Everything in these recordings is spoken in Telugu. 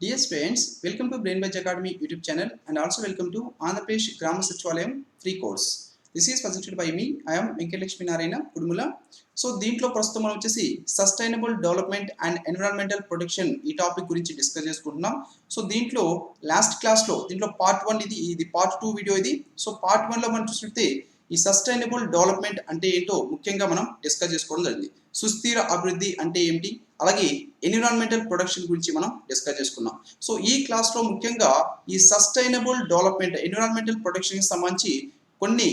Dear students, welcome to BrainBuzz Academy YouTube channel and also welcome to AP Grama Sachivalayam free course. This is presented by me. I am Venkatalakshmi Narayana Kudumula. So దీంట్లో ప్రస్తుతం మనం వచ్చేసి sustainable development and environmental protection ఈ టాపిక్ గురించి డిస్కస్ చేసుకుంటున్నాం. సో దీంట్లో లాస్ట్ క్లాస్లో దీంట్లో పార్ట్ 1 ఇది పార్ట్ 2 వీడియో ఇది. సో పార్ట్ 1 లో మనం చూస్తే ఈ సస్టైనబుల్ డెవలప్మెంట్ అంటే ఏంటో ముఖ్యంగా మనం డిస్కస్ చేసుకోవడం జరిగింది. సుస్థిర అభివృద్ధి అంటే ఏమిటి, అలాగే ఎన్విరాన్మెంటల్ ప్రొడక్షన్ గురించి మనం డిస్కస్ చేసుకున్నాం. సో ఈ క్లాస్లో ముఖ్యంగా ఈ సస్టైనబుల్ డెవలప్మెంట్ ఎన్విరాన్మెంటల్ ప్రొటెక్షన్కి సంబంధించి కొన్ని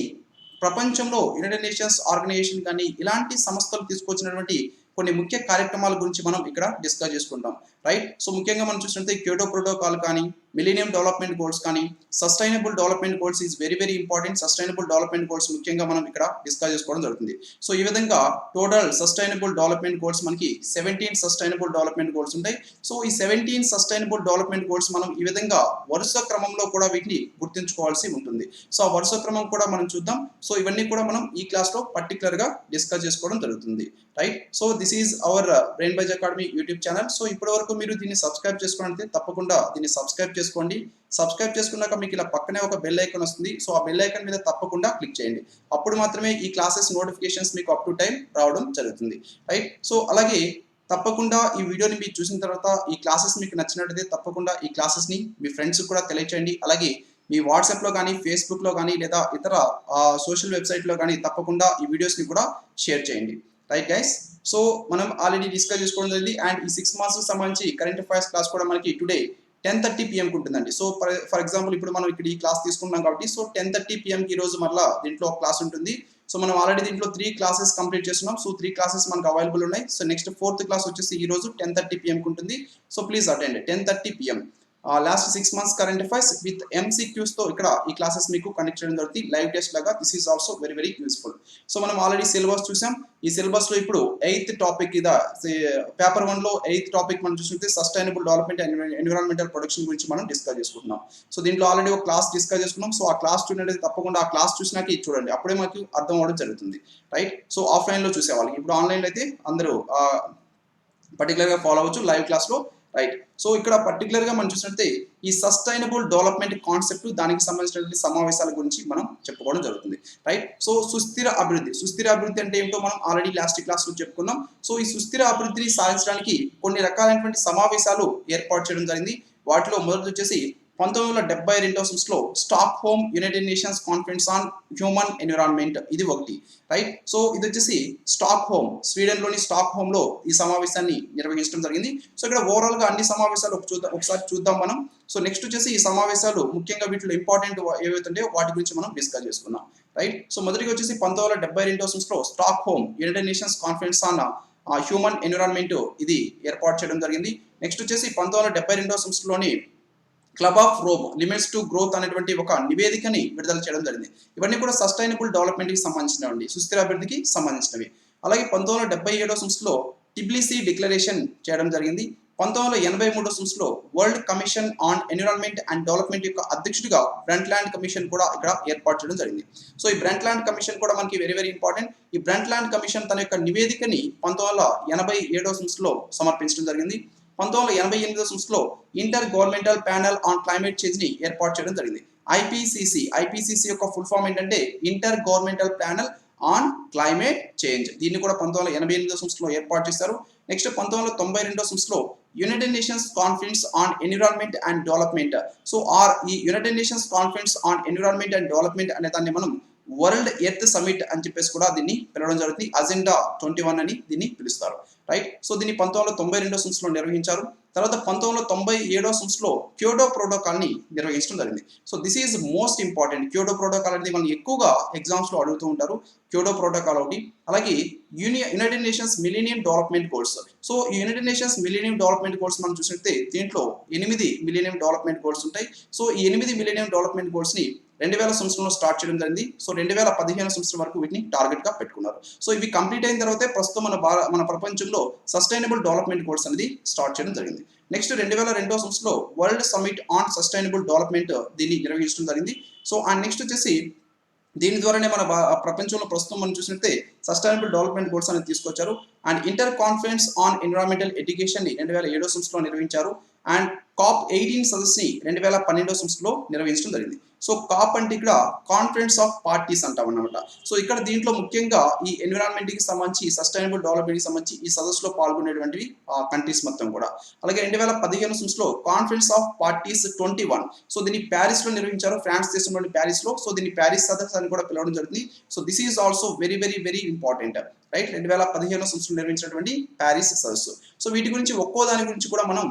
ప్రపంచంలో యునైటెడ్ నేషన్స్ ఆర్గనైజేషన్ కానీ ఇలాంటి సంస్థలు తీసుకొచ్చినటువంటి కొన్ని ముఖ్య కార్యక్రమాల గురించి మనం ఇక్కడ డిస్కస్ చేసుకుంటాం, రైట్. సో ముఖ్యంగా మనం చూసినట్లయితే క్యోటో ప్రోటోకాల్ కానీ, మిలీనియం డెవలప్మెంట్ గోల్స్ కానీ, sustainable development goals is very very important. Sustainable development goals ముఖ్యంగా మనం ఇక్కడ డిస్కస్ చేసుకోవడం జరుగుతుంది. సో ఈ విధంగా టోటల్ సస్టైనబుల్ డెవలప్మెంట్ గోల్స్ మనకి 17 సస్టైనబుల్ డెవలప్మెంట్ గోల్స్ ఉంటాయి. సో ఈ 17 సస్టైనబుల్ డెవలప్మెంట్ గోల్స్ మనం ఈ విధంగా వరుస క్రమంలో కూడా వీటిని గుర్తుంచుకోవాల్సి ఉంటుంది. సో ఆ వరుస క్రమం కూడా మనం చూద్దాం. సో ఇవన్నీ కూడా మనం ఈ క్లాస్లో పర్టికులర్గా డిస్కస్ చేసుకోవడం జరుగుతుంది, right. So this is our BrainBuzz Academy YouTube channel. So ఇప్పటి వరకు మీరు దీన్ని సబ్స్క్రైబ్ చేసుకోవాలంటే తప్పకుండా దీన్ని సబ్స్క్రైబ్ చేసుకోండి. సబ్స్క్రైబ్ చేసుకున్నాక మీకు ఇలా పక్కనే ఒక బెల్ ఐకాన్ వస్తుంది. సో ఆ బెల్ ఐకాన్ మీద తప్పకుండా క్లిక్ చేయండి. అప్పుడు మాత్రమే ఈ క్లాసెస్ నోటిఫికేషన్స్ మీకు అప్ టు టైం రావడం జరుగుతుంది, రైట్. సో అలాగే తప్పకుండా ఈ వీడియోని మీరు చూసిన తర్వాత ఈ క్లాసెస్ మీకు నచ్చినట్లయితే తప్పకుండా ఈ క్లాసెస్ని మీ ఫ్రెండ్స్కి కూడా తెలియచేయండి. అలాగే మీ వాట్సాప్లో కానీ, ఫేస్బుక్లో కానీ, లేదా ఇతర సోషల్ వెబ్సైట్లో కానీ తప్పకుండా ఈ వీడియోస్ని కూడా షేర్ చేయండి, రైట్ గైస్. సో మనం ఆల్రెడీ డిస్కస్ చేసుకోవడం జరిగింది. అండ్ ఈ 6 మంత్స్కి సంబంధించి కరెంట్ అఫైర్స్ క్లాస్ కూడా మనకి టుడే 10:30 PM ఉంటుందండి. సో ఫర్ ఎగ్జాంపుల్ ఇప్పుడు మనం ఇక్కడ ఈ క్లాస్ తీసుకున్నాం కాబట్టి సో 10:30 PM ఈ రోజు మళ్ళీ దీంట్లో ఒక క్లాస్ ఉంటుంది. సో మనం ఆల్రెడీ దీంట్లో 3 క్లాసెస్ కంప్లీట్ చేస్తున్నాం. సో 3 క్లాసెస్ మనకు అవైలబుల్ ఉన్నాయి. సో నెక్స్ట్ 4th క్లాస్ వచ్చేసి ఈ రోజు 10:30 PM ఉంటుంది. So please attend 10:30 PM. Last 6 months current affairs with MCQs తో ఇక్కడ ఈ క్లాసెస్ మీకు కండక్ట్ చేయడం జరుగుతుంది లైవ్ టెస్ట్ లాగా. This is also very very useful. So మనం ఆల్రెడీ సిలబస్ చూసాం. ఈ సిలబస్ లో ఇప్పుడు 8th టాపిక్ పేపర్ 1 లో 8th టాపిక్ మనం చూసుకుంటే sustainable development and environmental protection గురించి మనం డిస్కస్ చేసుకుంటున్నాం. సో దీంట్లో ఆల్రెడీ ఒక క్లాస్ డిస్కస్ చేసుకున్నాం. సో ఆ క్లాస్ చూడండి, తప్పకుండా ఆ క్లాస్ చూసినాక ఇది చూడండి, అప్పుడే మనకి అర్థం అవ్వడం జరుగుతుంది, రైట్. సో ఆఫ్లైన్ లో చూసే వాళ్ళకి, ఇప్పుడు ఆన్లైన్ లో అయితే అందరూ పర్టికులర్ గా ఫాలో అవ్వచ్చు లైవ్ క్లాస్ లో, రైట్. సో ఇక్కడ పర్టికులర్ గా మనం చూసినట్లయితే ఈ సస్టైనబుల్ డెవలప్మెంట్ కాన్సెప్ట్, దానికి సంబంధించినటువంటి సమావేశాల గురించి మనం చెప్పుకోవడం జరుగుతుంది, రైట్. సో సుస్థిర అభివృద్ధి అంటే ఏమిటో మనం ఆల్రెడీ లాస్ట్ క్లాస్ లో చెప్పుకున్నాం. సో ఈ సుస్థిర అభివృద్ధిని సాధించడానికి కొన్ని రకాలైనటువంటి సమావేశాలు ఏర్పాటు చేయడం జరిగింది. వాటిలో మొదటి వచ్చేసి 1972 సంవత్సరంలో Stockholm United Nations Conference on Human Environment, ఇది ఒకటి, రైట్. సో ఇది వచ్చేసి స్టాక్ హోమ్, స్వీడన్ లోని స్టాక్ హోమ్ లో ఈ సమావేశాన్ని నిర్వహించడం జరిగింది. సో ఇక్కడ ఓవరాల్ గా అన్ని సమావేశాలు ఒకసారి చూద్దాం మనం. సో నెక్స్ట్ వచ్చేసి ఈ సమావేశాలు ముఖ్యంగా వీటిలో ఇంపార్టెంట్ ఏవైతే వాటి గురించి మనం డిస్కస్ చేసుకున్నాం, రైట్. సో మొదటిగా వచ్చేసి 1972 సంవత్సరంలో Stockholm United Nations Conference on Human Environment ఇది ఏర్పాటు చేయడం జరిగింది. నెక్స్ట్ వచ్చేసి 1972 సంవత్సరంలోని Club of Rome Limits to Growth అనేటువంటి ఒక నివేదికని విడుదల చేయడం జరిగింది. ఇవన్నీ కూడా సస్టైనబుల్ డెవలప్మెంట్కి సంబంధించినవి, సుస్థిర అభివృద్ధికి సంబంధించినవి. అలాగే 1977 సంవత్సరంలో టిబ్లిసీ డిక్లరేషన్ చేయడం జరిగింది. 1983 సంవత్సరంలో world commission on Environment and development యొక్క అధ్యక్షుడిగా బ్రంట్లాండ్ కమిషన్ కూడా ఇక్కడ ఏర్పాటు చేయడం జరిగింది. సో ఈ బ్రంట్లాండ్ కమిషన్ కూడా మనకి వెరీ వెరీ ఇంపార్టెంట్. ఈ బ్రంట్లాండ్ కమిషన్ తన యొక్క నివేదికని 1987 సంవత్సరంలో సమర్పించడం జరిగింది. 1988 సంవత్సరంలో Intergovernmental Panel on Climate Change ని ఏర్పాటు చేయడం జరిగింది. ఐపీసీసీ యొక్క ఫుల్ ఫామ్ ఏంటంటే Intergovernmental Panel on Climate Change. దీన్ని కూడా 1988 సంవత్సరంలో ఏర్పాటు చేశారు. నెక్స్ట్ 1992 సంవత్సరంలో United Nations Conference on Environment and Development. So ఈ United Nations Conference on Environment and Development అనే దాన్ని మనం వరల్డ్ ఎర్త్ సమిట్ అని చెప్పేసి కూడా దీన్ని పిలవడం జరుగుతుంది. అజెండా 21 అని దీన్ని పిలుస్తారు, రైట్. సో దీన్ని 1992 సంవత్సరంలో నిర్వహించారు. తర్వాత 1997 సంవత్సరంలో క్యోటో ప్రోటోకాల్ ని నిర్వహించడం జరిగింది. So this is most important. Kyoto protocol అనేది మనం ఎక్కువగా ఎగ్జామ్స్ లో అడుగుతూ ఉంటారు. క్యోటో ప్రోటోకాల్ ఒకటి. అలాగే United Nations Millennium Development Goals. So ఈ United Nations Millennium Development Goals మనం చూసినట్టే దీంట్లో 8 మిలీనియం డెవలప్మెంట్ గోల్స్ ఉంటాయి. సో ఈ 8 మిలీనియం డెవలప్మెంట్ గోల్స్ ని 2000 సంవత్సరంలో స్టార్ట్ చేయడం జరిగింది. సో 2015 సంవత్సరం వరకు వీటిని టార్గెట్ గా పెట్టుకున్నారు. సో ఇవి కంప్లీట్ అయిన తర్వాతే ప్రస్తుతం మన ప్రపంచంలో సస్టైనబుల్ డెవలప్మెంట్ గోల్స్ అనేది స్టార్ట్ చేయడం జరిగింది. నెక్స్ట్ 2002 సంవత్సరంలో world summit on sustainable development దీన్ని నిర్వహించడం జరిగింది. సో అండ్ నెక్స్ట్ వచ్చేసి దీని ద్వారానే మన ప్రపంచంలో ప్రస్తుతం మనం చూసినట్టే సస్టైనబుల్ డెవలప్మెంట్ గోల్స్ అనేది తీసుకొచ్చారు. And inter conference on environmental education ని 2007 సంవత్సరంలో నిర్వహించారు. అండ్ COP18 సదస్సుని 2012 సంవత్సరంలో నిర్వహించడం జరిగింది. సో కాప్ అంటే ఇక్కడ కాన్ఫరెన్స్ ఆఫ్ పార్టీస్ అంటాం అన్నమాట. సో ఇక్కడ దీంట్లో ముఖ్యంగా ఈ ఎన్విరాన్మెంట్కి సంబంధించి సస్టైనబుల్ డెవలప్మెంట్కి సంబంధించి ఈ సదస్సులో పాల్గొనేటువంటివి కంట్రీస్ మొత్తం కూడా. అలాగే 2015 సంవత్సరంలో కాన్ఫరెన్స్ ఆఫ్ పార్టీస్ 21. సో దీన్ని ప్యారిస్లో నిర్వహించారు, ఫ్రాన్స్ దేశంలోని ప్యారిస్లో. సో దీన్ని ప్యారిస్ సదస్సు అని కూడా పిలవడం జరుగుతుంది. So this is also very very very important, right. 2015 సంవత్సరంలో నిర్వహించినటువంటి ప్యారిస్ సదస్సు. సో వీటి గురించి ఒక్కో దాని గురించి కూడా మనం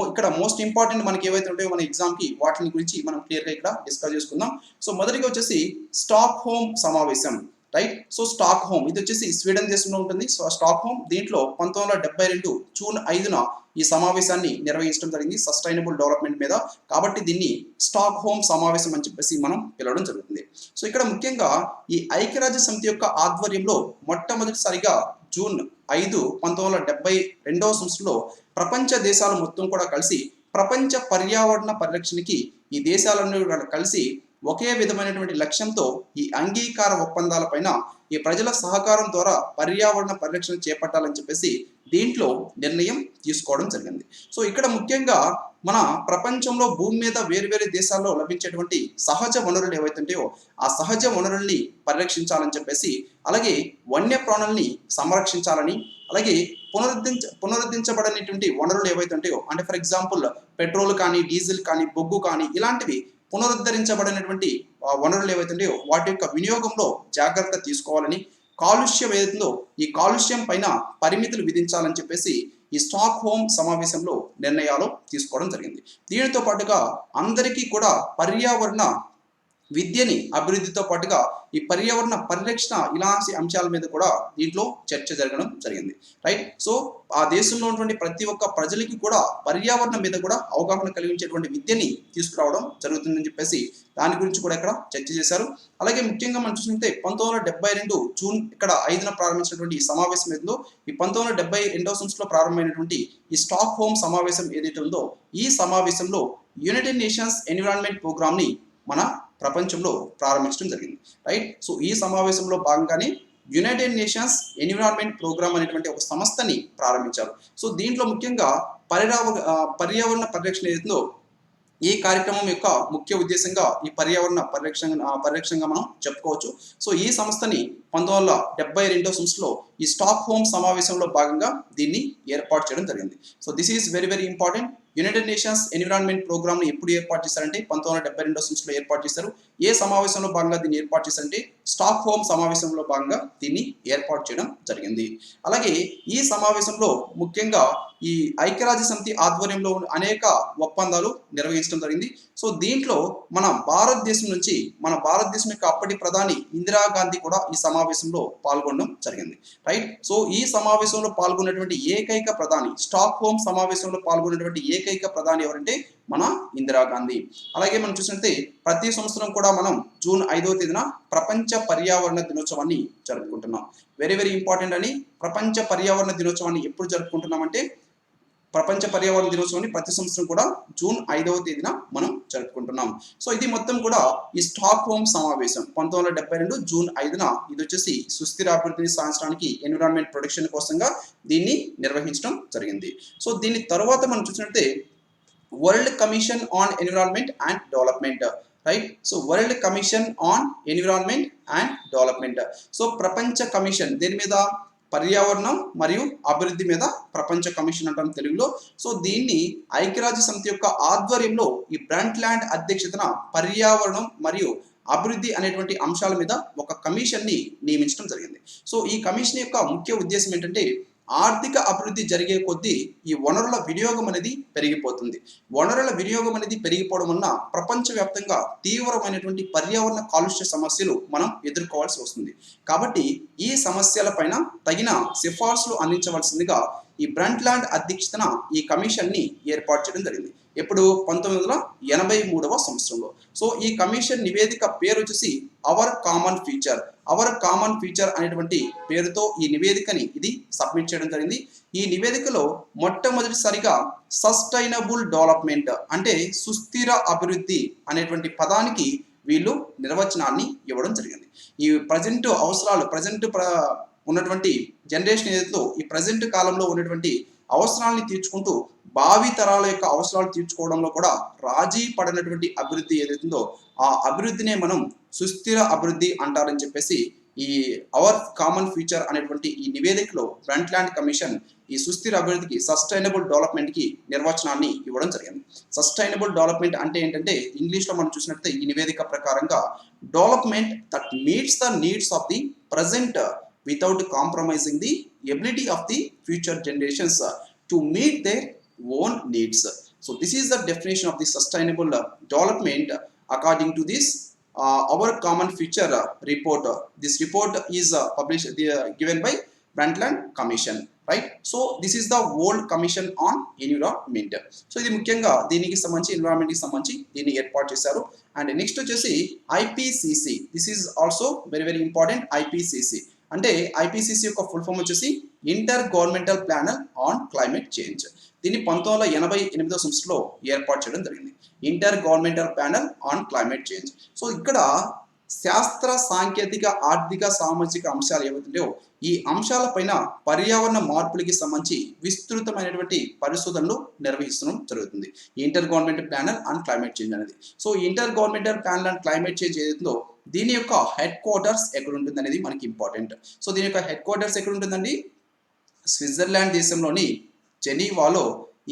ఇక్కడ మోస్ట్ ఇంపార్టెంట్ మనకి ఏవైతే ఉంటాయో మన ఎగ్జామ్కి వాటిని గురించి మనం క్లియర్గా ఇక్కడ డిస్కస్ చేసుకుందాం. సో మొదటిగా వచ్చేసి స్టాక్ హోమ్ సమావేశం, రైట్. సో స్టాక్ హోమ్ ఇది వచ్చేసి స్వీడన్ దేశంలో ఉంటుంది. సో స్టాక్ హోమ్ దీంట్లో 1972 జూన్ 5న ఈ సమావేశాన్ని నిర్వహించడం జరిగింది సస్టైనబుల్ డెవలప్మెంట్ మీద. కాబట్టి దీన్ని స్టాక్ హోమ్ సమావేశం అని చెప్పేసి మనం పిలవడం జరుగుతుంది. సో ఇక్కడ ముఖ్యంగా ఈ ఐక్యరాజ్య సమితి యొక్క ఆధ్వర్యంలో మొట్టమొదటిసారిగా జూన్ 5, 1972 సంవత్సరంలో ప్రపంచ దేశాలు మొత్తం కూడా కలిసి ప్రపంచ పర్యావరణ పరిరక్షణకి ఈ దేశాలన్నీ కలిసి ఒకే విధమైనటువంటి లక్ష్యంతో ఈ అంగీకార ఒప్పందాలపైన ఈ ప్రజల సహకారం ద్వారా పర్యావరణ పరిరక్షణ చేపట్టాలని చెప్పేసి దీంట్లో నిర్ణయం తీసుకోవడం జరిగింది. సో ఇక్కడ ముఖ్యంగా మన ప్రపంచంలో భూమి మీద వేరు వేరు దేశాల్లో లభించేటువంటి సహజ వనరులు ఏవైతే ఉంటాయో ఆ సహజ వనరుల్ని పరిరక్షించాలని చెప్పేసి, అలాగే వన్య ప్రాణుల్ని సంరక్షించాలని, అలాగే పునరుద్ధరించబడినటువంటి వనరులు ఏవైతే ఉంటాయో అంటే ఫర్ ఎగ్జాంపుల్ పెట్రోల్ కానీ, డీజిల్ కానీ, బొగ్గు కానీ ఇలాంటివి పునరుద్ధరించబడినటువంటి వనరులు ఏవైతే ఉంటాయో వాటి యొక్క వినియోగంలో జాగ్రత్త తీసుకోవాలని, కాలుష్యం ఏదైతుందో ఈ కాలుష్యం పైన పరిమితులు విధించాలని చెప్పేసి ఈ స్టాక్ హోమ్ సమావేశంలో నిర్ణయాలు తీసుకోవడం జరిగింది. దీనితో పాటుగా అందరికీ కూడా పర్యావరణ విద్యని అభివృద్ధితో పాటుగా ఈ పర్యావరణ పరిరక్షణ ఇలాంటి అంశాల మీద కూడా దీంట్లో చర్చ జరగడం జరిగింది, రైట్. సో ఆ దేశంలో ఉన్నటువంటి ప్రతి ఒక్క ప్రజలకి కూడా పర్యావరణం మీద కూడా అవగాహన కలిగించేటువంటి విద్యని తీసుకురావడం జరుగుతుందని చెప్పేసి దాని గురించి కూడా ఇక్కడ చర్చ చేశారు. అలాగే ముఖ్యంగా మనం చూసుకుంటే 1972 జూన్ 5న ప్రారంభించినటువంటి ఈ సమావేశం ఏదో ఈ 1972 సంవత్సరంలో ప్రారంభమైనటువంటి ఈ స్టాక్ హోమ్ సమావేశం ఏదైతే ఉందో ఈ సమావేశంలో యునైటెడ్ నేషన్స్ ఎన్విరాన్మెంట్ ప్రోగ్రామ్ని మన ప్రపంచంలో ప్రారంభించడం జరిగింది, రైట్. సో ఈ సమావేశంలో భాగంగానే యునైటెడ్ నేషన్స్ ఎన్విరాన్మెంట్ ప్రోగ్రామ్ అనేటువంటి ఒక సంస్థని ప్రారంభించారు. సో దీంట్లో ముఖ్యంగా పర్యావరణ పరిరక్షణ ఏదైతుందో ఈ కార్యక్రమం యొక్క ముఖ్య ఉద్దేశంగా ఈ పర్యావరణ పరిరక్షణగా మనం చెప్పుకోవచ్చు. సో ఈ సంస్థని 1972 సంవత్సరంలో ఈ స్టాక్ హోమ్ సమావేశంలో భాగంగా దీన్ని ఏర్పాటు చేయడం జరిగింది. So this is very very important. United nations environment ప్రోగ్రామ్ని ఎప్పుడు ఏర్పాటు చేశారంటే 1972 సంవత్సరంలో ఏర్పాటు చేశారు. ఏ సమావేశంలో భాగంగా దీన్ని ఏర్పాటు చేశారంటే స్టాక్ హోమ్ సమావేశంలో భాగంగా దీన్ని ఏర్పాటు చేయడం జరిగింది. అలాగే ఈ సమావేశంలో ముఖ్యంగా ఈ ఐక్యరాజ్య సమితి ఆధ్వర్యంలో అనేక ఒప్పందాలు నిర్వహించడం జరిగింది. సో దీంట్లో మన భారతదేశం యొక్క అప్పటి ప్రధాని ఇందిరాగాంధీ కూడా ఈ సమావేశంలో పాల్గొనడం జరిగింది, రైట్. సో ఈ సమావేశంలో పాల్గొన్నటువంటి ఏకైక ప్రధాని, స్టాక్ హోమ్ సమావేశంలో పాల్గొన్నటువంటి ఏకైక ప్రధాని ఎవరంటే మన ఇందిరాగాంధీ. అలాగే మనం చూసినట్లయితే ప్రతి సంవత్సరం కూడా మనం జూన్ 5వ తేదీన ప్రపంచ పర్యావరణ దినోత్సవాన్ని జరుపుకుంటున్నాం. వెరీ వెరీ ఇంపార్టెంట్ అని. ప్రపంచ పర్యావరణ దినోత్సవాన్ని ఎప్పుడు జరుపుకుంటున్నామంటే ప్రపంచ పర్యావరణ దినోత్సవాన్ని ప్రతి సంవత్సరం కూడా జూన్ 5వ తేదీన మనం జరుపుకుంటున్నాం. సో ఇది మొత్తం కూడా ఈ స్టాక్ హోమ్ సమావేశం 1972 జూన్ 5న ఇది వచ్చేసి సుస్థిర అభివృద్ధిని సాధించడానికి ఎన్విరాన్మెంట్ ప్రొటెక్షన్ కోసంగా దీన్ని నిర్వహించడం జరిగింది. సో దీని తర్వాత మనం చూసినట్లయితే world commission on Environment and development, right. So world commission on Environment and Development. So ప్రపంచ కమిషన్ దేని మీద? పర్యావరణం మరియు అభివృద్ధి మీద ప్రపంచ కమిషన్ అంటాం తెలుగులో. సో దీన్ని ఐక్యరాజ్య సమితి యొక్క ఆధ్వర్యంలో ఈ బ్రంట్లాండ్ అధ్యక్షతన పర్యావరణం మరియు అభివృద్ధి అనేటువంటి అంశాల మీద ఒక కమిషన్ని నియమించడం జరిగింది. సో ఈ కమిషన్ యొక్క ముఖ్య ఉద్దేశం ఏంటంటే ఆర్థిక అభివృద్ధి జరిగే కొద్దీ ఈ వనరుల వినియోగం అనేది పెరిగిపోతుంది. వనరుల వినియోగం అనేది పెరిగిపోవడం వలన ప్రపంచవ్యాప్తంగా తీవ్రమైనటువంటి పర్యావరణ కాలుష్య సమస్యలు మనం ఎదుర్కోవాల్సి వస్తుంది. కాబట్టి ఈ సమస్యలపైన తగిన సిఫార్సులు అందించవలసిందిగా ఈ బ్రంట్లాండ్ అధ్యక్షతన ఈ కమిషన్ని ఏర్పాటు చేయడం జరిగింది. ఎప్పుడు? 1983వ సంవత్సరంలో. సో ఈ కమిషన్ నివేదిక పేరు వచ్చేసి అవర్ కామన్ ఫ్యూచర్ అనేటువంటి పేరుతో ఈ నివేదికని ఇది సబ్మిట్ చేయడం జరిగింది. ఈ నివేదికలో మొట్టమొదటిసారిగా సస్టైనబుల్ డెవలప్మెంట్ అంటే సుస్థిర అభివృద్ధి అనేటువంటి పదానికి వీళ్ళు నిర్వచనాన్ని ఇవ్వడం జరిగింది. ఈ ప్రజెంట్ ఉన్నటువంటి జనరేషన్ ఏదైతే ఈ ప్రజెంట్ కాలంలో ఉన్నటువంటి అవసరాలను తీర్చుకుంటూ భావి తరాల యొక్క అవసరాలు తీర్చుకోవడంలో కూడా రాజీ పడినటువంటి అభివృద్ధి ఏదైతుందో ఆ అభివృద్ధినే మనం సుస్థిర అభివృద్ధి అంటారని చెప్పేసి ఈ అవర్ కామన్ ఫ్యూచర్ అనేటువంటి ఈ నివేదికలో బ్రంట్లాండ్ కమిషన్ ఈ సుస్థిర అభివృద్ధికి సస్టైనబుల్ డెవలప్మెంట్ కి నిర్వచనాన్ని ఇవ్వడం జరిగింది. సస్టైనబుల్ డెవలప్మెంట్ అంటే ఏంటంటే ఇంగ్లీష్ లో మనం చూసినట్లయితే ఈ నివేదిక ప్రకారంగా development that meets the needs of the present without compromising the ability of the future generations to meet their own needs. So this is the definition of the sustainable development according to this our common future report. This report is published given by Brundtland Commission, right? So this is the World Commission on Environment. So ఇది ముఖ్యంగా దీనికి సంబంధించి ఎన్విరాన్మెంట్ కి సంబంధించి దీన్ని ఏర్పాటు చేశారు. అండ్ నెక్స్ట్ వచ్చేసి IPCC. This is also very very important. IPCC అంటే IPCC యొక్క ఫుల్ ఫామ్ వచ్చేసి inter governmental Panel on Climate Change. దీన్ని 1988వ సంవత్సరంలో ఏర్పాటు చేయడం జరిగింది. Inter governmental Panel on Climate change. So ఇక్కడ శాస్త్ర సాంకేతిక ఆర్థిక సామాజిక అంశాలు ఏవైతున్నాయో ఈ అంశాలపైన పర్యావరణ మార్పులకి సంబంధించి విస్తృతమైనటువంటి పరిశోధనలు నిర్వహిస్తడం జరుగుతుంది. Intergovernmental Panel on Climate Change అనేది. So Intergovernmental Panel on Climate Change ఏదైతుందో దీని యొక్క హెడ్ క్వార్టర్స్ ఎక్కడ ఉంటుంది అనేది మనకి ఇంపార్టెంట్. సో దీని యొక్క హెడ్ క్వార్టర్స్ ఎక్కడ ఉంటుందండి? స్విట్జర్లాండ్ దేశంలోని జెనీవాలో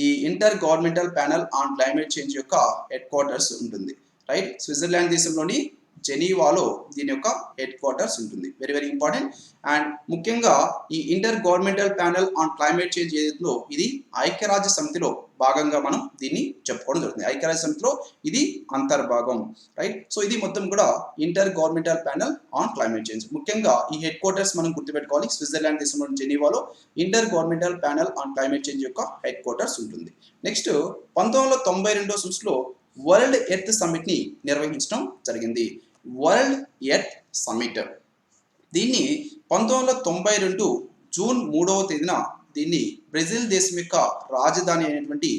ఈ inter governmental Panel on Climate change యొక్క హెడ్ క్వార్టర్స్ ఉంటుంది, రైట్? స్విట్జర్లాండ్ దేశంలోని జెనీవాలో దీని యొక్క హెడ్ క్వార్టర్స్ ఉంటుంది. Very very important. అండ్ ముఖ్యంగా ఈ inter governmental Panel on Climate Change ఏదైతుందో ఇది ఐక్యరాజ్య సమితిలో భాగంగా మనం దీన్ని చెప్పుకోవడం జరుగుతుంది. ఐక్యరాజ్య సమితిలో ఇది అంతర్భాగం, రైట్? సో ఇది మొత్తం కూడా inter governmental Panel on Climate change. ముఖ్యంగా ఈ హెడ్ క్వార్టర్స్ మనం గుర్తుపెట్టుకోవాలి. స్విట్జర్లాండ్ దేశంలోని జెనీవాలో inter governmental Panel on Climate change యొక్క హెడ్ క్వార్టర్స్ ఉంటుంది. నెక్స్ట్ 1992వ సంవత్సరంలో వరల్డ్ ఎర్త్ సమ్మిట్ ని నిర్వహించడం జరిగింది. వరల్డ్ ఎర్త్ సమ్మిట్ దీన్ని 1992 జూన్ 3వ తేదీన దీన్ని బ్రెజిల్ దేశం యొక్క రాజధాని అయినటువంటి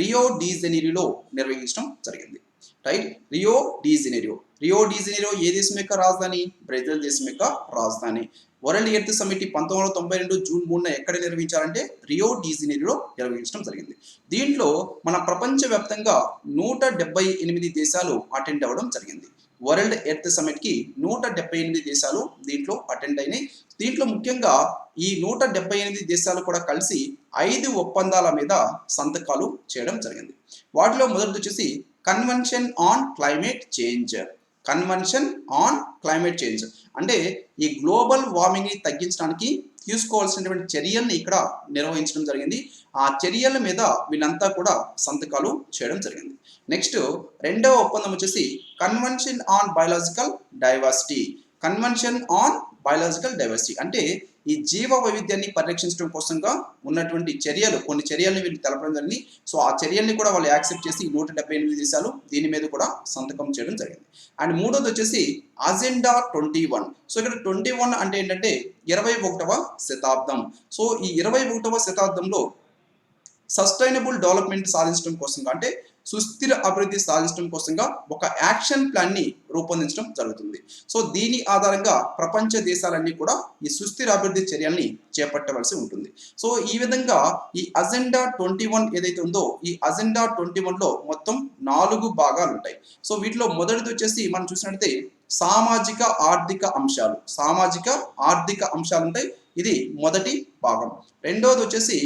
రియో డి జెనీరోలో నిర్వహించడం జరిగింది, రైట్? రియో డి జెనీరో ఏ దేశం యొక్క రాజధాని? బ్రెజిల్ దేశం యొక్క రాజధాని. వరల్డ్ ఎర్త్ సమిట్ 1992 జూన్ 3న ఎక్కడ నిర్వహించారంటే రియో డి జెనీరోలో నిర్వహించడం జరిగింది. దీంట్లో మన ప్రపంచవ్యాప్తంగా 178 దేశాలు అటెండ్ అవ్వడం జరిగింది. వరల్డ్ ఎర్త్ సమిట్ కి 178 దేశాలు దీంట్లో అటెండ్ అయినాయి. దీంట్లో ముఖ్యంగా ఈ 178 దేశాలు కూడా కలిసి 5 ఒప్పందాల మీద సంతకాలు చేయడం జరిగింది. వాటిలో మొదటిది వచ్చేసి convention on Climate change. Convention on Climate change అంటే ఈ గ్లోబల్ వార్మింగ్ ని తగ్గించడానికి తీసుకోవాల్సినటువంటి చర్యల్ని ఇక్కడ నిర్వహించడం జరిగింది. ఆ చర్యల మీద వీళ్ళంతా కూడా సంతకాలు చేయడం జరిగింది. నెక్స్ట్ రెండవ ఒప్పందం వచ్చేసి convention on biological diversity. Convention on biological diversity అంటే ఈ జీవ వైవిధ్యాన్ని పరిరక్షించడం కోసంగా ఉన్నటువంటి చర్యలు, కొన్ని చర్యల్ని వీళ్ళు తెలపడం జరిగింది. సో ఆ చర్యల్ని కూడా వాళ్ళు యాక్సెప్ట్ చేసి 178 దేశాలు దీని మీద కూడా సంతకం చేయడం జరిగింది. అండ్ మూడోది వచ్చేసి అజెండా 21. సో ఇక్కడ 21 అంటే ఏంటంటే 21వ శతాబ్దం. సో ఈ 21వ శతాబ్దంలో సస్టైనబుల్ డెవలప్మెంట్ సాధించడం కోసంగా అంటే సుస్థిర అభివృద్ధి సాధించడం కోసంగా ఒక యాక్షన్ ప్లాన్ ని రూపొందించడం జరుగుతుంది. సో దీని ఆధారంగా ప్రపంచ దేశాలన్నీ కూడా ఈ సుస్థిర అభివృద్ధి చర్యల్ని చేపట్టవలసి ఉంటుంది. సో ఈ విధంగా ఈ అజెండా 21 ఏదైతే ఉందో ఈ అజెండా 21లో మొత్తం 4 భాగాలు ఉంటాయి. సో వీటిలో మొదటిది వచ్చేసి మనం చూసినట్లయితే సామాజిక ఆర్థిక అంశాలు. సామాజిక ఆర్థిక అంశాలు ఉంటాయి, ఇది మొదటి భాగం. రెండవది వచ్చేసి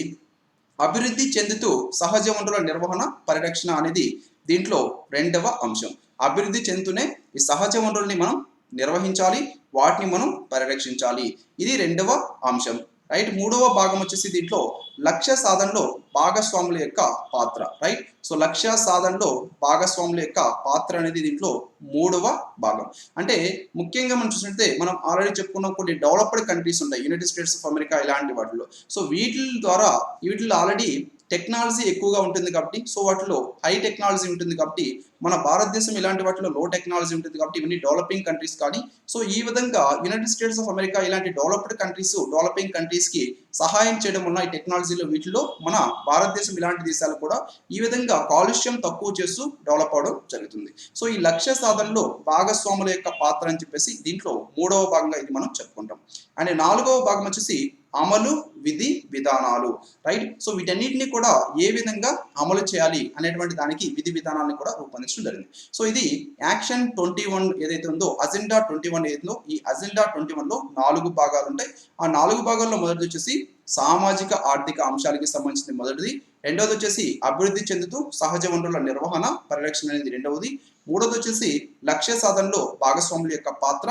అభివృద్ధి చెందుతూ సహజ వనరుల నిర్వహణ పరిరక్షణ అనేది దీంట్లో రెండవ అంశం. అభివృద్ధి చెందుతూనే ఈ సహజ వనరుల్ని మనం నిర్వహించాలి, వాటిని మనం పరిరక్షించాలి, ఇది రెండవ అంశం, రైట్? మూడవ భాగం వచ్చేసి దీంట్లో లక్ష్య సాధనలో భాగస్వాముల యొక్క పాత్ర, రైట్? సో లక్ష్య సాధనలో భాగస్వాముల యొక్క పాత్ర అనేది దీంట్లో మూడవ భాగం. అంటే ముఖ్యంగా మనం చూసినట్లయితే మనం ఆల్రెడీ చెప్పుకున్న కొన్ని డెవలప్డ్ కంట్రీస్ ఉంటాయి, యునైటెడ్ స్టేట్స్ ఆఫ్ అమెరికా ఇలాంటి వాటిలో. సో వీటిలో ఆల్రెడీ టెక్నాలజీ ఎక్కువగా ఉంటుంది కాబట్టి, సో వాటిలో హై టెక్నాలజీ ఉంటుంది కాబట్టి, మన భారతదేశం ఇలాంటి వాటిలో లో టెక్నాలజీ ఉంటుంది కాబట్టి ఇవన్నీ డెవలపింగ్ కంట్రీస్ కానీ. సో ఈ విధంగా యునైటెడ్ స్టేట్స్ ఆఫ్ అమెరికా ఇలాంటి డెవలప్డ్ కంట్రీస్ డెవలపింగ్ కంట్రీస్ కి సహాయం చేయడం వల్ల ఈ టెక్నాలజీలో వీటిలో మన భారతదేశం ఇలాంటి దేశాలు కూడా ఈ విధంగా కాలుష్యం తక్కువ చేస్తూ డెవలప్ అవడం జరుగుతుంది. సో ఈ లక్ష్య సాధనలో భాగస్వాముల యొక్క పాత్ర అని చెప్పేసి దీంట్లో మూడవ భాగంగా ఇది మనం చెప్పుకుంటాం. అండ్ నాలుగవ భాగం వచ్చేసి అమలు విధి విధానాలు, రైట్. సో వీటన్నిటిని కూడా ఏ విధంగా అమలు చేయాలి అనేటువంటి దానికి విధి విధానాలను కూడా రూపొందించడం జరిగింది. సో ఇది యాక్షన్ 21 ఏదైతే ఉందో, అజెండా 21 ఏదైతుందో, ఈ అజెండా 21లో 4 భాగాలు ఉంటాయి. ఆ 4 భాగాల్లో మొదటిది వచ్చేసి సామాజిక ఆర్థిక అంశాలకి సంబంధించిన మొదటిది, రెండవది వచ్చేసి అభివృద్ధి చెందుతూ సహజ వనరుల నిర్వహణ పరిరక్షణ అనేది రెండవది, మూడవది వచ్చేసి లక్ష్య సాధనలో భాగస్వాముల యొక్క పాత్ర,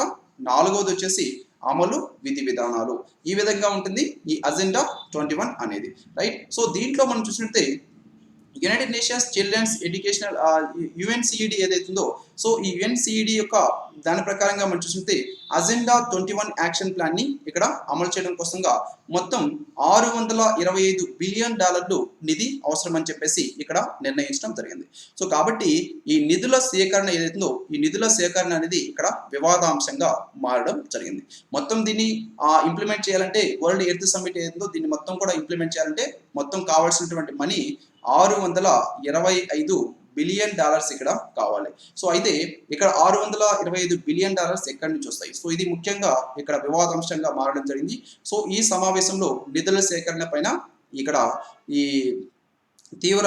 నాలుగవది వచ్చేసి అమలు విధి విధానాలు. ఈ విధంగా ఉంటుంది ఈ అజెండా 21 అనేది, రైట్. సో దీంట్లో మనం చూసినట్లయితే యునైటెడ్ నేషన్స్ చిల్డ్రన్స్ ఎడ్యుకేషనల్ యుఎన్సిఈడి ఏదైతుందో, సో ఈ యుఎన్సిఈడి యొక్క దాని ప్రకారంగా మనం చూసినట్లయితే అజెండా 21 యాక్షన్ ప్లాన్ ని ఇక్కడ అమలు చేయడం కోసంగా మొత్తం $625 బిలియన్ నిధి అవసరం అని చెప్పేసి ఇక్కడ నిర్ణయించడం జరిగింది. సో కాబట్టి ఈ నిధుల సేకరణ ఏదైతుందో, ఈ నిధుల సేకరణ అనేది ఇక్కడ వివాదాంశంగా మారడం జరిగింది. మొత్తం దీన్ని ఇంప్లిమెంట్ చేయాలంటే, వరల్డ్ ఎర్త్ సమ్మిట్ ఏదైతుందో దీన్ని మొత్తం కూడా ఇంప్లిమెంట్ చేయాలంటే మొత్తం కావాల్సినటువంటి మనీ $625 బిలియన్ ఇక్కడ కావాలి. సో అయితే ఇక్కడ $625 బిలియన్ ఎక్కడి నుంచి వస్తాయి? సో ఇది ముఖ్యంగా ఇక్కడ వివాదాంశంగా మారడం జరిగింది. సో ఈ సమావేశంలో నిధుల సేకరణ పైన ఇక్కడ ఈ తీవ్ర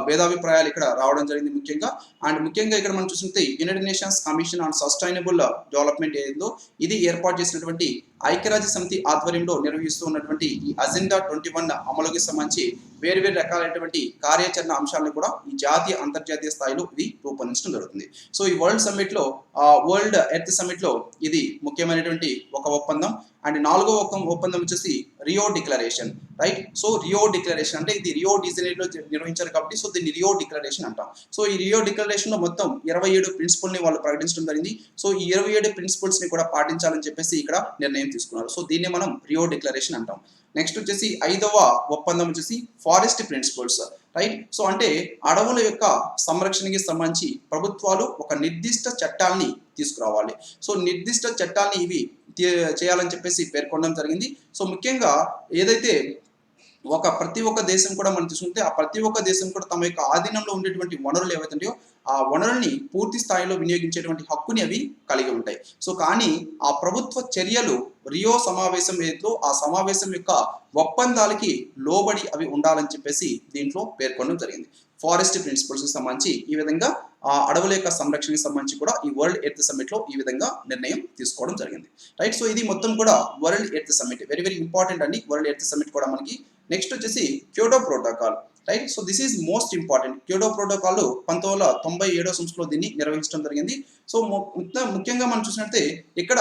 భేదాభిప్రాయాలు ఇక్కడ రావడం జరిగింది ముఖ్యంగా ఇక్కడ మనం చూసినట్లయితే United nations commission on sustainable development ఏదో ఇది ఏర్పాటు చేసినటువంటి ఐక్యరాజ్య సమితి ఆధ్వర్యంలో నిర్వహిస్తూ ఉన్నటువంటి ఈ అజెండా 21 అమలుకి సంబంధించి వేరు రకాలైనటువంటి కార్యాచరణ అంశాలను కూడా ఈ జాతీయ అంతర్జాతీయ స్థాయిలో ఇది రూపొందించడం జరుగుతుంది. సో ఈ వరల్డ్ ఎర్త్ సమ్మిట్ లో ఇది ముఖ్యమైనటువంటి ఒక ఒప్పందం. అండ్ నాలుగో ఒప్పందం వచ్చేసి Rio declaration, right. So Rio declaration అంటే ఇది రియో డిజైనీలో నిర్వహించారు కాబట్టి సో దీన్ని రియో డిక్లరేషన్ అంటాం. సో ఈ రియో డిక్లరేషన్ లో మొత్తం 27 ప్రిన్సిపల్ ని వాళ్ళు ప్రకటించడం జరిగింది. సో ఈ 27 ప్రిన్సిపల్స్ ని కూడా పాటించాలని చెప్పేసి ఇక్కడ నిర్ణయం తీసుకున్నారు. సో దీన్ని మనం రియో డిక్లరేషన్ అంటాం. నెక్స్ట్ వచ్చేసి 5వ ఒప్పందం వచ్చేసి ఫారెస్ట్ ప్రిన్సిపల్స్, రైట్. సో అంటే అడవుల యొక్క సంరక్షణకి సంబంధించి ప్రభుత్వాలు ఒక నిర్దిష్ట చట్టాలని తీసుకురావాలి. సో నిర్దిష్ట చట్టాలని ఇవి చేయాలని చెప్పేసి పేర్కొనడం జరిగింది. సో ముఖ్యంగా ఏదైతే ప్రతి ఒక్క దేశం కూడా మనం చూసుకుంటే ఆ ప్రతి ఒక్క దేశం కూడా తమ యొక్క ఆధీనంలో ఉండేటువంటి వనరులు ఏవైతుంటాయో ఆ వనరుల్ని పూర్తి స్థాయిలో వినియోగించేటువంటి హక్కుని అవి కలిగి ఉంటాయి. సో కానీ ఆ ప్రభుత్వ చర్యలు రియో సమావేశం ఏదో ఆ సమావేశం యొక్క ఒప్పందాలకి లోబడి అవి ఉండాలని చెప్పేసి దీంట్లో పేర్కొనడం జరిగింది. ఫారెస్ట్ ప్రిన్సిపల్స్ కి సంబంధించి ఈ విధంగా అడవుల యొక్క సంరక్షణకి సంబంధించి కూడా ఈ వరల్డ్ ఎర్త్ సమ్మిట్ లో ఈ విధంగా నిర్ణయం తీసుకోవడం జరిగింది, రైట్. సో ఇది మొత్తం కూడా world earth summit very important అండి. వరల్డ్ ఎర్త్ సమ్మిట్ కూడా మనకి నెక్స్ట్ వచ్చేసి Kyoto protocol, right. So this is most important. Kyoto protocol 1997 సంవత్సరంలో దీన్ని నిర్వహించడం జరిగింది. సో ముఖ్యంగా మనం చూసినట్లయితే ఇక్కడ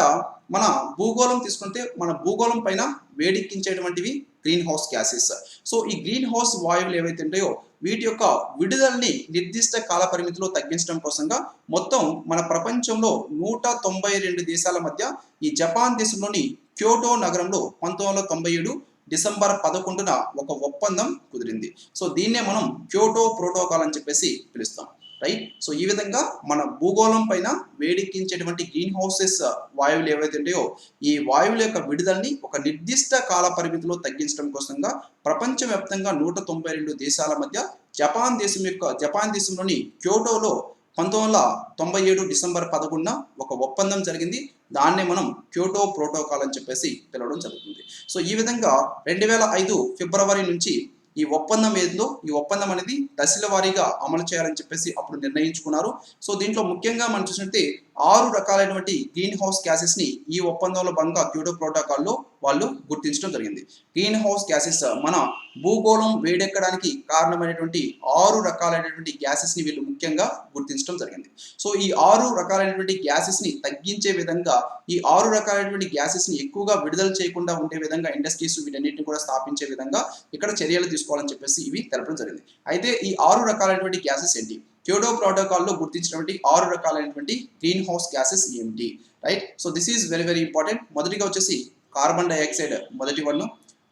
మన భూగోళం తీసుకుంటే మన భూగోళం పైన వేడెక్కించేటువంటివి గ్రీన్ హౌస్ గ్యాసెస్. సో ఈ గ్రీన్ హౌస్ వాయువులు ఏవైతే ఉంటాయో వీటి యొక్క విడుదలని నిర్దిష్ట కాల పరిమితిలో తగ్గించడం కోసంగా మొత్తం మన ప్రపంచంలో 192 దేశాల మధ్య ఈ జపాన్ దేశంలోని క్యోటో నగరంలో 1997 డిసెంబర్ 11న ఒక ఒప్పందం కుదిరింది. సో దీన్నే మనం క్యోటో ప్రోటోకాల్ అని చెప్పేసి పిలుస్తాం, రైట్. సో ఈ విధంగా మన భూగోళం పైన వేడెక్కించేటువంటి గ్రీన్ హౌసెస్ వాయువులు ఏవైతే ఉంటాయో ఈ వాయువుల యొక్క విడుదలని ఒక నిర్దిష్ట కాల పరిమితిలో తగ్గించడం కోసంగా ప్రపంచవ్యాప్తంగా 192 దేశాల మధ్య జపాన్ దేశంలోని క్యోటోలో 1997 డిసెంబర్ 11న ఒక ఒప్పందం జరిగింది. దాన్నే మనం క్యోటో ప్రోటోకాల్ అని చెప్పేసి పిలవడం జరుగుతుంది. సో ఈ విధంగా 2005 ఫిబ్రవరి నుంచి ఈ ఒప్పందం ఏదో ఈ ఒప్పందం అనేది దశల వారీగా అమలు చేయాలని చెప్పేసి అప్పుడు నిర్ణయించుకున్నారు. సో దీంట్లో ముఖ్యంగా మనం చూసినట్టే 6 రకాలైనటువంటి గ్రీన్ హౌస్ గ్యాసెస్ ని ఈ ఒప్పందంలో భాగంగా క్యోటో ప్రోటోకాల్లో వాళ్ళు గుర్తించడం జరిగింది. గ్రీన్ హౌస్ గ్యాసెస్ మన భూగోళం వేడెక్కడానికి కారణమైనటువంటి 6 రకాలైనటువంటి గ్యాసెస్ ని వీళ్ళు ముఖ్యంగా గుర్తించడం జరిగింది. సో ఈ 6 రకాలైనటువంటి గ్యాసెస్ ని తగ్గించే విధంగా ఈ 6 రకాలైనటువంటి గ్యాసెస్ ని ఎక్కువగా విడుదల చేయకుండా ఉండే విధంగా ఇండస్ట్రీస్ వీటన్నిటిని కూడా స్థాపించే విధంగా ఇక్కడ చర్యలు తీసుకోవాలని చెప్పేసి ఇవి తెలపడం జరిగింది. అయితే ఈ 6 రకాలైనటువంటి గ్యాసెస్ ఏంటి? క్యోటో ప్రోటోకాల్లో గుర్తించినటువంటి 6 రకాలైనటువంటి గ్రీన్ హౌస్ గ్యాసెస్ ఏమిటి, right. So this is very important. మొదటిగా వచ్చేసి కార్బన్ డైఆక్సైడ్ మొదటి వన్,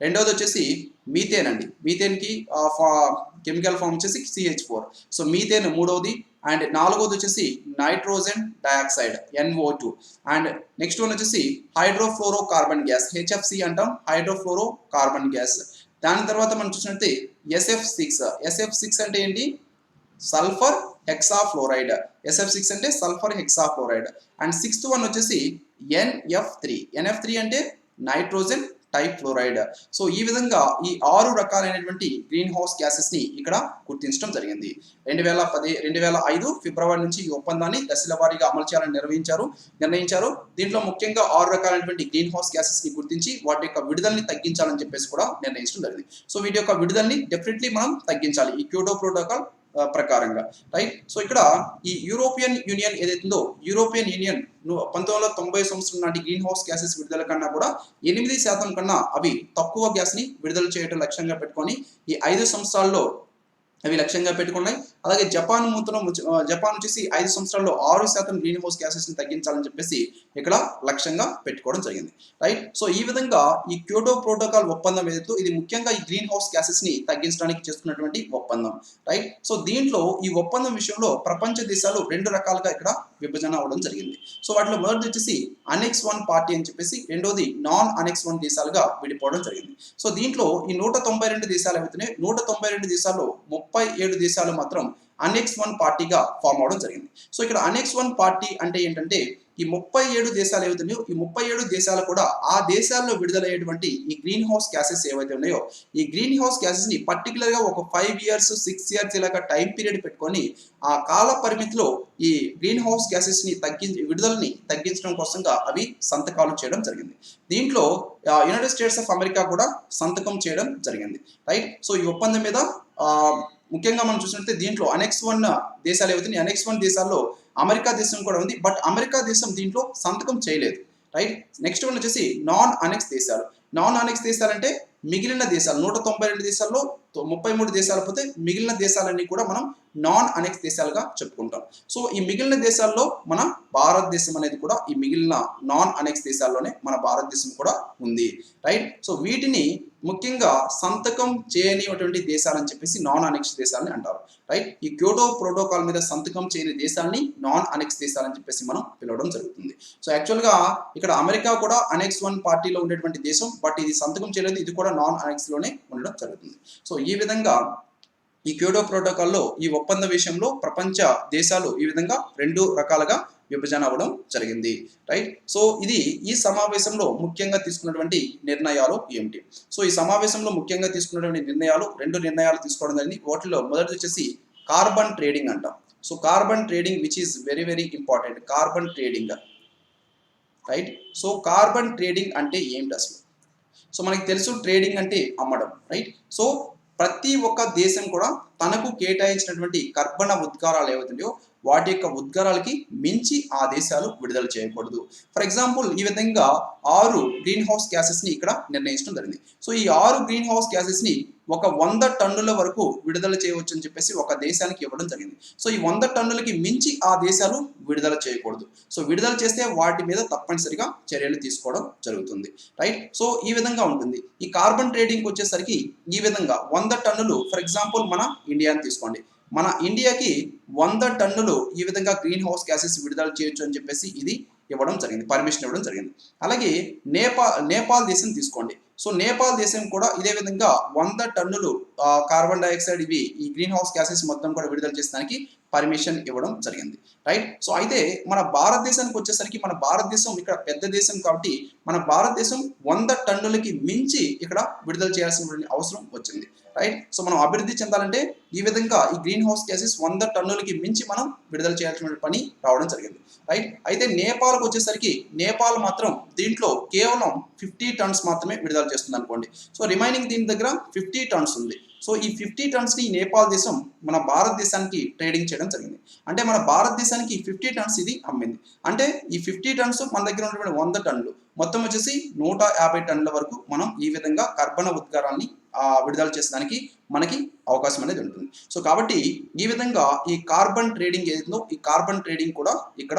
రెండవది వచ్చేసి మీథేన్ అండి. మీథేన్ కి కెమికల్ ఫామ్ వచ్చేసి CH4. సో మీథేన్ మూడవది. అండ్ నాలుగోది వచ్చేసి nitrogen dioxide NO2. And next one వచ్చేసి హైడ్రోఫ్లోరో కార్బన్ గ్యాస్ HFC అంటాం, హైడ్రోఫ్లోరో కార్బన్ గ్యాస్. దాని తర్వాత మనం చూసినట్లయితే SF6 అంటే ఏంటి? Sulphur hexafluoride. SF6 అంటే sulphur hexafluoride. And sixth one వచ్చేసి NF3 అంటే నైట్రోజన్ టైఫ్లోరైడ్. సో ఈ విధంగా ఈ 6 రకాలైనటువంటి గ్రీన్ హౌస్ గ్యాసెస్ ని ఇక్కడ గుర్తించడం జరిగింది. 2005 ఫిబ్రవరి నుంచి ఈ ఒప్పందాన్ని దశల వారీగా అమలు చేయాలని నిర్ణయించారు. దీంట్లో ముఖ్యంగా 6 రకాలైనటువంటి గ్రీన్ హౌస్ గ్యాసెస్ ని గుర్తించి వాటి యొక్క విడుదలని తగ్గించాలని చెప్పేసి కూడా నిర్ణయించడం జరిగింది. సో వీటి యొక్క విడుదలని డెఫినెట్లీ మనం తగ్గించాలి ఈ క్యోటో ప్రోటోకాల్ ప్రకారంగా, రైట్. సో ఇక్కడ ఈ యూరోపియన్ యూనియన్ ఏదైతుందో యూరోపియన్ యూనియన్ 1990 సంవత్సరం నాటి గ్రీన్ హౌస్ గ్యాసెస్ విడుదల కన్నా కూడా 8% కన్నా అవి తక్కువ గ్యాస్ ని విడుదల చేయడం లక్ష్యంగా పెట్టుకొని ఈ 5 సంవత్సరాల్లో అవి లక్ష్యంగా పెట్టుకున్నాయి. అలాగే జపాన్ వచ్చేసి 5 సంవత్సరాల్లో 6% గ్రీన్ హౌస్ గ్యాసెస్ ని తగ్గించాలని చెప్పేసి ఇక్కడ లక్ష్యంగా పెట్టుకోవడం జరిగింది, రైట్. సో ఈ విధంగా ఈ క్యోటో ప్రోటోకాల్ ఒప్పందం ఏదైతే ఇది ముఖ్యంగా ఈ గ్రీన్ హౌస్ గ్యాసెస్ ని తగ్గించడానికి చేసుకున్నటువంటి ఒప్పందం, రైట్. సో దీంట్లో ఈ ఒప్పందం విషయంలో ప్రపంచ దేశాలు 2 రకాలుగా ఇక్కడ విభజన అవడం జరిగింది. సో వాటిలో మొదటిది వచ్చేసి అనెక్స్ 1 పార్టీ అని చెప్పేసి, రెండోది నాన్ అనెక్స్ 1 దేశాలుగా విడిపోవడం జరిగింది. సో దీంట్లో ఈ 192 దేశాలు ఏవైతున్నాయి 192 దేశాల్లో 37 దేశాలు మాత్రం అనెక్స్ 1 పార్టీగా ఫామ్ అవడం జరిగింది. సో ఇక్కడ అనెక్స్ 1 పార్టీ అంటే ఏంటంటే ఈ 37 దేశాలు ఏవైతున్నాయో ఈ 37 దేశాలు కూడా ఆ దేశాల్లో విడుదలయ్యేటువంటి ఈ గ్రీన్ హౌస్ గ్యాసెస్ ఏవైతే ఉన్నాయో ఈ గ్రీన్ హౌస్ గ్యాసెస్ ని పర్టికులర్ గా ఒక 5 ఇయర్స్ 6 ఇయర్స్ ఇలాగా టైం పీరియడ్ పెట్టుకొని ఆ కాల పరిమితిలో ఈ గ్రీన్ హౌస్ గ్యాసెస్ ని విడుదలని తగ్గించడం కోసంగా అవి సంతకాలు చేయడం జరిగింది. దీంట్లో యునైటెడ్ స్టేట్స్ ఆఫ్ అమెరికా కూడా సంతకం చేయడం జరిగింది, రైట్. సో ఈ ఒప్పందం మీద ముఖ్యంగా మనం చూసినట్లయితే దీంట్లో అనెక్స్ 1 దేశాలు ఏవైతే అనెక్స్ 1 దేశాల్లో అమెరికా దేశం కూడా ఉంది, బట్ అమెరికా దేశం దీంట్లో సంతకం చేయలేదు, రైట్. నెక్స్ట్ వన్ వచ్చేసి నాన్ అనెక్స్ దేశాలు. నాన్ అనెక్స్ దేశాలు అంటే మిగిలిన దేశాలు 192 దేశాల్లో 33 దేశాలు పోతే మిగిలిన దేశాలన్నీ కూడా మనం నాన్ అనెక్స్ దేశాలుగా చెప్పుకుంటాం. సో ఈ మిగిలిన దేశాల్లో మన భారతదేశం అనేది కూడా ఈ మిగిలిన నాన్ అనెక్స్ దేశాల్లోనే మన భారతదేశం కూడా ఉంది, రైట్. సో వీటిని ముఖ్యంగా సంతకం చేయనిటువంటి దేశాలని చెప్పేసి నాన్ అనెక్స్ దేశాలని అంటారు, రైట్. ఈ క్యోటో ప్రోటోకాల్ మీద సంతకం చేయని దేశాలని నాన్ అనెక్స్ దేశాలని చెప్పేసి మనం పిలవడం జరుగుతుంది. సో యాక్చువల్గా ఇక్కడ అమెరికా కూడా అనెక్స్ 1 పార్టీలో ఉండేటువంటి దేశం, బట్ ఇది సంతకం చేయలేదు, ఇది కూడా నాన్ అనెక్స్ లోనే ఉండడం జరుగుతుంది. సో ఈ విధంగా ఈ క్యోటో ప్రోటోకాల్లో ఈ ఒప్పంద విషయంలో ప్రపంచ దేశాలు ఈ విధంగా 2 రకాలుగా విభజన అవ్వడం జరిగింది, రైట్. సో ఇది ఈ సమావేశంలో ముఖ్యంగా తీసుకున్నటువంటి నిర్ణయాలు ఏమిటి? సో ఈ సమావేశంలో ముఖ్యంగా తీసుకున్నటువంటి నిర్ణయాలు 2 నిర్ణయాలు తీసుకోవడం జరిగింది. వాటిలో మొదటిది వచ్చేసి కార్బన్ ట్రేడింగ్ అంటాం. So carbon trading which is very very important. Carbon trading, right. So carbon trading అంటే ఏమిటి అసలు? సో మనకి తెలుసు ట్రేడింగ్ అంటే అమ్మడం, రైట్. సో ప్రతి ఒక్క దేశం కూడా తనకు కేటాయించినటువంటి కర్బన ఉద్గారాలు ఏవైతున్నాయో వాటి యొక్క ఉద్గారాలకి మించి ఆ దేశాలు విడుదల చేయకూడదు. ఫర్ ఎగ్జాంపుల్ ఈ విధంగా 6 గ్రీన్ హౌస్ గ్యాసెస్ ని ఇక్కడ నిర్ణయించడం జరిగింది. సో ఈ 6 గ్రీన్ హౌస్ గ్యాసెస్ ని ఒక 100 టన్నుల వరకు విడుదల చేయవచ్చు అని చెప్పేసి ఒక దేశానికి ఇవ్వడం జరిగింది. సో ఈ 100 టన్నులకి మించి ఆ దేశాలు విడుదల చేయకూడదు. సో విడుదల చేస్తే వాటి మీద తప్పనిసరిగా చర్యలు తీసుకోవడం జరుగుతుంది, రైట్. సో ఈ విధంగా ఉంటుంది. ఈ కార్బన్ ట్రేడింగ్ వచ్చేసరికి ఈ విధంగా 100 టన్నులు ఫర్ ఎగ్జాంపుల్ మన ఇండియాని తీసుకోండి. మన ఇండియాకి 100 టన్నులు ఈ విధంగా గ్రీన్ హౌస్ గ్యాసెస్ విడుదల చేయొచ్చు అని చెప్పేసి ఇది ఇవ్వడం జరిగింది, పర్మిషన్ ఇవ్వడం జరిగింది. అలాగే నేపాల్ దేశం తీసుకోండి. సో నేపాల్ దేశం కూడా ఇదే విధంగా 100 టన్నులు కార్బన్ డైఆక్సైడ్ ఇవి ఈ గ్రీన్ హౌస్ గ్యాసెస్ మొత్తం కూడా విడుదల చేసడానికి పర్మిషన్ ఇవ్వడం జరిగింది, రైట్. సో అయితే మన భారతదేశానికి వచ్చేసరికి మన భారతదేశం ఇక్కడ పెద్ద దేశం కాబట్టి మన భారతదేశం 100 టన్నులకి మించి ఇక్కడ విడుదల చేయాల్సిన అవసరం వచ్చింది, రైట్. సో మనం అభివృద్ధి చెందాలంటే ఈ విధంగా ఈ గ్రీన్ హౌస్ గ్యాసెస్ 100 టన్నులకి మించి మనం విడుదల చేయాల్సిన పని రావడం జరిగింది, రైట్. అయితే నేపాల్కి వచ్చేసరికి నేపాల్ మాత్రం దీంట్లో కేవలం 50 టన్స్ మాత్రమే విడుదల చేస్తుంది అనుకోండి. సో రిమైనింగ్ దీని దగ్గర 50 టన్స్ ఉంది. సో ఈ 50 టన్స్ ని నేపాల్ దేశం మన భారతదేశానికి ట్రేడింగ్ చేయడం జరిగింది. అంటే మన భారతదేశానికి 50 టన్స్ ఇది అమ్మింది. అంటే ఈ 50 టన్స్ మన దగ్గర ఉన్నటువంటి 100 టన్నులు మొత్తం వచ్చేసి 150 టన్నుల వరకు మనం ఈ విధంగా కర్బన ఉద్గారాన్ని విడుదల చేసడానికి మనకి అవకాశం అనేది ఉంటుంది. సో కాబట్టి ఈ విధంగా ఈ కార్బన్ ట్రేడింగ్ ఏదైతుందో ఈ కార్బన్ ట్రేడింగ్ కూడా ఇక్కడ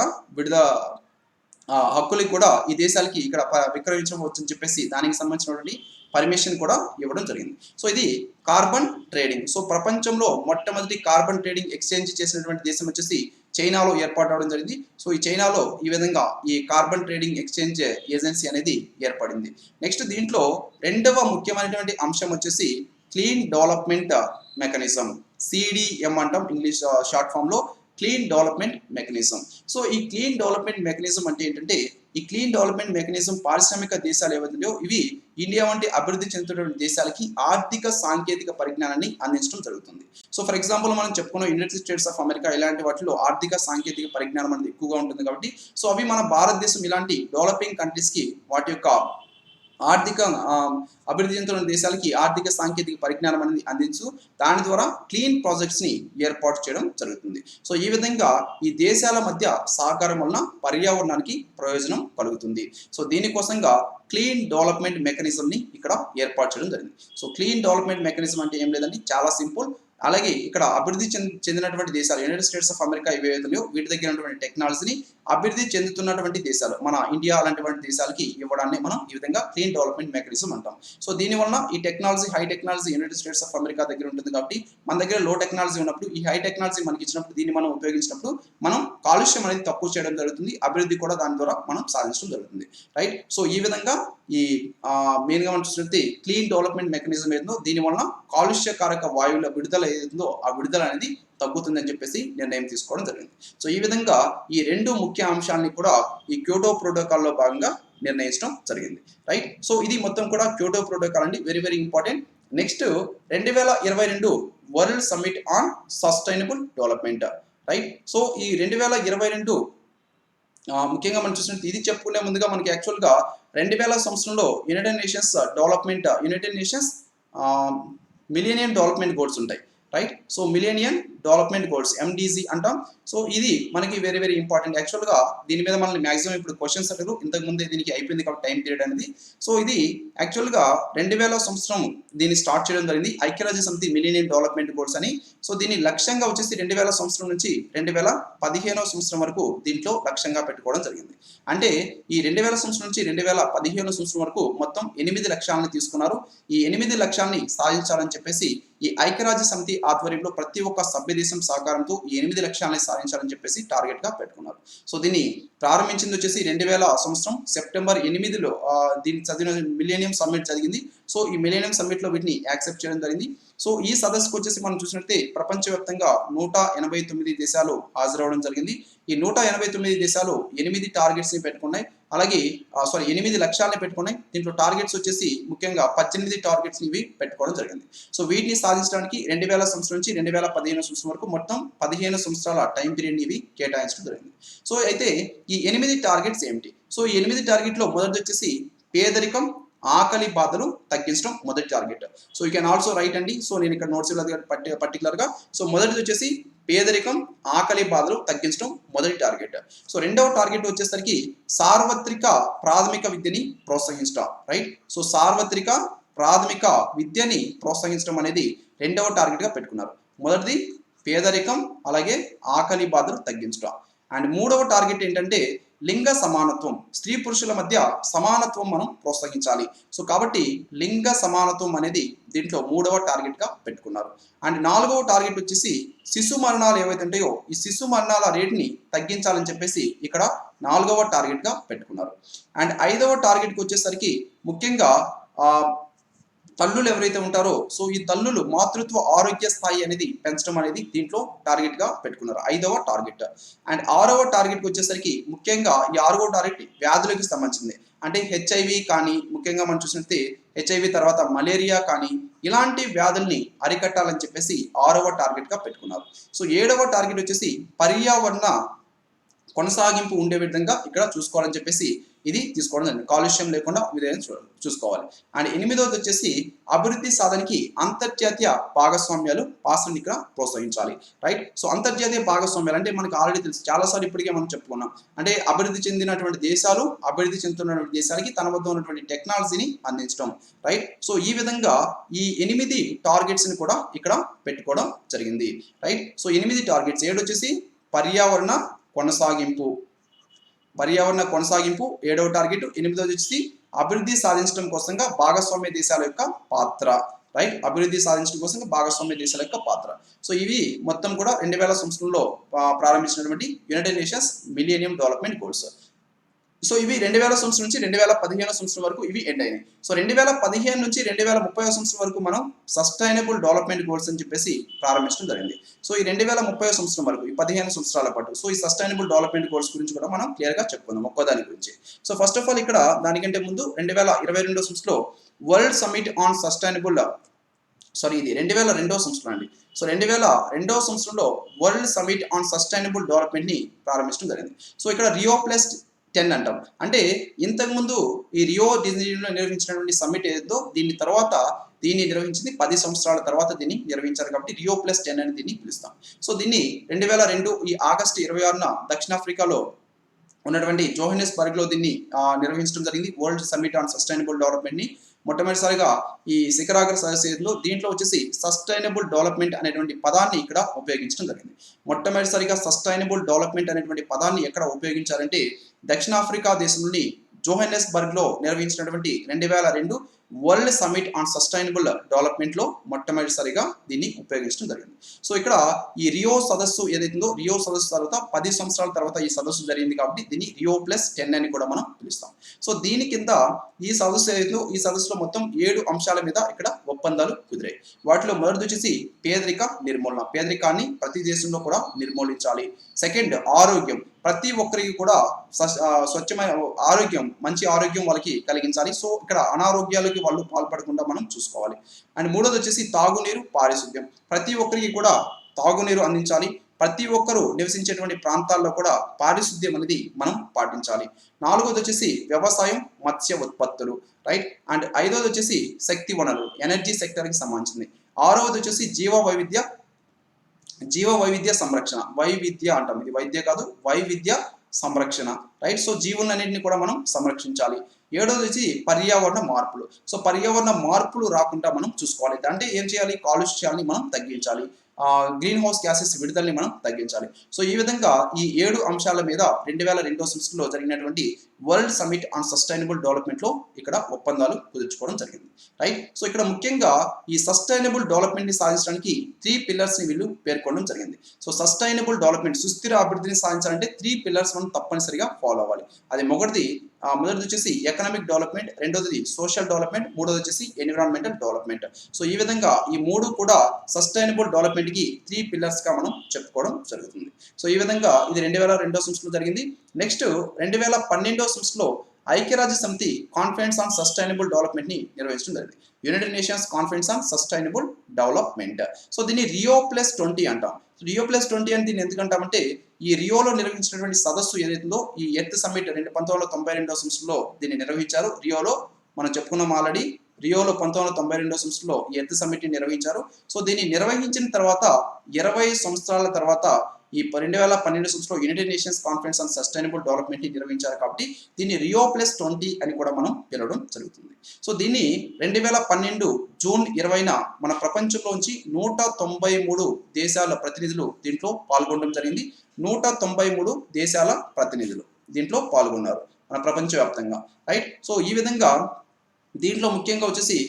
హక్కులకి కూడా ఈ దేశాలకి ఇక్కడ విక్రయించవచ్చు అని చెప్పేసి దానికి సంబంధించినటువంటి పర్మిషన్ కూడా ఇవ్వడం జరిగింది. సో ఇది కార్బన్ ట్రేడింగ్. సో ప్రపంచంలో మొట్టమొదటి కార్బన్ ట్రేడింగ్ ఎక్స్చేంజ్ చేసినటువంటి దేశం వచ్చేసి చైనాలో ఏర్పాటు అవడం జరిగింది. సో ఈ చైనాలో ఈ విధంగా ఈ కార్బన్ ట్రేడింగ్ ఎక్స్చేంజ్ ఏజెన్సీ అనేది ఏర్పడింది. నెక్స్ట్ దీంట్లో 2వ ముఖ్యమైనటువంటి అంశం వచ్చేసి క్లీన్ డెవలప్మెంట్ మెకానిజం, CDM అంటాం ఇంగ్లీష్ షార్ట్ ఫామ్ లో. Clean development mechanism. సో ఈ క్లీన్ డెవలప్మెంట్ మెకానిజం అంటే ఏంటంటే, ఈ క్లీన్ డెవలప్మెంట్ మెకానిజం పారిశ్రామిక దేశాలు ఏవైతున్నాయో ఇవి ఇండియా వంటి అభివృద్ధి చెందుతున్నటువంటి దేశాలకి ఆర్థిక సాంకేతిక పరిజ్ఞానాన్ని అందించడం జరుగుతుంది. సో ఫర్ ఎగ్జాంపుల్ మనం చెప్పుకున్న యునైటెడ్ స్టేట్స్ ఆఫ్ అమెరికా ఇలాంటి వాటిలో ఆర్థిక సాంకేతిక పరిజ్ఞానం అనేది ఎక్కువగా ఉంటుంది కాబట్టి, సో అవి మన భారతదేశం ఇలాంటి డెవలపింగ్ కంట్రీస్కి వాటి యొక్క ఆర్థిక అభివృద్ధి చెందుతున్న దేశాలకి ఆర్థిక సాంకేతిక పరిజ్ఞానం అనేది అందించు దాని ద్వారా క్లీన్ ప్రాజెక్ట్స్ని ఏర్పాటు చేయడం జరుగుతుంది. సో ఈ విధంగా ఈ దేశాల మధ్య సహకారం వలన పర్యావరణానికి ప్రయోజనం కలుగుతుంది. సో దీనికోసంగా క్లీన్ డెవలప్మెంట్ మెకానిజంని ఇక్కడ ఏర్పాటు చేయడం జరిగింది. సో క్లీన్ డెవలప్మెంట్ మెకానిజం అంటే ఏం లేదండి, చాలా సింపుల్. అలాగే ఇక్కడ అభివృద్ధి చెందినటువంటి దేశాలు యునైటెడ్ స్టేట్స్ ఆఫ్ అమెరికా ఇవేవైతున్నాయో వీటి దగ్గర ఉన్నటువంటి టెక్నాలజీని అభివృద్ధి చెందుతున్నటువంటి దేశాలు మన ఇండియా అలాంటివంటి దేశాలకి ఇవ్వడాన్ని మనం ఈ విధంగా క్లీన్ డెవలప్మెంట్ మెకానిజం అంటాం. సో దీనివల్ల ఈ technology high technology United states of America దగ్గర ఉంటుంది కాబట్టి మన దగ్గర లో టెక్నాలజీ ఉన్నప్పుడు ఈ హై టెక్నాలజీ మనకి ఇచ్చినప్పుడు దీన్ని మనం ఉపయోగించినప్పుడు మనం కాలుష్యం అనేది తక్కువ చేయడం జరుగుతుంది, అభివృద్ధి కూడా దాని ద్వారా మనం సాధించడం జరుగుతుంది. రైట్. సో ఈ విధంగా ఈ మెయిన్గా మనం చూసినట్టు క్లీన్ డెవలప్మెంట్ మెకానిజం ఏదో దీనివల్ల కాలుష్యకారక వాయువుల విడుదల ఏదో ఆ విడుదల అనేది తగ్గుతుందని చెప్పేసి నిర్ణయం తీసుకోవడం జరిగింది. సో ఈ విధంగా ఈ రెండు ముఖ్య అంశాలని కూడా ఈ క్యోటో ప్రోటోకాల్లో భాగంగా నిర్ణయించడం జరిగింది. రైట్. సో ఇది మొత్తం కూడా క్యోటో ప్రోటోకాల్ అండి, very very important. Next 2022 world summit on sustainable development. Right. So ఈ 2022 ముఖ్యంగా మనం చూసినట్టు ఇది చెప్పుకునే ముందుగా మనకి యాక్చువల్గా 2000 సంవత్సరంలో United Nations Millennium Development Goals ఉంటాయి. Right. So Millennium Development Goals MDG అంటాం. సో ఇది మనకి వెరీ వెరీ ఇంపార్టెంట్. యాక్చువల్గా దీని మీద మనల్ని మాక్సిమం ఇప్పుడు క్వశ్చన్స్ అడగరు, ఇంతకుముందే దీనికి అయిపోయింది కాబట్టి టైం పీరియడ్ అనేది. సో ఇది యాక్చువల్గా 2000 సంవత్సరం దీన్ని స్టార్ట్ చేయడం జరిగింది, ఐక్యరాజ్య సమితి మిలీనియం డెవలప్మెంట్ గోల్స్ అని. సో దీని లక్ష్యంగా వచ్చేసి 2000 సంవత్సరం నుంచి 2015వ సంవత్సరం వరకు దీంట్లో లక్ష్యంగా పెట్టుకోవడం జరిగింది. అంటే ఈ 2000 సంవత్సరం నుంచి 2015వ సంవత్సరం వరకు మొత్తం 8 లక్ష్యాలను తీసుకున్నారు. ఈ 8 లక్ష్యాలని సాధించాలని చెప్పేసి ఈ ఐక్యరాజ్య సమితి ఆధ్వర్యంలో ప్రతి ఒక్క సభ్య దేశం సహకారంతో ఈ 8 లక్ష్యాలని సాధించాలని చెప్పేసి టార్గెట్ గా పెట్టుకున్నారు. సో దీన్ని ప్రారంభించింది వచ్చేసి 2000 సంవత్సరం సెప్టెంబర్ 8లో దీన్ని చదివిన మిలీనియం సమ్మిట్ జరిగింది. సో ఈ మిలీనియం సమ్మిట్ లో వీటిని యాక్సెప్ట్ చేయడం జరిగింది. సో ఈ సదస్సుకు వచ్చేసి మనం చూసినట్టే ప్రపంచవ్యాప్తంగా 189 దేశాలు హాజరవడం జరిగింది. ఈ 189 దేశాలు 8 టార్గెట్స్ ని పెట్టుకున్నాయి. అలాగే 8 లక్ష్యాలని పెట్టుకున్నాయి. దీంట్లో టార్గెట్స్ వచ్చేసి ముఖ్యంగా 18 టార్గెట్స్ ఇవి పెట్టుకోవడం జరిగింది. సో వీటిని సాధించడానికి 2000 సంవత్సరం నుంచి 2015 సంవత్సరం వరకు మొత్తం 15 సంవత్సరాల టైం పీరియడ్ ఇవి కేటాయించడం జరిగింది. సో అయితే ఈ 8 టార్గెట్స్ ఏమిటి? సో ఈ 8 టార్గెట్లో మొదటి వచ్చేసి పేదరికం, ఆకలి బాధలు తగ్గించడం మొదటి target. So you can also right అండి. సో నేను ఇక్కడ నోట్స్ పర్టికులర్గా. సో మొదటిది వచ్చేసి పేదరికం, ఆకలి బాధలు తగ్గించడం మొదటి టార్గెట్. సో రెండవ టార్గెట్ వచ్చేసరికి సార్వత్రిక ప్రాథమిక విద్యని ప్రోత్సహించడం. రైట్. సో సార్వత్రిక ప్రాథమిక విద్యని ప్రోత్సహించడం అనేది రెండవ టార్గెట్గా పెట్టుకున్నారు. మొదటిది పేదరికం, అలాగే ఆకలి బాధలు తగ్గించడం. అండ్ మూడవ టార్గెట్ ఏంటంటే లింగ సమానత్వం, స్త్రీ పురుషుల మధ్య సమానత్వం మనం ప్రోత్సహించాలి. సో కాబట్టి లింగ సమానత్వం అనేది దీంట్లో మూడవ టార్గెట్గా పెట్టుకున్నారు. అండ్ నాలుగవ టార్గెట్ వచ్చేసి శిశు మరణాలు ఏవైతే ఉంటాయో ఈ శిశు మరణాల రేట్ని తగ్గించాలని చెప్పేసి ఇక్కడ నాలుగవ టార్గెట్గా పెట్టుకున్నారు. అండ్ ఐదవ టార్గెట్కి వచ్చేసరికి ముఖ్యంగా తల్లులు ఎవరైతే ఉంటారో సో ఈ తల్లులు మాతృత్వ ఆరోగ్య స్థాయి అనేది పెంచడం అనేది దీంట్లో టార్గెట్ గా పెట్టుకున్నారు, ఐదవ టార్గెట్. అండ్ ఆరవ టార్గెట్ వచ్చేసరికి ముఖ్యంగా ఈ ఆరవ టార్గెట్ వ్యాధులకు సంబంధించింది. అంటే HIV కానీ ముఖ్యంగా మనం చూసినట్టే HIV తర్వాత మలేరియా కానీ ఇలాంటి వ్యాధుల్ని అరికట్టాలని చెప్పేసి ఆరవ టార్గెట్ గా పెట్టుకున్నారు. సో ఏడవ టార్గెట్ వచ్చేసి పర్యావరణ కొనసాగింపు ఉండే విధంగా ఇక్కడ చూసుకోవాలని చెప్పేసి ఇది తీసుకోవడం జరిగింది, కాలుష్యం లేకుండా విధంగా చూసుకోవాలి. అండ్ ఎనిమిదవది వచ్చేసి అభివృద్ధి సాధనకి అంతర్జాతీయ భాగస్వామ్యాలు పాస్ని ఇక్కడ ప్రోత్సహించాలి. రైట్. సో అంతర్జాతీయ భాగస్వామ్యాలు అంటే మనకు ఆల్రెడీ తెలుసు, చాలాసార్లు ఇప్పటికే మనం చెప్పుకున్నాం. అంటే అభివృద్ధి చెందినటువంటి దేశాలు అభివృద్ధి చెందుతున్నటువంటి దేశాలకి తన వద్ద ఉన్నటువంటి టెక్నాలజీని అందించడం. రైట్. సో ఈ విధంగా ఈ 8 టార్గెట్స్ని కూడా ఇక్కడ పెట్టుకోవడం జరిగింది. రైట్. So 8 targets. 7 వచ్చేసి పర్యావరణ కొనసాగింపు 7వ టార్గెట్. 8వది వచ్చేసి అభివృద్ధి సాధించడం కోసంగా భాగస్వామ్య దేశాల యొక్క పాత్ర. రైట్. అభివృద్ధి సాధించడం కోసం భాగస్వామ్య దేశాల యొక్క పాత్ర. సో ఇవి మొత్తం కూడా 2000 సంవత్సరంలో ప్రారంభించినటువంటి United Nations Millennium Development Goals. So ఇవి 2000 సంవత్సరం నుంచి 2015 సంవత్సరం వరకు ఇవి ఎండ్ అయినాయి. సో 2015 నుంచి 2030 సంవత్సరం వరకు మనం సస్టైనబుల్ డెవలప్మెంట్ గోల్స్ అని చెప్పేసి ప్రారంభించడం జరిగింది. సో ఈ 2030 సంవత్సరం వరకు ఈ 15 సంవత్సరాల పాటు సో ఈ సస్టైనబుల్ డెవలప్మెంట్ గోల్స్ గురించి కూడా మనం క్లియర్ గా చెప్పుకుందాం ఒక్కో దాని గురించి. సో ఫస్ట్ ఆఫ్ ఆల్ ఇక్కడ దానికంటే ముందు 2022 సంవత్సరంలో వరల్డ్ సమిట్ ఆన్ సస్టైనబుల్ ఇది 2002 సంవత్సరం అండి. సో 2002 సంవత్సరంలో world summit on sustainable development ని ప్రారంభించడం జరిగింది. సో ఇక్కడ రియో+10 అంటాం. అంటే ఇంతకుముందు ఈ రియో డిజనీరోలో నిర్వహించినటువంటి సమ్మిట్ ఏదో దీన్ని నిర్వహించింది 10 సంవత్సరాల తర్వాత దీన్ని నిర్వహించారు కాబట్టి రియో+10 అని దీన్ని పిలుస్తాం. సో దీన్ని 2002 ఈ ఆగస్టు 26న దక్షిణాఫ్రికాలో ఉన్నటువంటి జోహెన్నెస్బర్గ్ లో దీన్ని నిర్వహించడం జరిగింది. World summit on sustainable development ని మొట్టమొదటిసారిగా ఈ శిఖరాగ్ర సదస్సులో దీంట్లో వచ్చేసి సస్టైనబుల్ డెవలప్మెంట్ అనేటువంటి పదాన్ని ఇక్కడ ఉపయోగించడం జరిగింది. మొట్టమొదటిసారిగా సస్టైనబుల్ డెవలప్మెంట్ అనేటువంటి పదాన్ని ఎక్కడ ఉపయోగించారంటే దక్షిణాఫ్రికా దేశంలోని జోహెన్నెస్బర్గ్ లో నిర్వహించినటువంటి 2002 world summit on sustainable development లో మొట్టమొదటిసారిగా దీన్ని ఉపయోగించడం జరిగింది. సో ఇక్కడ ఈ రియో సదస్సు ఏదైతుందో రియో సదస్సు తర్వాత 10 సంవత్సరాల తర్వాత ఈ సదస్సు జరిగింది కాబట్టి దీన్ని రియో+10 అని కూడా మనం పిలుస్తాం. సో దీని కింద ఈ సదస్సు ఏదైతుందో ఈ సదస్సులో మొత్తం 7 అంశాల మీద ఇక్కడ ఒప్పందాలు కుదిరాయి. వాటిలో మొదటిది వచ్చేసి పేదరిక నిర్మూలన, పేదరికాన్ని ప్రతి దేశంలో కూడా నిర్మూలించాలి. సెకండ్ ఆరోగ్యం, ప్రతి ఒక్కరికి కూడా స్వచ్ఛమైన ఆరోగ్యం, మంచి ఆరోగ్యం వాళ్ళకి కలిగించాలి. సో ఇక్కడ అనారోగ్యాలకి వాళ్ళు పాల్పడకుండా మనం చూసుకోవాలి. అండ్ మూడోది వచ్చేసి తాగునీరు, పారిశుద్ధ్యం, ప్రతి ఒక్కరికి కూడా తాగునీరు అందించాలి. ప్రతి ఒక్కరూ నివసించేటువంటి ప్రాంతాల్లో కూడా పారిశుద్ధ్యం అనేది మనం పాటించాలి. నాలుగోది వచ్చేసి వ్యవసాయం, మత్స్య ఉత్పత్తులు, రైట్. అండ్ ఐదోది వచ్చేసి శక్తి వనరులు, ఎనర్జీ సెక్టర్కి సంబంధించింది. ఆరవది వచ్చేసి జీవ వైవిధ్య సంరక్షణ, వైవిధ్య అంటాం, ఇది వైద్య కాదు, వైవిధ్య సంరక్షణ, రైట్. సో జీవులన్నింటినీ కూడా మనం సంరక్షించాలి. ఏడోది వచ్చి పర్యావరణ మార్పులు. సో పర్యావరణ మార్పులు రాకుండా మనం చూసుకోవాలి. అంటే ఏం చేయాలి, కాలుష్యాన్ని మనం తగ్గించాలి, గ్రీన్ హౌస్ గ్యాసెస్ విడుదలని మనం తగ్గించాలి. సో ఈ విధంగా ఈ 7 అంశాల మీద 2002 సంవత్సరంలో జరిగినటువంటి world summit on sustainable development లో ఇక్కడ ఒప్పందాలు కుదుర్చుకోవడం జరిగింది, రైట్. సో ఇక్కడ ముఖ్యంగా ఈ సస్టైనబుల్ డెవలప్మెంట్ ని సాధించడానికి 3 పిల్లర్స్ ని వీళ్ళు పేర్కొనడం జరిగింది. సో సస్టైనబుల్ డెవలప్మెంట్, సుస్థిర అభివృద్ధిని సాధించాలంటే 3 పిల్లర్స్ మనం తప్పనిసరిగా ఫాలో అవ్వాలి. అది మొదటిది వచ్చేసి ఎకనామిక్ డెవలప్మెంట్, రెండోది సోషల్ డెవలప్మెంట్, మూడోది వచ్చేసి ఎన్విరాన్మెంటల్ డెవలప్మెంట్. సో ఈ విధంగా ఈ 3 కూడా సస్టైనబుల్ డెవలప్మెంట్ కి 3 పిల్లర్స్ గా మనం చెప్పుకోవడం జరుగుతుంది. సో ఈ విధంగా ఇది 2002 సంవత్సరంలో జరిగింది. నెక్స్ట్ 2012 సంవత్సరంలో ఐక్యరాజ్య సమితి కాన్ఫరెన్స్ ఆన్ సస్టైనబుల్ డెవలప్మెంట్ ని నిర్వహించడం జరిగింది. United Nations Conference on sustainable development. So దీన్ని రియో+20 అంటాం. రియో+20 అని దీన్ని ఎందుకంటామంటే ఈ రియోలో నిర్వహించినటువంటి సదస్సు ఏదైతుందో ఈ ఎర్త్ సమ్మిట్ 1992 సంవత్సరంలో దీన్ని నిర్వహించారు. రియోలో మనం చెప్పుకున్నాం ఆల్రెడీ, రియోలో 1992 సంవత్సరంలో ఈ ఎర్త్ సమ్మిట్ ని నిర్వహించారు. సో దీన్ని నిర్వహించిన తర్వాత 20 సంవత్సరాల తర్వాత ఈ 2012 సంవత్సరంలో United Nations Conference on sustainable development ని నిర్వహించారు కాబట్టి దీన్ని రియో+20 అని కూడా మనం పిలవడం జరుగుతుంది. సో దీన్ని 2012 జూన్ 20న మన ప్రపంచంలోంచి 193 దేశాల ప్రతినిధులు దీంట్లో పాల్గొనడం జరిగింది. 193 దేశాల ప్రతినిధులు దీంట్లో పాల్గొన్నారు మన ప్రపంచవ్యాప్తంగా, రైట్. సో ఈ విధంగా దీంట్లో ముఖ్యంగా వచ్చేసి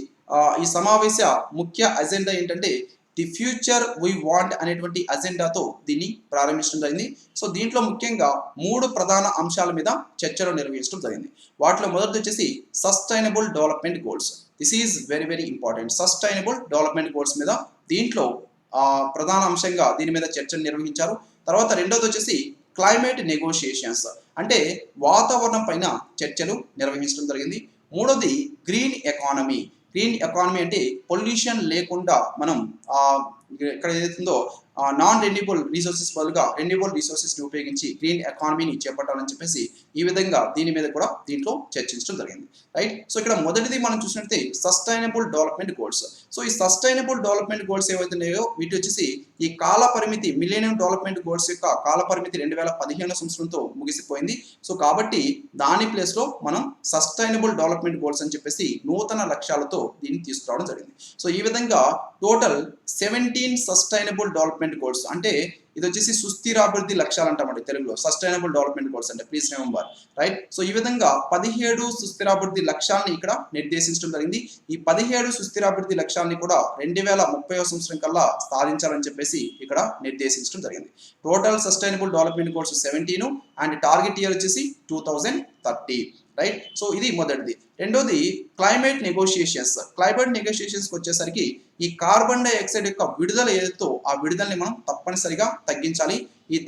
ఈ సమావేశ ముఖ్య అజెండా ఏంటంటే ది ఫ్యూచర్ వీ వాంట్ అనేటువంటి అజెండాతో దీన్ని ప్రారంభించడం జరిగింది. సో దీంట్లో ముఖ్యంగా 3 ప్రధాన అంశాల మీద చర్చలు నిర్వహించడం జరిగింది. వాటిలో మొదటిది వచ్చేసి sustainable development goals. This is very very important. Sustainable development goals మీద దీంట్లో ప్రధాన అంశంగా దీని మీద చర్చలు నిర్వహించారు. తర్వాత రెండోది వచ్చేసి క్లైమేట్ నెగోషియేషన్స్, అంటే వాతావరణం పైన చర్చలు నిర్వహించడం జరిగింది. మూడోది గ్రీన్ ఎకానమీ. గ్రీన్ ఎకానమీ అంటే పొల్యూషన్ లేకుండా మనం ఇక్కడ ఏదైతుందో నాన్ రెన్యూబుల్ రిసోర్సెస్ బదులుగా రెన్యూబుల్ రిసోర్సెస్ ని ఉపయోగించి గ్రీన్ ఎకానమీని చేపట్టాలని చెప్పేసి ఈ విధంగా దీని మీద కూడా దీంట్లో చర్చించడం జరిగింది, రైట్. సో ఇక్కడ మొదటిది మనం చూసినట్లయితే సస్టైనబుల్ డెవలప్మెంట్ గోల్స్. సో ఈ సస్టైనబుల్ డెవలప్మెంట్ గోల్స్ ఏవైతున్నాయో వీటి వచ్చేసి ఈ కాల పరిమితి మిలేనియం డెవలప్మెంట్ గోల్స్ యొక్క కాల పరిమితి 2015 సంవత్సరంతో ముగిసిపోయింది. సో కాబట్టి దాని ప్లేస్ లో మనం సస్టైనబుల్ డెవలప్మెంట్ గోల్స్ అని చెప్పేసి నూతన లక్ష్యాలతో దీన్ని తీసుకురావడం జరిగింది. సో ఈ విధంగా total 17 sustainable development development goals అంటే ఇది వచ్చేసి సుస్థిర అభివృద్ధి లక్ష్యాలు అంటామండి తెలుగులో, సస్టైనబుల్ డెవలప్మెంట్ గోల్స్ అంటే ప్లీజ్ రిమెంబర్ రైట్. సో ఈ విధంగా 17 సుస్థిరాభివృద్ధి లక్ష్యాలని ఇక్కడ నిర్దేశించడం జరిగింది. ఈ 17 సుస్థిరాభివృద్ధి లక్ష్యాలని కూడా 2030 సంవత్సరం కల్లా సాధించాలని చెప్పేసి ఇక్కడ నిర్దేశించడం జరిగింది. Total sustainable development goals 17 and target year వచ్చేసి 2030 రైట్. సో ఇది మొదటిది. రెండోది క్లైమేట్ నెగోషియేషన్స్కి వచ్చేసరికి ఈ కార్బన్ డైఆక్సైడ్ యొక్క విడుదల ఏదైతే ఆ విడుదలని మనం తప్పనిసరిగా తగ్గించాలి. ఈ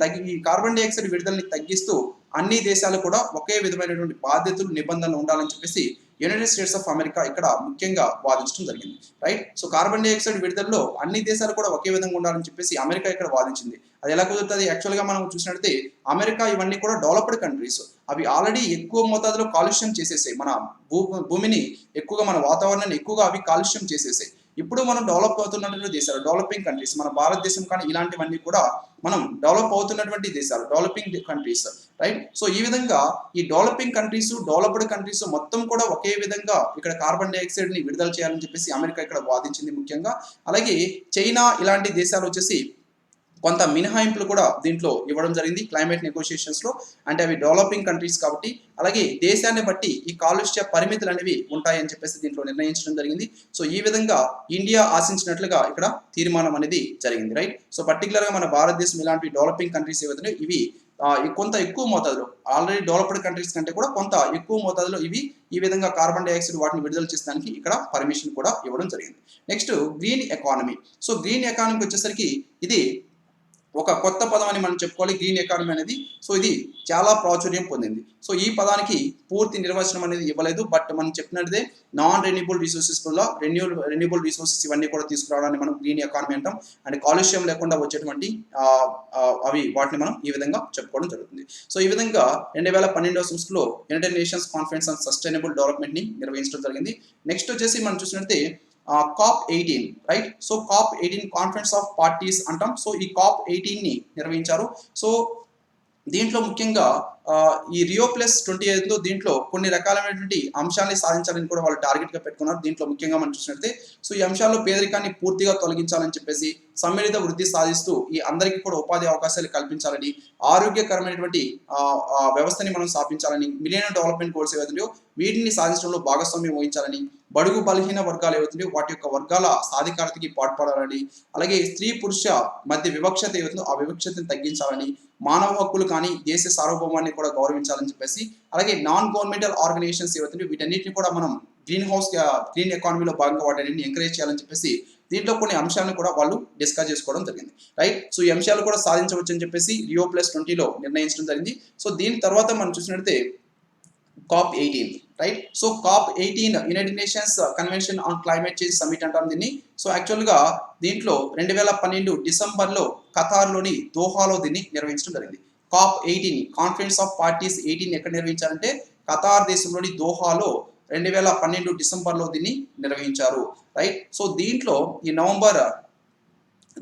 కార్బన్ డైఆక్సైడ్ విడుదలని తగ్గిస్తూ అన్ని దేశాలు కూడా ఒకే విధమైనటువంటి బాధ్యతలు నిబంధనలు ఉండాలని చెప్పేసి యునైటెడ్ స్టేట్స్ ఆఫ్ అమెరికా ఇక్కడ ముఖ్యంగా వాదించడం జరిగింది రైట్. సో కార్బన్ డైఆక్సైడ్ విడుదలలో అన్ని దేశాలు కూడా ఒకే విధంగా ఉండాలని చెప్పేసి అమెరికా ఇక్కడ వాదించింది. అది ఎలా కుదురుతుంది? యాక్చువల్గా మనం చూసినట్లయితే అమెరికా ఇవన్నీ కూడా డెవలప్డ్ కంట్రీస్, అవి ఆల్రెడీ ఎక్కువ మోతాదులో కాలుష్యం చేసేసాయి, మన భూమిని ఎక్కువగా, మన వాతావరణాన్ని ఎక్కువగా అవి కాలుష్యం చేసేసాయి. ఇప్పుడు మనం డెవలప్ అవుతున్నటువంటి దేశాలు, డెవలపింగ్ కంట్రీస్, మన భారతదేశం కానీ ఇలాంటివన్నీ కూడా మనం డెవలప్ అవుతున్నటువంటి దేశాలు, డెవలపింగ్ కంట్రీస్ రైట్. సో ఈ విధంగా ఈ డెవలపింగ్ కంట్రీస్, డెవలప్డ్ కంట్రీస్ మొత్తం కూడా ఒకే విధంగా ఇక్కడ కార్బన్ డైఆక్సైడ్ ని విడుదల చేయాలని చెప్పేసి అమెరికా ఇక్కడ వాదించింది ముఖ్యంగా. అలాగే చైనా ఇలాంటి దేశాలు వచ్చేసి కొంత మినహాయింపులు కూడా దీంట్లో ఇవ్వడం జరిగింది క్లైమేట్ నెగోషియేషన్స్ లో, అంటే అవి డెవలపింగ్ కంట్రీస్ కాబట్టి. అలాగే దేశాన్ని బట్టి ఈ కాలుష్య పరిమితులు అనేవి ఉంటాయని చెప్పేసి దీంట్లో నిర్ణయించడం జరిగింది. సో ఈ విధంగా ఇండియా ఆశించినట్లుగా ఇక్కడ తీర్మానం అనేది జరిగింది రైట్. సో పర్టికులర్ గా మన భారతదేశం ఇలాంటి డెవలపింగ్ కంట్రీస్ ఏవైతే ఇవి కొంత ఎక్కువ మోతాదులో, ఆల్రెడీ డెవలప్డ్ కంట్రీస్ కంటే కూడా కొంత ఎక్కువ మోతాదులో ఇవి ఈ విధంగా కార్బన్ డైఆక్సైడ్ వాటిని విడుదల చేసడానికి ఇక్కడ పర్మిషన్ కూడా ఇవ్వడం జరిగింది. Next green economy. So green ఎకానమీకి వచ్చేసరికి ఇది ఒక కొత్త పదం అని మనం చెప్పుకోవాలి గ్రీన్ ఎకానమీ అనేది. సో ఇది చాలా ప్రాచుర్యం పొందింది. సో ఈ పదానికి పూర్తి నిర్వచనం అనేది ఇవ్వలేదు, బట్ మనం చెప్పినట్టే నాన్ రెన్యూబుల్ రిసోర్సెస్ వల్ల రెన్యూబుల్ రిసోర్సెస్ ఇవన్నీ కూడా తీసుకురావడాన్ని మనం గ్రీన్ ఎకానమీ అంటాం. అండ్ కాలుష్యం లేకుండా వచ్చేటువంటి వాటిని మనం ఈ విధంగా చెప్పుకోవడం జరుగుతుంది. సో ఈ విధంగా 2012 సంవత్సరంలో United Nations Conference on sustainable development ని నిర్వహించడం జరిగింది. నెక్స్ట్ వచ్చేసి మనం చూసినట్టే COP18 right. So COP18 conference of parties అంటాం. సో ఈ COP18 ని నిర్వహించారు. సో దీంట్లో ముఖ్యంగా ఈ రియో ప్లస్ 28 దీంట్లో కొన్ని రకాలైనటువంటి అంశాలని సాధించాలని కూడా వాళ్ళు టార్గెట్ గా పెట్టుకున్నారు. దీంట్లో ముఖ్యంగా మనం చూసినట్లయితే సో ఈ అంశాల్లో పేదరికాన్ని పూర్తిగా తొలగించాలని చెప్పేసి, సమ్మిళిత వృద్ధి సాధిస్తూ ఈ అందరికీ కూడా ఉపాధి అవకాశాలు కల్పించాలని, ఆరోగ్యకరమైనటువంటి వ్యవస్థని మనం స్థాపించాలని, మిలియన్ డెవలప్మెంట్ గోల్స్ ఏవైతున్నాయో వీటిని సాధించడంలో భాగస్వామ్యం వహించాలని, బడుగు బలహీన వర్గాలు ఏవైతున్నాయో వాటి యొక్క వర్గాల సాధికారతకి పాటుపడాలని, అలాగే స్త్రీ పురుష మధ్య వివక్షత ఏవైతుందో ఆ వివక్షతను తగ్గించాలని, మానవ హక్కులు కానీ దేశ సార్వభౌమాన్ని కూడా గౌరవించాలని చెప్పేసి, అలాగే నాన్ గవర్నమెంటల్ ఆర్గనైజేషన్స్ ఏవైతున్నాయో వీటన్నిటిని కూడా మనం గ్రీన్ ఎకానమీలో భాగంగా వాటిని ఎంకరేజ్ చేయాలని చెప్పేసి దీంట్లో కొన్ని అంశాలను కూడా వాళ్ళు డిస్కస్ చేసుకోవడం జరిగింది రైట్. సో ఈ అంశాలు కూడా సాధించవచ్చు అని చెప్పేసి రియో ప్లస్ 20లో నిర్ణయించడం జరిగింది. సో దీని తర్వాత మనం చూసినట్లయితే COP18 right. So COP18 United nations convention on Climate change summit అంటాం దీన్ని. సో యాక్చువల్గా దీంట్లో 2012 డిసెంబర్లో ఖతార్లోని దోహాలో దీన్ని నిర్వహించడం జరిగింది. COP18 కాన్ఫరెన్స్ ఆఫ్ పార్టీస్ 18 ఎక్కడ నిర్వహించారంటే ఖతార్ దేశంలోని దోహాలో 2012 డిసెంబర్లో దీన్ని నిర్వహించారు రైట్. సో దీంట్లో ఈ నవంబర్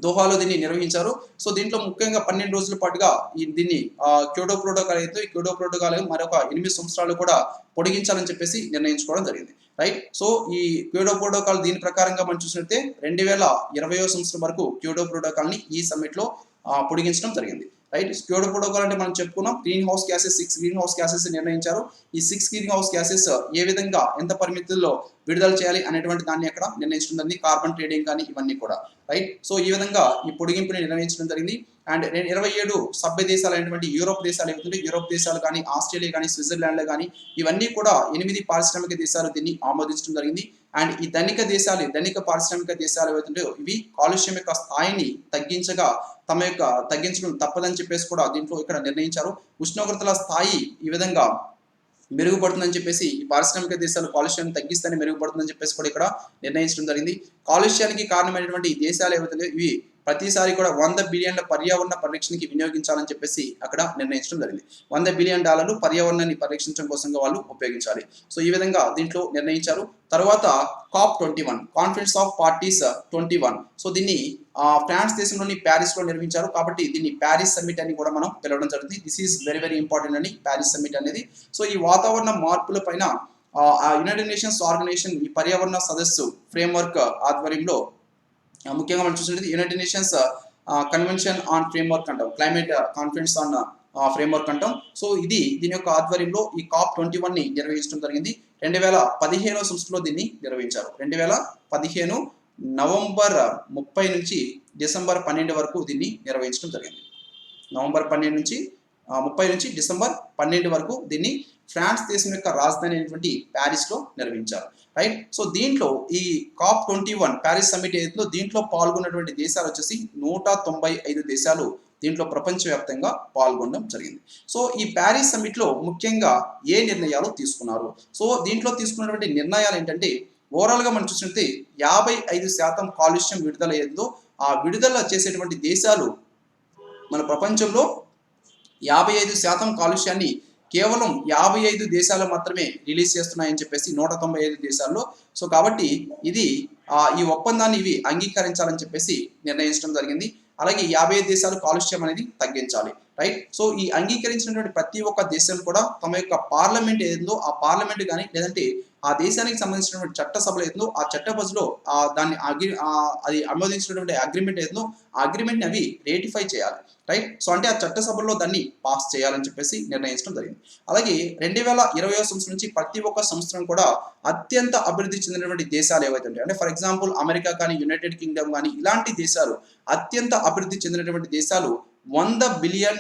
దోహాలో దీన్ని నిర్వహించారు. సో దీంట్లో ముఖ్యంగా 12 రోజుల పాటుగా దీన్ని క్యోటో ప్రోటోకాల్ అయితే ఈ క్యోటో ప్రోటోకాల్ మరొక 8 సంవత్సరాలు కూడా పొడిగించాలని చెప్పేసి నిర్ణయించుకోవడం జరిగింది రైట్. సో ఈ క్యోటో ప్రోటోకాల్ దీని ప్రకారంగా మనం చూసినట్లయితే 2020 సంవత్సరం వరకు క్యోటో ప్రోటోకాల్ ని ఈ సమ్మిట్ లో పొడిగించడం జరిగింది రైట్. క్యోటో ప్రోటోకాల్ అంటే మనం చెప్పుకున్నాం green house gases 6 green house gases నిర్ణయించారు. ఈ 6 గ్రీన్ హౌస్ గ్యాసెస్ ఏ విధంగా ఎంత పరిమితుల్లో విడుదల చేయాలి అనేటువంటి దాన్ని అక్కడ నిర్ణయించడం జరిగింది. కార్బన్ ట్రేడింగ్ కానీ ఇవన్నీ కూడా రైట్. సో ఈ విధంగా ఈ పొడిగింపుని నిర్ణయించడం జరిగింది. అండ్ 27 సభ్య దేశాలు అయినటువంటి యూరోప్ దేశాలు ఏవైతే యూరోప్ దేశాలు కానీ, ఆస్ట్రేలియా కానీ, స్విట్జర్లాండ్ కానీ ఇవన్నీ కూడా 8 పారిశ్రామిక దేశాలు దీన్ని ఆమోదించడం జరిగింది. అండ్ ఈ ధనిక పారిశ్రామిక దేశాలు ఏవైతే ఇవి కాలుష్యం యొక్క స్థాయిని తగ్గించడం తప్పదని చెప్పేసి కూడా దీంట్లో ఇక్కడ నిర్ణయించారు. ఉష్ణోగ్రతల స్థాయి ఈ విధంగా మెరుగుపడుతుందని చెప్పేసి ఈ పారిశ్రామిక దేశాలు కాలుష్యాన్ని తగ్గిస్తేనే మెరుగుపడుతుందని చెప్పేసి కూడా ఇక్కడ నిర్ణయించడం జరిగింది. కాలుష్యానికి కారణమైనటువంటి దేశాలు ఏవైతే ఇవి ప్రతిసారి కూడా $100 బిలియన్ల పర్యావరణ పరిరక్షణకి వినియోగించాలని చెప్పేసి అక్కడ నిర్ణయించడం జరిగింది. $100 బిలియన్ పర్యావరణాన్ని పరిరక్షించడం కోసంగా వాళ్ళు ఉపయోగించాలి. సో ఈ విధంగా దీంట్లో నిర్ణయించారు. తర్వాత COP21 conference of parties 21. So దీన్ని ఫ్రాన్స్ దేశంలోని ప్యారిస్ లో నిర్వహించారు కాబట్టి దీన్ని ప్యారిస్ సమ్మిట్ అని కూడా మనం పిలవడం జరుగుతుంది. This is very very important అని ప్యారిస్ సమ్మిట్ అనేది. సో ఈ వాతావరణ మార్పుల పైన యునైటెడ్ నేషన్స్ ఆర్గనైజేషన్ ఈ పర్యావరణ సదస్సు ఫ్రేమ్వర్క్ ఆధ్వర్యంలో ముఖ్యంగా మనం చూసినట్లయితే United nations convention on framework అంటాం, క్లైమేట్ కాన్ఫరెన్స్ ఆన్ ఫ్రేమ్వర్క్ అంటాం. సో దీని యొక్క ఆధ్వర్యంలో ఈ COP21 ని నిర్వహించడం జరిగింది. 2015 సంవత్సరంలో దీన్ని నిర్వహించారు. 2015 నవంబర్ 30 నుంచి డిసెంబర్ 12 వరకు దీన్ని నిర్వహించడం జరిగింది. నవంబర్ 12 నుంచి 30 నుంచి డిసెంబర్ 12 వరకు దీన్ని ఫ్రాన్స్ దేశం యొక్క రాజధాని అయినటువంటి ప్యారిస్లో నిర్వహించారు. రైట్. సో దీంట్లో ఈ COP21 ప్యారిస్ సమిట్ ఏదైతుందో దీంట్లో పాల్గొన్నటువంటి దేశాలు వచ్చేసి 195 దేశాలు దీంట్లో ప్రపంచవ్యాప్తంగా పాల్గొనడం జరిగింది. సో ఈ ప్యారిస్ సమిట్లో ముఖ్యంగా ఏ నిర్ణయాలు తీసుకున్నారు? సో దీంట్లో తీసుకున్నటువంటి నిర్ణయాలు ఏంటంటే ఓవరాల్గా మనం చూసినట్లయితే 55% కాలుష్యం విడుదల ఏదో ఆ విడుదల చేసేటువంటి దేశాలు మన ప్రపంచంలో 55% కాలుష్యాన్ని కేవలం 55 దేశాలు మాత్రమే రిలీజ్ చేస్తున్నాయని చెప్పేసి 195 దేశాల్లో. సో కాబట్టి ఇది ఈ ఒప్పందాన్ని ఇవి అంగీకరించాలని చెప్పేసి నిర్ణయించడం జరిగింది. అలాగే 55 దేశాలు కాలుష్యం అనేది తగ్గించాలి. రైట్. సో ఈ అంగీకరించినటువంటి ప్రతి ఒక్క దేశం కూడా తమ యొక్క పార్లమెంట్ ఏదో ఆ పార్లమెంట్ కానీ లేదంటే ఆ దేశానికి సంబంధించినటువంటి చట్టసభలు ఏదో ఆ చట్టసభలో దాన్ని అది ఆమోదించినటువంటి అగ్రిమెంట్ ఏదో ఆ అగ్రిమెంట్ని అవి రేటిఫై చేయాలి. రైట్. సో అంటే ఆ చట్టసభల్లో దాన్ని పాస్ చేయాలని చెప్పేసి నిర్ణయించడం జరిగింది. అలాగే 2020 సంవత్సరం నుంచి ప్రతి ఒక్క సంవత్సరం కూడా అత్యంత అభివృద్ధి చెందినటువంటి దేశాలు ఏవైతే ఉంటాయి అంటే ఫర్ ఎగ్జాంపుల్ అమెరికా కానీ యునైటెడ్ కింగ్డమ్ కానీ ఇలాంటి దేశాలు అత్యంత అభివృద్ధి చెందినటువంటి దేశాలు $100 బిలియన్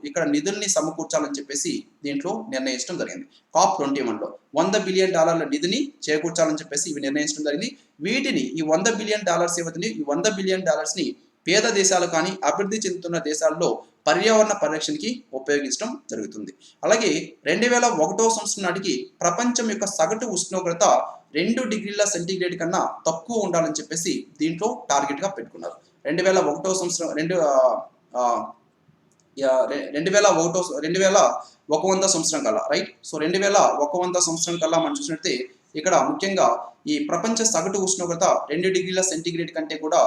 ఇక్కడ నిధుల్ని సమకూర్చాలని చెప్పేసి దీంట్లో నిర్ణయించడం జరిగింది. COP21లో $100 బిలియన్ నిధిని చేకూర్చాలని చెప్పేసి ఇవి నిర్ణయించడం జరిగింది. వీటిని ఈ $100 బిలియన్ ఏవైతే ఈ $100 బిలియన్ ని పేద దేశాలు కానీ అభివృద్ధి చెందుతున్న దేశాల్లో పర్యావరణ పరిరక్షణకి ఉపయోగించడం జరుగుతుంది. అలాగే 2001 సంవత్సరం నాటికి ప్రపంచం యొక్క సగటు ఉష్ణోగ్రత 2 డిగ్రీల సెంటీగ్రేడ్ కన్నా తక్కువ ఉండాలని చెప్పేసి దీంట్లో టార్గెట్గా పెట్టుకున్నారు. 2001 సంవత్సరం 2100 సంవత్సరం కల్లా. రైట్. సో 2100 సంవత్సరం కల్లా మనం చూసినట్టే ఇక్కడ ముఖ్యంగా ఈ ప్రపంచ సగటు ఉష్ణోగ్రత 2 డిగ్రీల సెంటీగ్రేడ్ కంటే కూడా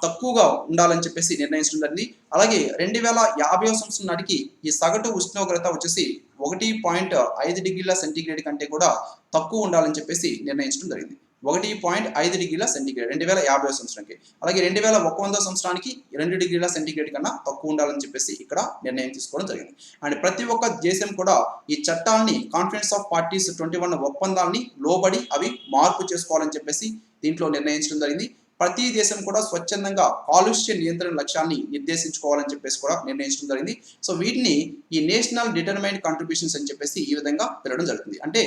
తక్కువగా ఉండాలని చెప్పేసి నిర్ణయించడం జరిగింది. అలాగే 2050 సంవత్సరం నాటికి ఈ సగటు ఉష్ణోగ్రత వచ్చేసి 1.5 డిగ్రీల సెంటీగ్రేడ్ కంటే కూడా తక్కువ ఉండాలని చెప్పేసి నిర్ణయించడం జరిగింది. 1.5 డిగ్రీల సెంటీగ్రేడ్ 2050 సంవత్సరానికి. అలాగే 2100 సంవత్సరానికి 2 డిగ్రీల సెంటీగ్రేడ్ కన్నా తక్కువ ఉండాలని చెప్పేసి ఇక్కడ నిర్ణయం తీసుకోవడం జరిగింది. అండ్ ప్రతి ఒక్క దేశం కూడా ఈ చట్టాలని కాన్ఫరెన్స్ ఆఫ్ పార్టీస్ 21 ఒప్పందాన్ని లోబడి అవి మార్పు చేసుకోవాలని చెప్పేసి దీంట్లో నిర్ణయించడం జరిగింది. ప్రతి దేశం కూడా స్వచ్ఛందంగా కాలుష్య నియంత్రణ లక్ష్యాన్ని నిర్దేశించుకోవాలని చెప్పేసి కూడా నిర్ణయించడం జరిగింది. సో వీటిని ఈ నేషనల్ డిటర్మైన్డ్ కాంట్రిబ్యూషన్స్ అని చెప్పేసి ఈ విధంగా పిలవడం జరుగుతుంది. అంటే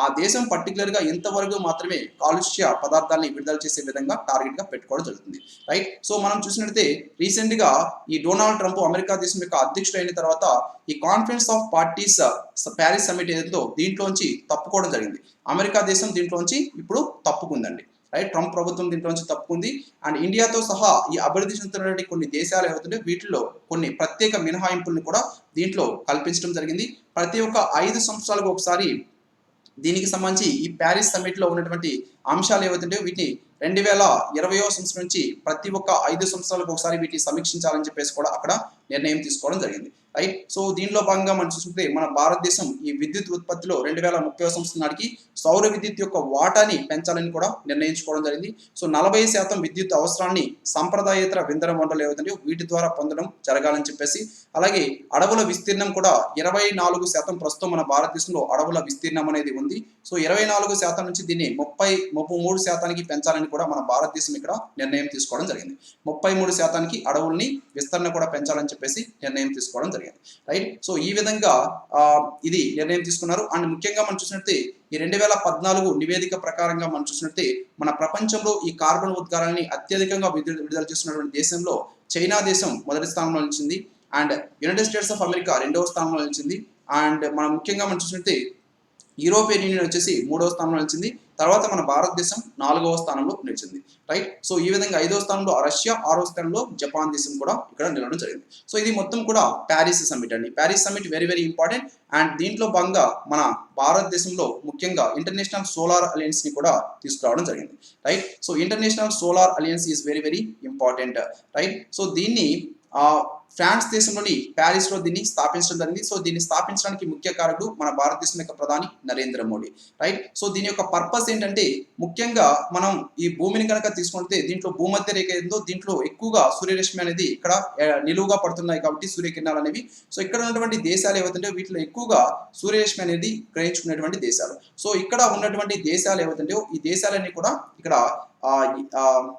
ఆ దేశం పర్టికులర్గా ఎంతవరకు మాత్రమే కాలుష్య పదార్థాలని విడుదల చేసే విధంగా టార్గెట్గా పెట్టుకోవడం జరుగుతుంది. రైట్. సో మనం చూసినట్లయితే రీసెంట్గా ఈ డొనాల్డ్ ట్రంప్ అమెరికా దేశం యొక్క అధ్యక్షుడు అయిన తర్వాత ఈ conference of parties Paris summit ఏదో దీంట్లోంచి తప్పుకోవడం జరిగింది. అమెరికా దేశం దీంట్లోంచి ఇప్పుడు తప్పుకుందండి. రైట్. ట్రంప్ ప్రభుత్వం దీంట్లో నుంచి తప్పుకుంది. అండ్ ఇండియాతో సహా ఈ అభివృద్ధి చెందుతున్నటువంటి కొన్ని దేశాలు ఏవైతుంటే వీటిలో కొన్ని ప్రత్యేక మినహాయింపుల్ని కూడా దీంట్లో కల్పించడం జరిగింది. ప్రతి ఒక్క 5 సంవత్సరాలకు ఒకసారి దీనికి సంబంధించి ఈ ప్యారిస్ సమిట్లో ఉన్నటువంటి అంశాలు ఏవైతుంటే వీటిని 2020 సంవత్సరం నుంచి ప్రతి ఒక్క 5 సంవత్సరాలకు ఒకసారి వీటిని సమీక్షించాలని చెప్పేసి కూడా అక్కడ నిర్ణయం తీసుకోవడం జరిగింది. రైట్. సో దీనిలో భాగంగా మనం చూసుకుంటే మన భారతదేశం ఈ విద్యుత్ ఉత్పత్తిలో 2030 సంవత్సరం నాటికి సౌర విద్యుత్ యొక్క వాటాని పెంచాలని కూడా నిర్ణయించుకోవడం జరిగింది. సో 40% విద్యుత్ అవసరాన్ని సంప్రదాయేతర ఇంధన వనరులు ఏవైతే వీటి ద్వారా పొందడం జరగాలని చెప్పేసి అలాగే అడవుల విస్తీర్ణం కూడా 24% ప్రస్తుతం మన భారతదేశంలో అడవుల విస్తీర్ణం అనేది ఉంది. సో 24% నుంచి దీన్ని 33% పెంచాలని కూడా మన భారతదేశం ఇక్కడ నిర్ణయం తీసుకోవడం జరిగింది. 33% అడవుల్ని విస్తరణ కూడా పెంచాలని చెప్పేసి నిర్ణయం తీసుకోవడం జరిగింది. రైట్. సో ఈ విధంగా ఇది నిర్ణయం తీసుకున్నారు. అండ్ ముఖ్యంగా మనం చూసినట్లయితే ఈ 2014 నివేదిక ప్రకారంగా మనం చూసినట్లయితే మన ప్రపంచంలో ఈ కార్బన్ ఉద్గారాన్ని అత్యధికంగా విడుదల చేస్తున్నటువంటి దేశంలో చైనా దేశం మొదటి స్థానంలో నిలిచింది. And United states of America 2వ స్థానంలో నిలిచింది. అండ్ మనం ముఖ్యంగా మనం చూసినట్లయితే యూరోపియన్ యూనియన్ వచ్చేసి 3వ స్థానంలో నిలిచింది. తర్వాత మన భారతదేశం 4వ స్థానంలో నిలిచింది. రైట్. సో ఈ విధంగా 5వ స్థానంలో రష్యా, 6వ స్థానంలో జపాన్ దేశం కూడా ఇక్కడ నిలవడం జరిగింది. సో ఇది మొత్తం కూడా ప్యారిస్ సమిట్ అండి. Paris summit very important. And దీంట్లో భాగంగా మన భారతదేశంలో ముఖ్యంగా ఇంటర్నేషనల్ సోలార్ అలయన్స్ ని కూడా తీసుకురావడం జరిగింది. Right. So international solar alliance is very important. Right. So దీన్ని ఫ్రాన్స్ దేశంలోని ప్యారిస్ లో దీన్ని స్థాపించడం జరిగింది. సో దీన్ని స్థాపించడానికి ముఖ్య కారకుడు మన భారతదేశం యొక్క ప్రధాని నరేంద్ర మోడీ, రైట్. సో దీని యొక్క పర్పస్ ఏంటంటే ముఖ్యంగా మనం ఈ భూమిని కనుక తీసుకుంటే దీంట్లో భూమధ్య రేఖ ఏందో దీంట్లో ఎక్కువగా సూర్యరశ్మి అనేది ఇక్కడ నిలువుగా పడుతున్నాయి కాబట్టి సూర్యకిరణాలు అనేవి. సో ఇక్కడ ఉన్నటువంటి దేశాలు ఏవైతే వీటిలో ఎక్కువగా సూర్యరశ్మి అనేది గ్రహించుకునేటువంటి దేశాలు. సో ఇక్కడ ఉన్నటువంటి దేశాలు ఏవైతే ఈ దేశాలన్నీ కూడా ఇక్కడ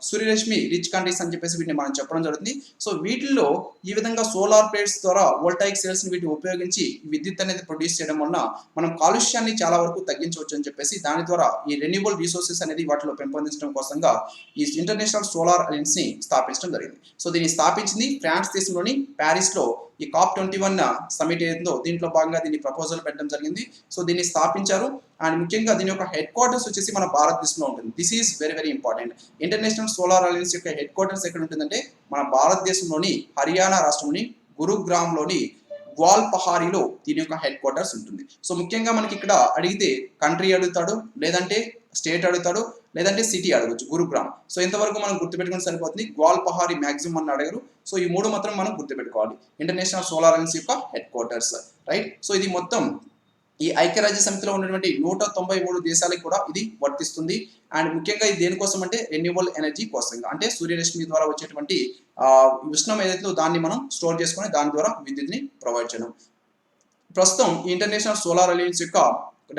సూర్యరశ్మి రిచ్ కంట్రీస్ అని చెప్పేసి వీటిని మనం చెప్పడం జరుగుతుంది. సో వీటిల్లో ఈ విధంగా సోలార్ ప్లేట్స్ ద్వారా వోల్టాయిక్ సెల్స్ ని వీటిని ఉపయోగించి విద్యుత్ అనేది ప్రొడ్యూస్ చేయడం వలన మనం కాలుష్యాన్ని చాలా వరకు తగ్గించవచ్చు అని చెప్పేసి దాని ద్వారా ఈ రెన్యూబుల్ రిసోర్సెస్ అనేది వాటిలో పెంపొందించడం కోసంగా ఈ ఇంటర్నేషనల్ సోలార్ అలయన్స్ ని స్థాపించడం జరిగింది. సో దీన్ని స్థాపించింది ఫ్రాన్స్ దేశంలోని ప్యారిస్ లో ఈ COP21 సమిట్ ఏదో దీంట్లో భాగంగా దీన్ని ప్రపోజల్ పెట్టడం జరిగింది. సో దీన్ని స్థాపించారు అండ్ ముఖ్యంగా దీని యొక్క హెడ్ క్వార్టర్స్ వచ్చేసి మన భారతదేశంలో ఉంటుంది. This is very very important. International solar alliance యొక్క హెడ్ క్వార్టర్స్ ఎక్కడ ఉంటుందంటే మన భారతదేశంలోని హర్యానా రాష్ట్రంలోని గురుగ్రామ్లోని గ్వాల్పహారీలో దీని యొక్క హెడ్ క్వార్టర్స్ ఉంటుంది. సో ముఖ్యంగా మనకి ఇక్కడ అడిగితే కంట్రీ అడుగుతాడు, లేదంటే స్టేట్ అడుగుతాడు, లేదంటే సిటీ అడగచ్చు, గురుగ్రామ్. సో ఇంతవరకు మనం గుర్తుపెట్టుకుని సరిపోతుంది. గ్వాల్పహారీ మ్యాక్సిమం అని అడగరు. సో ఈ మూడు మాత్రం మనం గుర్తుపెట్టుకోవాలి. ఇంటర్నేషనల్ సోలార్ అలయన్స్ యొక్క హెడ్ క్వార్టర్స్, రైట్. సో ఇది మొత్తం ఈ ఐక్యరాజ్య సమితిలో ఉన్నటువంటి 193 దేశాలకు కూడా ఇది వర్తిస్తుంది. అండ్ ముఖ్యంగా ఇది దేనికోసం అంటే రెన్యూబుల్ ఎనర్జీ కోసంగా, అంటే సూర్యరశ్మి ద్వారా వచ్చేటువంటి ఉష్ణం ఏదైతే దాన్ని మనం స్టోర్ చేసుకొని దాని ద్వారా విద్యుత్ని ప్రొవైడ్ చేయడం. ప్రస్తుతం ఈ ఇంటర్నేషనల్ సోలార్ అలయన్స్ యొక్క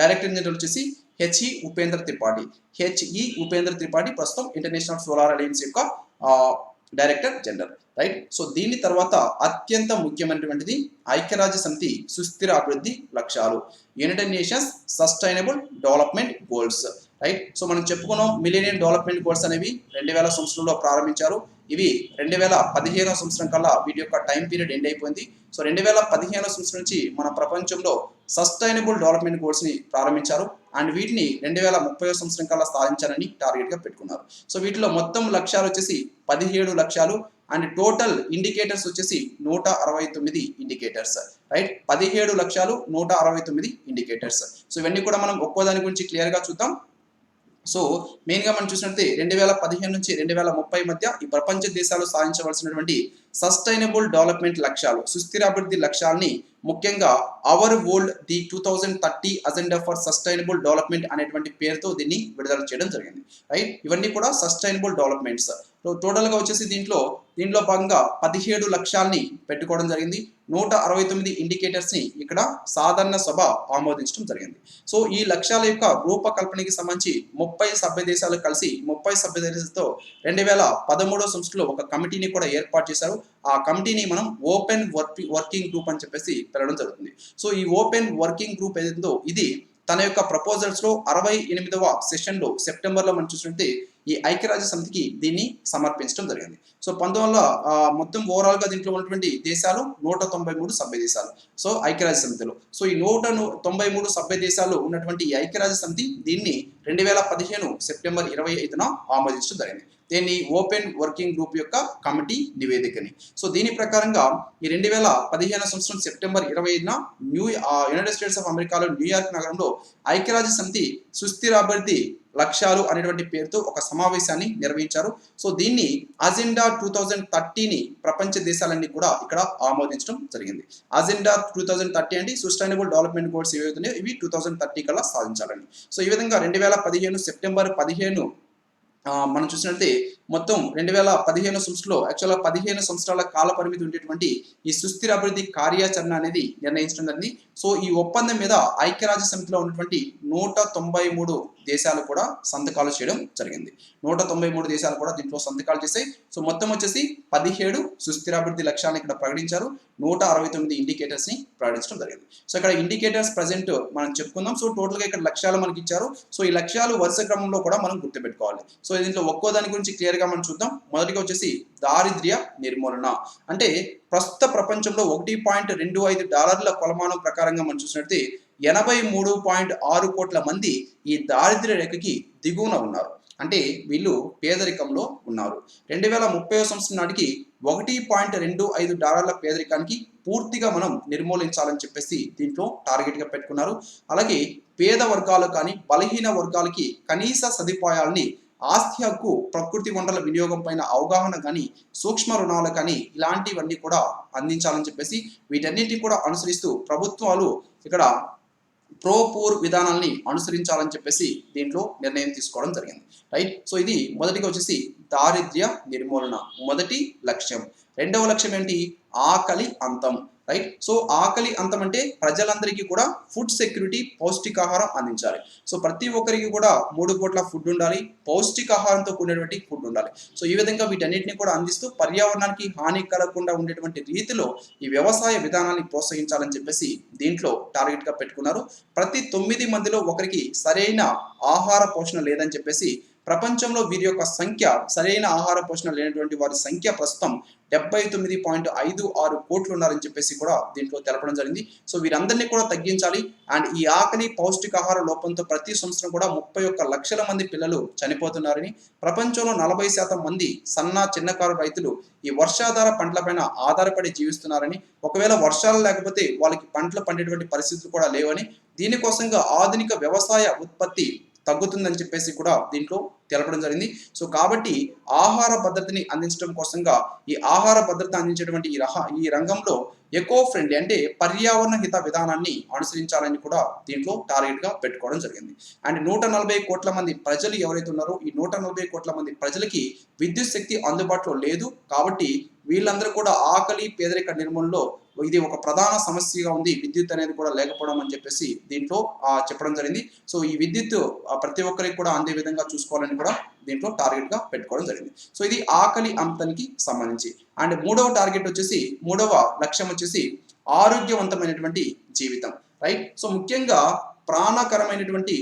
డైరెక్టర్ జనరల్ వచ్చేసి హెచ్ఈ ఉపేంద్ర త్రిపాఠి ప్రస్తుతం ఇంటర్నేషనల్ సోలార్ అలయన్స్ యొక్క డైరెక్టర్ జనరల్, రైట్. సో దీని తర్వాత అత్యంత ముఖ్యమైనటువంటిది ఐక్యరాజ్య సమితి సుస్థిర అభివృద్ధి లక్ష్యాలు, United nations sustainable development goals, right. So మనం చెప్పుకున్నాం మిలీనియం డెవలప్మెంట్ గోల్స్ అనేవి 2000 సంవత్సరంలో ప్రారంభించారు. ఇవి 2015 సంవత్సరం కల్లా వీటి యొక్క టైం పీరియడ్ ఎండ్ అయిపోయింది. సో 2015 సంవత్సరం నుంచి మన ప్రపంచంలో సస్టైనబుల్ డెవలప్మెంట్ గోల్స్ ని ప్రారంభించారు అండ్ వీటిని 2030 సంవత్సరం కల్లా సాధించాలని టార్గెట్ గా పెట్టుకున్నారు. సో వీటిలో మొత్తం లక్ష్యాలు వచ్చేసి 17 లక్ష్యాలు అండ్ టోటల్ ఇండికేటర్స్ వచ్చేసి 169 ఇండికేటర్స్, రైట్. 17 లక్ష్యాలు 169 ఇండికేటర్స్. సో ఇవన్నీ కూడా మనం ఒక్కో దాని గురించి క్లియర్ గా చూద్దాం. సో మెయిన్ గా మనం చూసినట్లయితే 2015 నుంచి 2030 మధ్య ఈ ప్రపంచ దేశాలు సాధించవలసినటువంటి సస్టైనబుల్ డెవలప్మెంట్ లక్ష్యాలు, సుస్థిర అభివృద్ధి లక్ష్యాలని ముఖ్యంగా our world the 2030 agenda for sustainable development అనేటువంటి పేరుతో దీన్ని విడుదల చేయడం జరిగింది, రైట్. ఇవన్నీ కూడా సస్టైనబుల్ డెవలప్మెంట్స్. టోటల్ గా వచ్చేసి దీంట్లో భాగంగా 17 లక్ష్యాల్ని పెట్టుకోవడం జరిగింది. 169 ఇండికేటర్స్ ని ఇక్కడ సాధారణ సభ ఆమోదించడం జరిగింది. సో ఈ లక్ష్యాల యొక్క రూపకల్పనకి సంబంధించి 30 సభ్య దేశాలు కలిసి 30 సభ్య దేశాలతో 2013 సంవత్సరంలో ఒక కమిటీని కూడా ఏర్పాటు చేశారు. ఆ కమిటీని మనం ఓపెన్ వర్కింగ్ గ్రూప్ అని చెప్పేసి పిలవడం జరుగుతుంది. సో ఈ ఓపెన్ వర్కింగ్ గ్రూప్ ఏదైతుందో ఇది తన యొక్క ప్రపోజల్స్ లో 68వ సెషన్ లో సెప్టెంబర్ లో మనం చూసినట్టే ఈ ఐక్యరాజ్య సమితికి దీన్ని సమర్పించడం జరిగింది. సో 19 మొత్తం ఓవరాల్ గా దీంట్లో ఉన్నటువంటి దేశాలు 193 సభ్య దేశాలు. సో ఐక్యరాజ్య సమితిలో సో ఈ 193 సభ్య దేశాలు ఉన్నటువంటి ఈ ఐక్యరాజ్య సమితి దీన్ని 2015 సెప్టెంబర్ 25న ఆమోదించడం జరిగింది. దీన్ని ఓపెన్ వర్కింగ్ గ్రూప్ యొక్క కమిటీ నివేదికని. సో దీని ప్రకారంగా ఈ 2015 సంవత్సరం సెప్టెంబర్ 25న యునైటెడ్ స్టేట్స్ ఆఫ్ అమెరికాలో న్యూయార్క్ నగరంలో ఐక్యరాజ్య సమితి సుస్థిర అభివృద్ధి లక్ష్యాలు అనేటువంటి పేరుతో ఒక సమావేశాన్ని నిర్వహించారు. సో దీన్ని అజెండా 2030ని ప్రపంచ దేశాలన్నీ కూడా ఇక్కడ ఆమోదించడం జరిగింది. అజెండా 2030 అంటే సస్టైనబుల్ డెవలప్మెంట్ గోల్స్ ఏవైతున్నాయో ఇవి 2030 కల్లా సాధించాలని. సో ఈ విధంగా 2015 సెప్టెంబర్ 15 మనం చూసినట్లయితే మొత్తం 2015 సంవత్సరంలో యాక్చువల్గా 15 సంవత్సరాల కాల పరిమితి ఉండేటువంటి ఈ సుస్థిర అభివృద్ధి కార్యాచరణ అనేది నిర్ణయించడం జరిగింది. సో ఈ ఒప్పందం మీద ఐక్యరాజ్య సమితిలో ఉన్నటువంటి 193 దేశాలు కూడా సంతకాలు చేయడం జరిగింది. 193 దేశాలు కూడా దీంట్లో సంతకాలు చేశాయి. సో మొత్తం వచ్చేసి 17 సుస్థిరాభివృద్ధి లక్ష్యాలను ఇక్కడ ప్రకటించారు. 169 ఇండికేటర్స్ ని ప్రకటించడం జరిగింది. సో ఇక్కడ ఇండికేటర్స్ ప్రజెంట్ మనం చెప్పుకుందాం. సో టోటల్ గా ఇక్కడ లక్ష్యాలు మనకి ఇచ్చారు. సో ఈ లక్ష్యాలు వరుస క్రమంలో కూడా మనం గుర్తుపెట్టుకోవాలి. సో దీంట్లో ఒక్కో దాని గురించి క్లియర్ గా మనం చూద్దాం. మొదటిగా వచ్చేసి దారిద్ర్య నిర్మూలన. అంటే ప్రస్తుత ప్రపంచంలో $1.25 కొలమానం ప్రకారంగా మనం చూసినట్లయితే 83.6 కోట్ల మంది ఈ దారిద్ర్య రేఖకి దిగువన ఉన్నారు. అంటే వీళ్ళు పేదరికంలో ఉన్నారు. 2030 సంవత్సరం నాటికి $1.25 పేదరికానికి పూర్తిగా మనం నిర్మూలించాలని చెప్పేసి దీంట్లో టార్గెట్ గా పెట్టుకున్నారు. అలాగే పేద వర్గాలు కానీ బలహీన వర్గాలకి కనీస సదుపాయాలని ఆస్తి హక్కు, ప్రకృతి వనరుల వినియోగం పైన అవగాహన కానీ, సూక్ష్మ రుణాలు కానీ ఇలాంటివన్నీ కూడా అందించాలని చెప్పేసి వీటన్నిటిని కూడా అనుసరిస్తూ ప్రభుత్వాలు ఇక్కడ ప్రో పూర్ విధానాల్ని అనుసరించాలని చెప్పేసి దీంట్లో నిర్ణయం తీసుకోవడం జరిగింది. రైట్. సో ఇది మొదటిగా వచ్చేసి దారిద్ర్య నిర్మూలన మొదటి లక్ష్యం. రెండవ లక్ష్యం ఏంటి? ఆకలి అంతం. రైట్. సో ఆకలి అంతం అంటే ప్రజలందరికీ కూడా ఫుడ్ సెక్యూరిటీ, పౌష్టికాహారం అందించాలి. సో ప్రతి ఒక్కరికి కూడా 3 పూట్ల ఫుడ్ ఉండాలి, పౌష్టికాహారంతో కూడినటువంటి ఫుడ్ ఉండాలి. సో ఈ విధంగా వీటన్నిటిని కూడా అందిస్తూ పర్యావరణానికి హాని కలగకుండా ఉండేటువంటి రీతిలో ఈ వ్యవసాయ విధానాన్ని ప్రోత్సహించాలని చెప్పేసి దీంట్లో టార్గెట్ గా పెట్టుకున్నారు. ప్రతి 9 మందిలో ఒకరికి సరైన ఆహార పోషణ లేదని చెప్పేసి ప్రపంచంలో వీరి యొక్క సంఖ్య, సరైన ఆహార పోషణ లేనటువంటి వారి సంఖ్య ప్రస్తుతం 79.56 కోట్లు ఉన్నారని చెప్పేసి కూడా దీంట్లో తెలపడం జరిగింది. సో వీరందరినీ కూడా తగ్గించాలి. అండ్ ఈ ఆకలి, పౌష్టికాహార లోపంతో ప్రతి సంవత్సరం కూడా 31 లక్షల మంది పిల్లలు చనిపోతున్నారని, ప్రపంచంలో 40% మంది సన్న చిన్నకారు రైతులు ఈ వర్షాధార పంటలపైన ఆధారపడి జీవిస్తున్నారని, ఒకవేళ వర్షాలు లేకపోతే వాళ్ళకి పంటలు పండేటువంటి పరిస్థితులు కూడా లేవని, దీనికోసంగా ఆధునిక వ్యవసాయ ఉత్పత్తి తగ్గుతుందని చెప్పేసి కూడా దీంట్లో తెలపడం జరిగింది. సో కాబట్టి ఆహార భద్రతని అందించడం కోసంగా ఈ ఆహార భద్రత అందించేటువంటి ఈ రంగంలో ఎకో ఫ్రెండ్లీ అంటే పర్యావరణ హిత విధానాన్ని అనుసరించాలని కూడా దీంట్లో టార్గెట్ గా పెట్టుకోవడం జరిగింది. అండ్ 140 కోట్ల మంది ప్రజలు ఎవరైతే ఉన్నారో ఈ 140 కోట్ల మంది ప్రజలకి విద్యుత్ శక్తి అందుబాటులో లేదు. కాబట్టి వీళ్ళందరూ కూడా ఆకలి, పేదరిక నిర్మూలనలో ఇది ఒక ప్రధాన సమస్యగా ఉంది, విద్యుత్ అనేది కూడా లేకపోవడం అని చెప్పేసి దీంట్లో చెప్పడం జరిగింది. సో ఈ విద్యుత్ ప్రతి ఒక్కరికి కూడా అందే విధంగా చూసుకోవాలని కూడా దీంట్లో టార్గెట్ గా పెట్టుకోవడం జరిగింది. సో ఇది ఆకలి అంతానికి సంబంధించి. అండ్ మూడవ టార్గెట్ వచ్చేసి, మూడవ లక్ష్యం వచ్చేసి ఆరోగ్యవంతమైనటువంటి జీవితం. రైట్. సో ముఖ్యంగా ప్రాణకరమైనటువంటి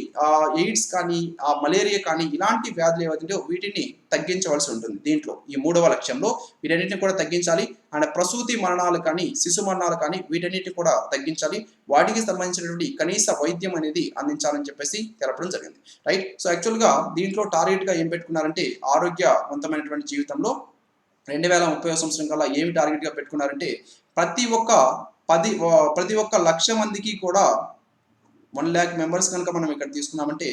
ఎయిడ్స్ కానీ, మలేరియా కానీ ఇలాంటి వ్యాధులు ఏవైతే వీటిని తగ్గించవలసి ఉంటుంది. దీంట్లో ఈ మూడవ లక్ష్యంలో వీటన్నిటిని కూడా తగ్గించాలి. అండ్ ప్రసూతి మరణాలు కానీ, శిశు మరణాలు కానీ వీటన్నిటిని కూడా తగ్గించాలి. వాటికి సంబంధించినటువంటి కనీస వైద్యం అనేది అందించాలని చెప్పేసి తెలపడం జరిగింది. రైట్. సో యాక్చువల్గా దీంట్లో టార్గెట్ గా ఏం పెట్టుకున్నారంటే ఆరోగ్యవంతమైనటువంటి జీవితంలో 2030 సంవత్సరం కల్లా ఏమి టార్గెట్ గా పెట్టుకున్నారంటే ప్రతి ఒక్క లక్ష మందికి కూడా 1 lakh మెంబర్స్ కనుక మనం ఇక్కడ తీసుకున్నామంటే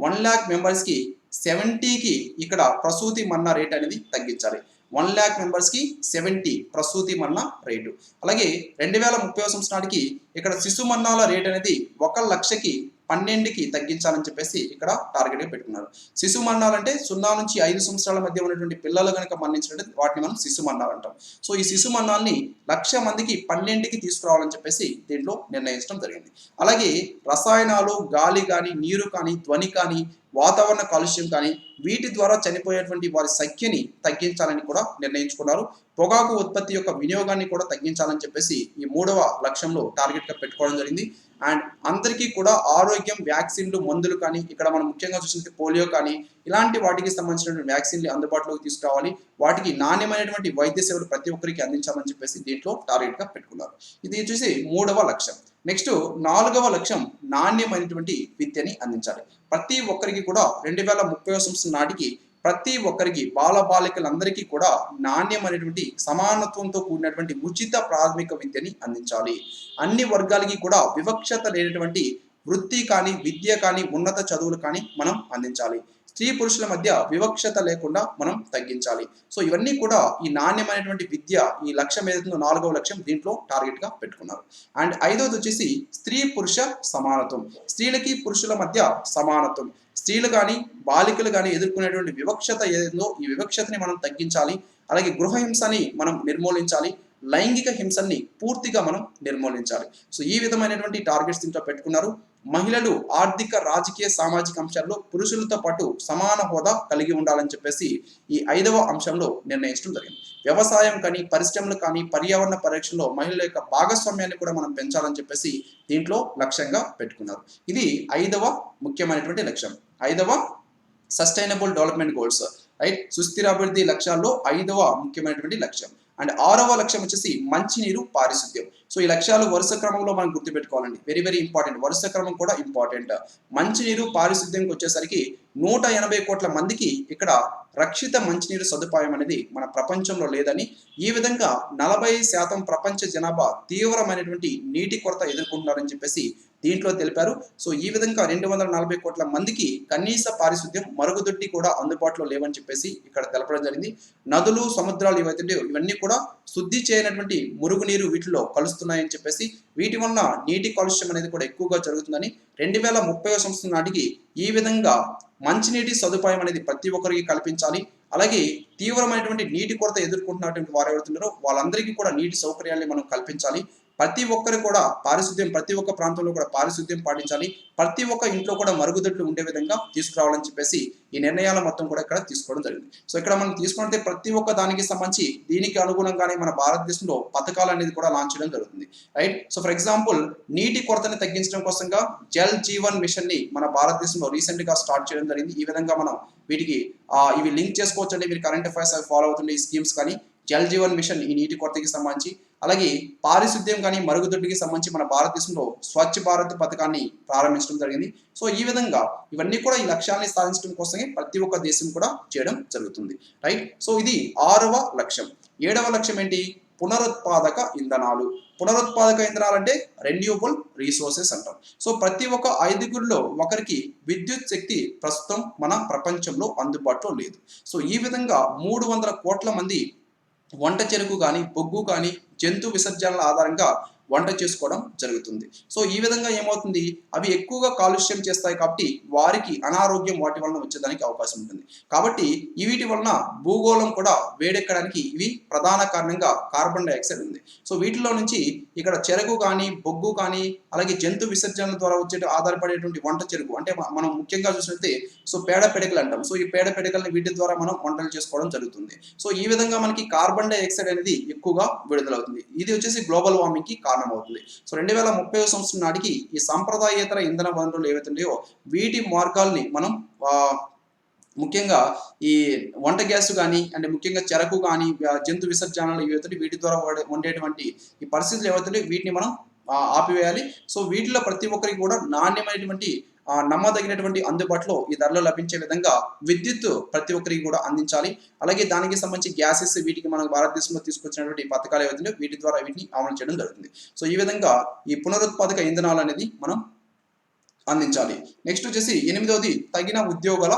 1 lakh మెంబర్స్కి 70కి ఇక్కడ ప్రసూతి మరణ రేట్ అనేది తగ్గించాలి. 1 lakh మెంబర్స్కి 70 ప్రసూతి మరణ రేటు. అలాగే 2030 సంవత్సరానికి ఇక్కడ శిశు మరణాల రేట్ అనేది 1 లక్షకి 12కి తగ్గించాలని చెప్పేసి ఇక్కడ టార్గెట్ గా పెట్టుకున్నారు. శిశు మరణాలు అంటే 0 నుంచి 5 సంవత్సరాల మధ్య ఉన్నటువంటి పిల్లలు కనుక మరణించినట్టు వాటిని మనం శిశు మరణాలు అంటాం. సో ఈ శిశు మరణాన్ని 1,00,000 మందికి 12కి తీసుకురావాలని చెప్పేసి దీంట్లో నిర్ణయించడం జరిగింది. అలాగే రసాయనాలు, గాలి కానీ, నీరు కానీ, ధ్వని కానీ, వాతావరణ కాలుష్యం కానీ వీటి ద్వారా చనిపోయేటువంటి వారి సంఖ్యని తగ్గించాలని కూడా నిర్ణయించుకున్నారు. పొగాకు ఉత్పత్తి యొక్క వినియోగాన్ని కూడా తగ్గించాలని చెప్పేసి ఈ మూడవ లక్ష్యంలో టార్గెట్ గా పెట్టుకోవడం జరిగింది. అండ్ అందరికీ కూడా ఆరోగ్యం, వ్యాక్సిన్లు, మందులు కానీ, ఇక్కడ మనం ముఖ్యంగా చూసినట్టు పోలియో కానీ ఇలాంటి వాటికి సంబంధించినటువంటి వ్యాక్సిన్లు అందుబాటులోకి తీసుకురావాలి. వాటికి నాణ్యమైనటువంటి వైద్య సేవలు ప్రతి ఒక్కరికి అందించాలని చెప్పేసి దీంట్లో టార్గెట్ గా పెట్టుకున్నారు. ఇది చూసి మూడవ లక్ష్యం. నెక్స్ట్ 4వ లక్ష్యం నాణ్యమైనటువంటి విద్యని అందించాలి. ప్రతి ఒక్కరికి కూడా 2030 సంవత్సరం నాటికి ప్రతి ఒక్కరికి, బాలబాలికలందరికీ కూడా నాణ్యమైనటువంటి సమానత్వంతో కూడినటువంటి ఉచిత ప్రాథమిక విద్యని అందించాలి. అన్ని వర్గాలకి కూడా వివక్షత లేనటువంటి వృత్తి కానీ, విద్య కానీ, ఉన్నత చదువులు కానీ మనం అందించాలి. స్త్రీ పురుషుల మధ్య వివక్షత లేకుండా మనం తగ్గించాలి. సో ఇవన్నీ కూడా ఈ నాణ్యమైనటువంటి విద్య, ఈ లక్ష్యం ఏదైతుందో 4వ లక్ష్యం దీంట్లో టార్గెట్ గా పెట్టుకున్నారు. అండ్ 5వది వచ్చేసి స్త్రీ పురుష సమానత్వం. స్త్రీలకి పురుషుల మధ్య సమానత్వం. స్త్రీలు కానీ, బాలికలు కానీ ఎదుర్కొనేటువంటి వివక్షత ఏదైందో ఈ వివక్షతని మనం తగ్గించాలి. అలాగే గృహ హింసని మనం నిర్మూలించాలి. లైంగిక హింసని పూర్తిగా మనం నిర్మూలించాలి. సో ఈ విధమైనటువంటి టార్గెట్స్ దీంట్లో పెట్టుకున్నారు. మహిళలు ఆర్థిక, రాజకీయ, సామాజిక అంశాల్లో పురుషులతో పాటు సమాన హోదా కలిగి ఉండాలని చెప్పేసి ఈ 5వ అంశంలో నిర్ణయించడం జరిగింది. వ్యవసాయం కానీ, పరిశ్రమలు కానీ, పర్యావరణ పరిరక్షణలో మహిళల యొక్క భాగస్వామ్యాన్ని కూడా మనం పెంచాలని చెప్పేసి దీంట్లో లక్ష్యంగా పెట్టుకున్నారు. ఇది 5వ ముఖ్యమైనటువంటి లక్ష్యం. 5వ సస్టైనబుల్ డెవలప్మెంట్ గోల్స్. రైట్. సుస్థిర అభివృద్ధి లక్ష్యాల్లో 5వ ముఖ్యమైనటువంటి లక్ష్యం. అండ్ 6వ లక్ష్యం వచ్చేసి మంచినీరు, పారిశుద్ధ్యం. సో ఈ లక్ష్యాలు వరుస క్రమంలో మనం గుర్తుపెట్టుకోవాలండి. Very very important. వరుస క్రమం కూడా ఇంపార్టెంట్. మంచినీరు, పారిశుద్ధ్యంకి వచ్చేసరికి 180 కోట్ల మందికి ఇక్కడ రక్షిత మంచినీరు సదుపాయం అనేది మన ప్రపంచంలో లేదని, ఈ విధంగా 40% ప్రపంచ జనాభా తీవ్రమైనటువంటి నీటి కొరత ఎదుర్కొంటున్నారని చెప్పేసి దీంట్లో తెలిపారు. సో ఈ విధంగా 240 కోట్ల మందికి కనీస పారిశుద్ధ్యం, మరుగుదొడ్డి కూడా అందుబాటులో లేవని చెప్పేసి ఇక్కడ తెలపడం జరిగింది. నదులు, సముద్రాలు ఇవన్నీ కూడా శుద్ధి చేయనటువంటి మురుగునీరు వీటిలో కలుస్తున్నాయని చెప్పేసి, వీటి వలన నీటి కాలుష్యం అనేది కూడా ఎక్కువగా జరుగుతుందని 2030 సంవత్సరం నాటికి ఈ విధంగా మంచినీటి సదుపాయం అనేది ప్రతి ఒక్కరికి కల్పించాలి. అలాగే తీవ్రమైనటువంటి నీటి కొరత ఎదుర్కొంటున్నటువంటి వారు ఎవరుతున్నారో వాళ్ళందరికీ కూడా నీటి సౌకర్యాన్ని మనం కల్పించాలి. ప్రతి ఒక్కరు కూడా పారిశుద్ధ్యం, ప్రతి ఒక్క ప్రాంతంలో కూడా పారిశుద్ధ్యం పాటించాలి. ప్రతి ఒక్క ఇంట్లో కూడా మరుగుదొడ్లు ఉండే విధంగా తీసుకురావాలని చెప్పేసి ఈ నిర్ణయాల మొత్తం కూడా ఇక్కడ తీసుకోవడం జరిగింది. సో ఇక్కడ మనం తీసుకుంటే ప్రతి ఒక్క దానికి సంబంధించి దీనికి అనుగుణంగానే మన భారతదేశంలో పథకాలు అనేది కూడా లాంచ్ చేయడం జరుగుతుంది, రైట్. సో ఫర్ ఎగ్జాంపుల్ నీటి కొరతని తగ్గించడం కోసంగా జల్ జీవన్ మిషన్ ని మన భారతదేశంలో రీసెంట్ గా స్టార్ట్ చేయడం జరిగింది. ఈ విధంగా మనం వీటికి ఇవి లింక్ చేసుకోవచ్చు అండి. మీరు కరెంట్ అఫైర్స్ అవి ఫాలో అవుతుండే ఈ స్కీమ్స్ కానీ జల్ జీవన్ మిషన్ ఈ నీటి కొరతకి సంబంధించి, అలాగే పారిశుద్ధ్యం కానీ మరుగుదొడ్డికి సంబంధించి మన భారతదేశంలో స్వచ్ఛ భారత్ పథకాన్ని ప్రారంభించడం జరిగింది. సో ఈ విధంగా ఇవన్నీ కూడా ఈ లక్ష్యాన్ని సాధించడం కోసమే ప్రతి ఒక్క దేశం కూడా చేయడం జరుగుతుంది, రైట్. సో ఇది 6వ లక్ష్యం. 7వ లక్ష్యం ఏంటి? పునరుత్పాదక ఇంధనాలు. పునరుత్పాదక ఇంధనాలు అంటే రెన్యూబుల్ రీసోర్సెస్ అంటాం. సో ప్రతి ఒక్క 5గురిలో ఒకరికి విద్యుత్ శక్తి ప్రస్తుతం మన ప్రపంచంలో అందుబాటులో లేదు. సో ఈ విధంగా 300 కోట్ల మంది వంట చెరుకు కానీ, బొగ్గు కానీ, జంతు విసర్జనల ఆధారంగా వంట చేసుకోవడం జరుగుతుంది. సో ఈ విధంగా ఏమవుతుంది, అవి ఎక్కువగా కాలుష్యం చేస్తాయి కాబట్టి వారికి అనారోగ్యం వాటి వలన వచ్చేదానికి అవకాశం ఉంటుంది. కాబట్టి వీటి వలన భూగోళం కూడా వేడెక్కడానికి ఇవి ప్రధాన కారణంగా కార్బన్ డైఆక్సైడ్ ఉంది. సో వీటిలో నుంచి ఇక్కడ చెరకు కానీ, బొగ్గు కానీ, అలాగే జంతు విసర్జనల ద్వారా వచ్చే ఆధారపడేటువంటి వంట చెరుకు అంటే మనం ముఖ్యంగా చూసినట్లయితే సో పేడ పెడకలు అంటాం. సో ఈ పేడ పెడకల్ని వీటి ద్వారా మనం వంటలు చేసుకోవడం జరుగుతుంది. సో ఈ విధంగా మనకి కార్బన్ డైఆక్సైడ్ అనేది ఎక్కువగా విడుదలవుతుంది. ఇది వచ్చేసి గ్లోబల్ వార్మింగ్ కి కారణమవుతుంది. సో 2030 సంవత్సరం నాటికి ఈ సాంప్రదాయేతర ఇంధన వనరులు ఏవైతున్నాయో వీటి మార్గాల్ని మనం ముఖ్యంగా ఈ వంట గ్యాస్ కానీ, అంటే ముఖ్యంగా చెరకు కానీ, జంతు విసర్జనలు ఏవైతే వీటి ద్వారా ఉండేటువంటి ఈ పరిస్థితులు ఏవైతే వీటిని మనం ఆపివేయాలి. సో వీటిలో ప్రతి ఒక్కరికి కూడా నాణ్యమైనటువంటి నమ్మదగినటువంటి అందుబాటులో ఈ ధరలో లభించే విధంగా విద్యుత్ ప్రతి ఒక్కరికి కూడా అందించాలి. అలాగే దానికి సంబంధించి గ్యాసెస్ వీటికి మన భారతదేశంలో తీసుకొచ్చినటువంటి పథకాలు ఏవైతే వీటి ద్వారా వీటిని అమలు చేయడం జరుగుతుంది. సో ఈ విధంగా ఈ పునరుత్పాదక ఇంధనాలు అనేది మనం అందించాలి. నెక్స్ట్ వచ్చేసి 8వది తగిన ఉద్యోగాల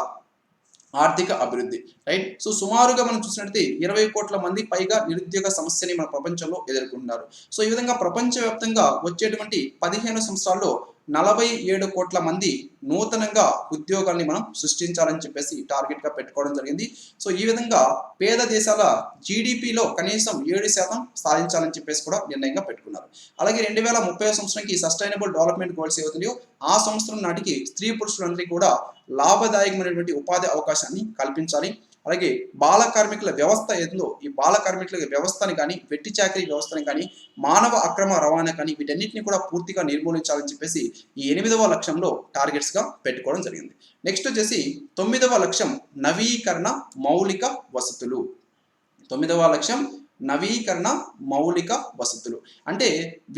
ఆర్థిక అభివృద్ధి, రైట్. సో సుమారుగా మనం చూసినట్లయితే 20 కోట్ల మంది పైగా నిరుద్యోగ సమస్యని మన ప్రపంచంలో ఎదుర్కొంటున్నారు. సో ఈ విధంగా ప్రపంచవ్యాప్తంగా వచ్చేటువంటి 15 సంవత్సరాల్లో 47 కోట్ల మంది నూతనంగా ఉద్యోగాల్ని మనం సృష్టించాలని చెప్పేసి టార్గెట్ గా పెట్టుకోవడం జరిగింది. సో ఈ విధంగా పేద దేశాల జీడిపిలో కనీసం 7% సాధించాలని చెప్పేసి కూడా నిర్ణయంగా పెట్టుకున్నారు. అలాగే 2030 సంవత్సరానికి సస్టైనబుల్ డెవలప్మెంట్ గోల్స్ ఏవైతున్నాయో ఆ సంవత్సరం నాటికి స్త్రీ పురుషులందరికీ కూడా లాభదాయకమైనటువంటి ఉపాధి అవకాశాన్ని కల్పించాలి. అలాగే బాల కార్మికుల వ్యవస్థ ఏదో ఈ బాల కార్మికుల వ్యవస్థని కానీ, వెట్టి చాకరీ వ్యవస్థని కానీ, మానవ అక్రమ రవాణా కానీ వీటన్నిటిని కూడా పూర్తిగా నిర్మూలించాలని చెప్పేసి ఈ 8వ లక్ష్యంలో టార్గెట్స్ గా పెట్టుకోవడం జరిగింది. నెక్స్ట్ వచ్చేసి 9వ లక్ష్యం నవీకరణ మౌలిక వసతులు. 9వ లక్ష్యం నవీకరణ మౌలిక వసతులు అంటే